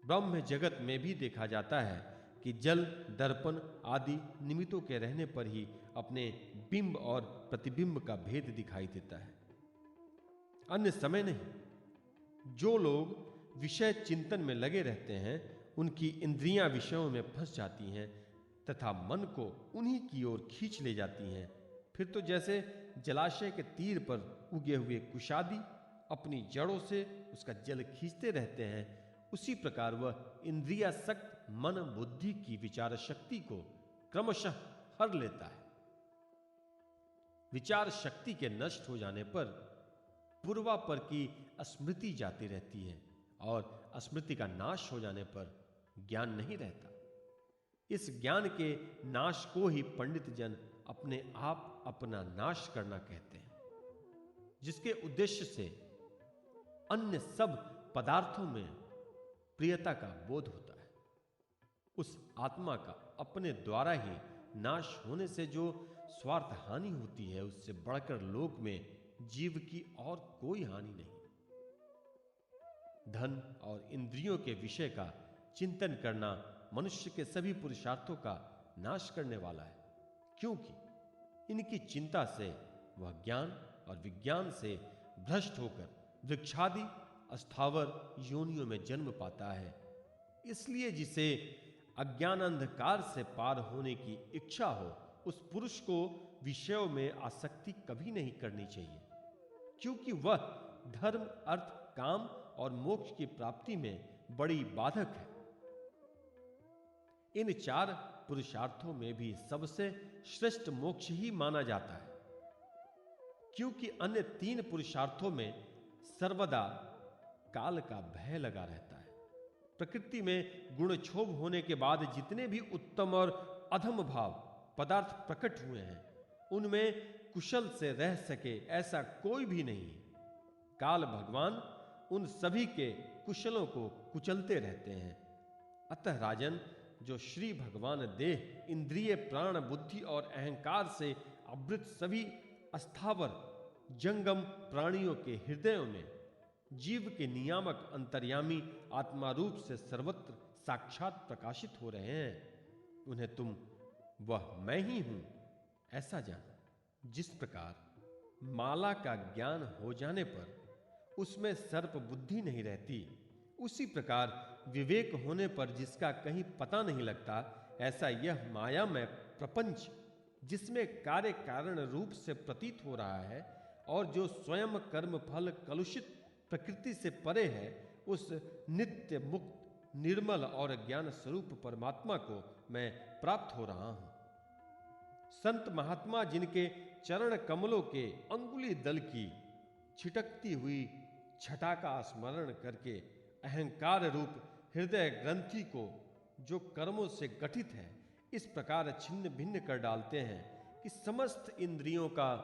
ब्रह्म जगत में भी देखा जाता है कि जल, दर्पण आदि निमित्तों के रहने पर ही अपने बिंब और प्रतिबिंब का भेद दिखाई देता है, अन्य समय नहीं। जो लोग विषय चिंतन में लगे रहते हैं उनकी इंद्रियां विषयों में फंस जाती हैं तथा मन को उन्हीं की ओर खींच ले जाती हैं। फिर तो जैसे जलाशय के तीर पर उगे हुए कुशादी अपनी जड़ों से उसका जल खींचते रहते हैं, उसी प्रकार वह इंद्रियासक्त मन बुद्धि की विचार शक्ति को क्रमशः हर लेता है। विचार शक्ति के नष्ट हो जाने पर पूर्वापर की स्मृति जाती रहती है और स्मृति का नाश हो जाने पर ज्ञान नहीं रहता। इस ज्ञान के नाश को ही पंडित जन अपने आप अपना नाश करना कहते हैं, जिसके उद्देश्य से अन्य सब पदार्थों में प्रियता का बोध होता है। उस आत्मा का अपने द्वारा ही नाश होने से जो स्वार्थ हानि होती है उससे बढ़कर लोक में जीव की और कोई हानि नहीं। धन और इंद्रियों के विषय का चिंतन करना मनुष्य के सभी पुरुषार्थों का नाश करने वाला है, क्योंकि इनकी चिंता से वह ज्ञान और विज्ञान से भ्रष्ट होकर वृक्षादि अस्थावर योनियों में जन्म पाता है। इसलिए जिसे अज्ञान अंधकार से पार होने की इच्छा हो उस पुरुष को विषयों में आसक्ति कभी नहीं करनी चाहिए, क्योंकि वह धर्म, अर्थ, काम और मोक्ष की प्राप्ति में बड़ी बाधक है। इन 4 पुरुषार्थों में भी सबसे श्रेष्ठ मोक्ष ही माना जाता है, क्योंकि अन्य 3 पुरुषार्थों में सर्वदा काल का भय लगा रहता है। प्रकृति में गुणक्षोभ होने के बाद जितने भी उत्तम और अधम भाव पदार्थ प्रकट हुए हैं उनमें कुशल से रह सके ऐसा कोई भी नहीं है। काल भगवान उन सभी के कुशलों को कुचलते रहते हैं। अतः राजन, जो श्री भगवान देह, इंद्रिय, प्राण, बुद्धि और अहंकार से आवृत सभी अस्थावर जंगम प्राणियों के हृदयों में जीव के नियामक अंतर्यामी आत्मा रूप से सर्वत्र साक्षात प्रकाशित हो रहे हैं, उन्हें तुम वह मैं ही हूं ऐसा जान। जिस प्रकार माला का ज्ञान हो जाने पर उसमें सर्प बुद्धि नहीं रहती, उसी प्रकार विवेक होने पर जिसका कहीं पता नहीं लगता, ऐसा यह मायामय प्रपंच जिसमें कार्य कारण रूप से प्रतीत हो रहा है और जो स्वयं कर्म फल कलुषित प्रकृति से परे है, उस नित्य मुक्त निर्मल और ज्ञान स्वरूप परमात्मा को मैं प्राप्त हो रहा हूं। संत महात्मा जिनके चरण कमलों के अंगुली दल की छिटकती हुई छटा का स्मरण करके अहंकार रूप हृदय ग्रंथि को जो कर्मों से गठित है इस प्रकार छिन्न भिन्न कर डालते हैं कि समस्त इंद्रियों का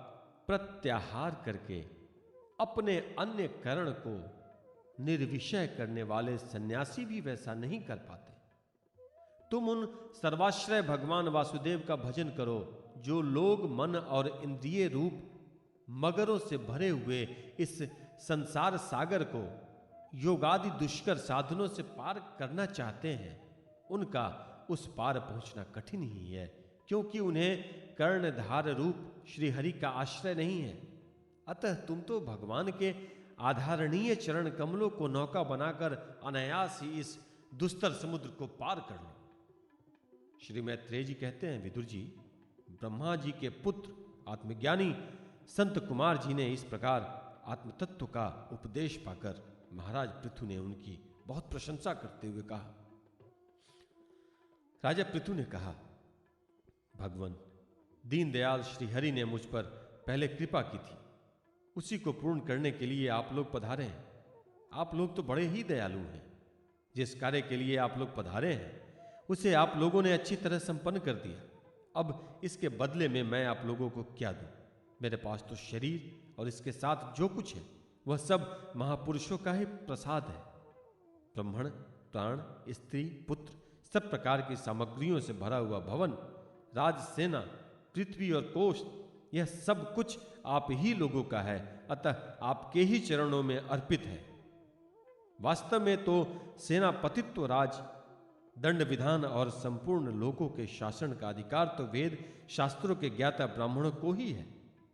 प्रत्याहार करके अपने अन्य करण को निर्विषय करने वाले सन्यासी भी वैसा नहीं कर पाते। तुम उन सर्वाश्रय भगवान वासुदेव का भजन करो जो लोग मन और इंद्रिय रूप मगरों से भरे हुए इस संसार सागर को योगादि दुष्कर साधनों से पार करना चाहते हैं। उनका उस पार पहुंचना कठिन ही है, क्योंकि उन्हें कर्णधार रूप श्री हरि का आश्रय नहीं है। अतः तुम तो भगवान के आधारणीय चरण कमलों को नौका बनाकर अनायास ही इस दुस्तर समुद्र को पार कर लो। श्री मैत्रेय जी कहते हैं, विदुर जी, ब्रह्मा जी के पुत्र आत्मज्ञानी संत कुमार जी ने इस प्रकार आत्मतत्व का उपदेश पाकर महाराज पृथु ने उनकी बहुत प्रशंसा करते हुए कहा। राजा पृथु ने कहा, भगवान दीनदयाल श्री हरि ने मुझ पर पहले कृपा की थी, उसी को पूर्ण करने के लिए आप लोग पधारे हैं। आप लोग तो बड़े ही दयालु हैं। जिस कार्य के लिए आप लोग पधारे हैं उसे आप लोगों ने अच्छी तरह संपन्न कर दिया। अब इसके बदले में मैं आप लोगों को क्या दूं? मेरे पास तो शरीर और इसके साथ जो कुछ है वह सब महापुरुषों का ही प्रसाद है। ब्राह्मण, प्राण, स्त्री, पुत्र, सब प्रकार की सामग्रियों से भरा हुआ भवन, राजसेना, पृथ्वी और कोष, यह सब कुछ आप ही लोगों का है। अतः आपके ही चरणों में अर्पित है। वास्तव में तो सेनापतित्व, राज, दंड विधान और संपूर्ण लोगों के शासन का अधिकार तो वेद शास्त्रों के ज्ञाता ब्राह्मणों को ही है।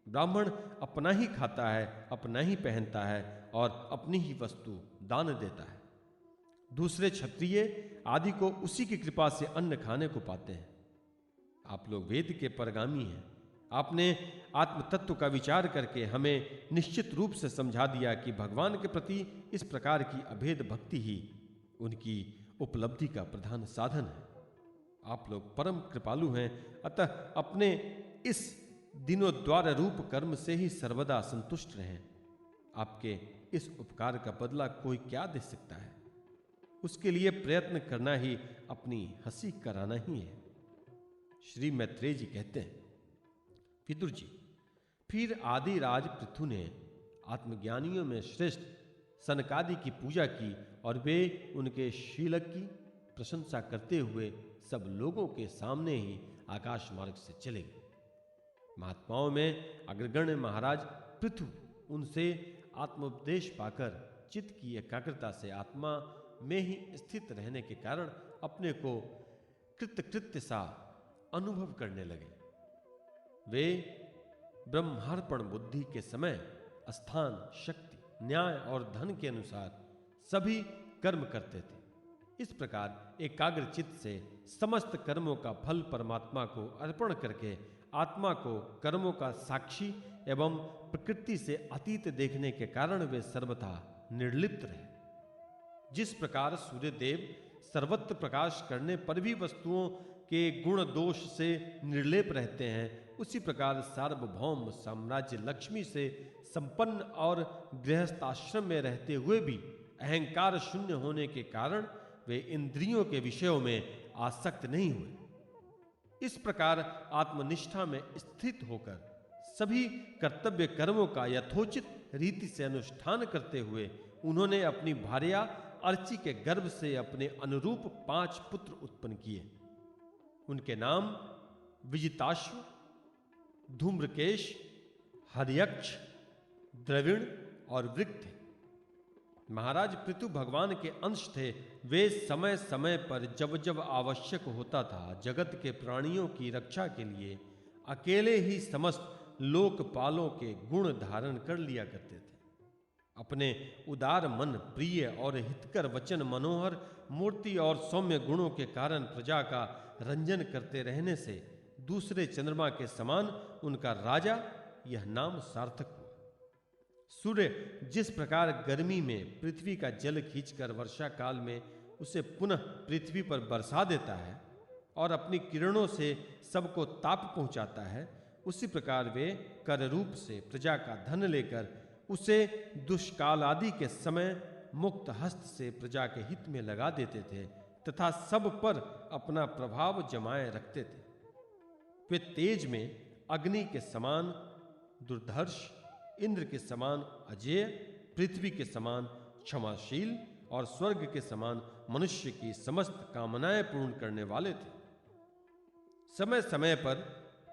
ब्राह्मण अपना ही खाता है, अपना ही पहनता है और अपनी ही वस्तु दान देता है। दूसरे क्षत्रिय आदि को उसी की कृपा से अन्न खाने को पाते हैं। आप लोग वेद के परगामी हैं। आपने आत्म तत्व का विचार करके हमें निश्चित रूप से समझा दिया कि भगवान के प्रति इस प्रकार की अभेद भक्ति ही उनकी उपलब्धि का प्रधान साधन है। आप लोग परम कृपालु हैं, अतः अपने इस दिनोद्वार रूप कर्म से ही सर्वदा संतुष्ट रहें। आपके इस उपकार का बदला कोई क्या दे सकता है? उसके लिए प्रयत्न करना ही अपनी हंसी कराना ही है। श्री मैत्रेय जी कहते हैं, विदुर जी, फिर आदि राज पृथु ने आत्मज्ञानियों में श्रेष्ठ सनकादि की पूजा की और वे उनके शीलक की प्रशंसा करते हुए सब लोगों के सामने ही आकाश मार्ग से चले गए। महात्माओं में अग्रगण्य महाराज पृथु उनसे आत्मोपदेश पाकर चित्त की एकाग्रता से आत्मा में ही स्थित रहने के कारण अपने को कृत्य सा अनुभव करने लगे। वे ब्रह्मार्पण बुद्धि के समय स्थान, शक्ति, न्याय और धन के अनुसार सभी कर्म करते थे। इस प्रकार एकाग्र चित्त से समस्त कर्मों का फल परमात्मा को अर्पण करके आत्मा को कर्मों का साक्षी एवं प्रकृति से अतीत देखने के कारण वे सर्वथा निर्लिप्त रहे। जिस प्रकार सूर्य देव सर्वत्र प्रकाश करने पर भी वस्तुओं के गुण दोष से निर्लेप रहते हैं, उसी प्रकार सार्वभौम साम्राज्य लक्ष्मी से संपन्न और गृहस्थाश्रम में रहते हुए भी अहंकार शून्य होने के कारण वे इंद्रियों के विषयों में आसक्त नहीं हुए। इस प्रकार आत्मनिष्ठा में स्थित होकर सभी कर्तव्य कर्मों का यथोचित रीति से अनुष्ठान करते हुए उन्होंने अपनी भार्या अर्ची के गर्भ से अपने अनुरूप 5 पुत्र उत्पन्न किए। उनके नाम विजिताश्व, धूम्रकेश, हर्यक्ष, द्रविण और वृक्क थे। महाराज पृथु भगवान के अंश थे। वे समय समय पर जब जब आवश्यक होता था जगत के प्राणियों की रक्षा के लिए अकेले ही समस्त लोकपालों के गुण धारण कर लिया करते थे। अपने उदार मन, प्रिय और हितकर वचन, मनोहर मूर्ति और सौम्य गुणों के कारण प्रजा का रंजन करते रहने से दूसरे चंद्रमा के समान उनका राजा यह नाम सार्थक हुआ। सूर्य जिस प्रकार गर्मी में पृथ्वी का जल खींचकर वर्षा काल में उसे पुनः पृथ्वी पर बरसा देता है और अपनी किरणों से सबको ताप पहुंचाता है, उसी प्रकार वे कर रूप से प्रजा का धन लेकर उसे दुष्काल आदि के समय मुक्त हस्त से प्रजा के हित में लगा देते थे तथा सब पर अपना प्रभाव जमाए रखते थे। वे तेज में अग्नि के समान दुर्धर्ष, इंद्र के समान अजेय, पृथ्वी के समान क्षमाशील और स्वर्ग के समान मनुष्य की समस्त कामनाएं पूर्ण करने वाले थे। समय समय पर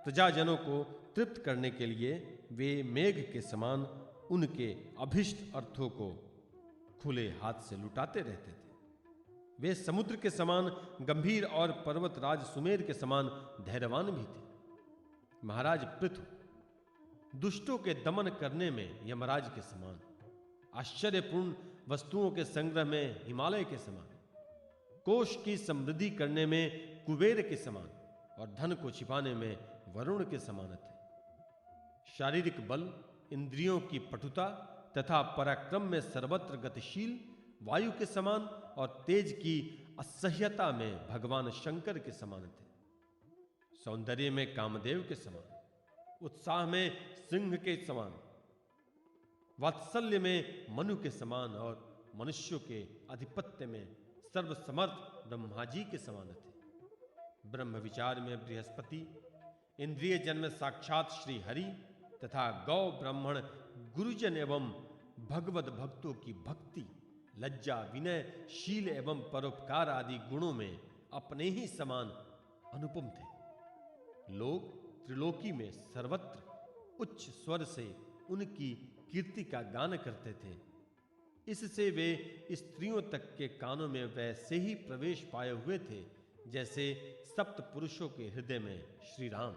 प्रजाजनों को तृप्त करने के लिए वे मेघ के समान उनके अभिष्ट अर्थों को खुले हाथ से लुटाते रहते थे। वे समुद्र के समान गंभीर और पर्वतराज सुमेर के समान धैर्यवान भी थे। महाराज पृथु दुष्टों के दमन करने में यमराज के समान, आश्चर्यपूर्ण वस्तुओं के संग्रह में हिमालय के समान, कोष की समृद्धि करने में कुबेर के समान और धन को छिपाने में वरुण के समान थे। शारीरिक बल, इंद्रियों की पटुता तथा पराक्रम में सर्वत्र गतिशील वायु के समान और तेज की असह्यता में भगवान शंकर के समान थे। सौंदर्य में कामदेव के समान, उत्साह में सिंह के समान, वात्सल्य में मनु के समान और मनुष्यों के आधिपत्य में सर्वसमर्थ ब्रह्मा जी के समान थे। ब्रह्म विचार में बृहस्पति, इंद्रिय जन्म साक्षात श्री हरि तथा गौ ब्राह्मण गुरुजन एवं भगवत भक्तों की भक्ति, लज्जा, विनय, शील एवं परोपकार आदि गुणों में अपने ही समान अनुपम थे। लोग त्रिलोकी में सर्वत्र उच्च स्वर से उनकी कीर्ति का गान करते थे। इससे वे स्त्रियों तक के कानों में वैसे ही प्रवेश पाए हुए थे जैसे सप्त पुरुषों के हृदय में श्री राम।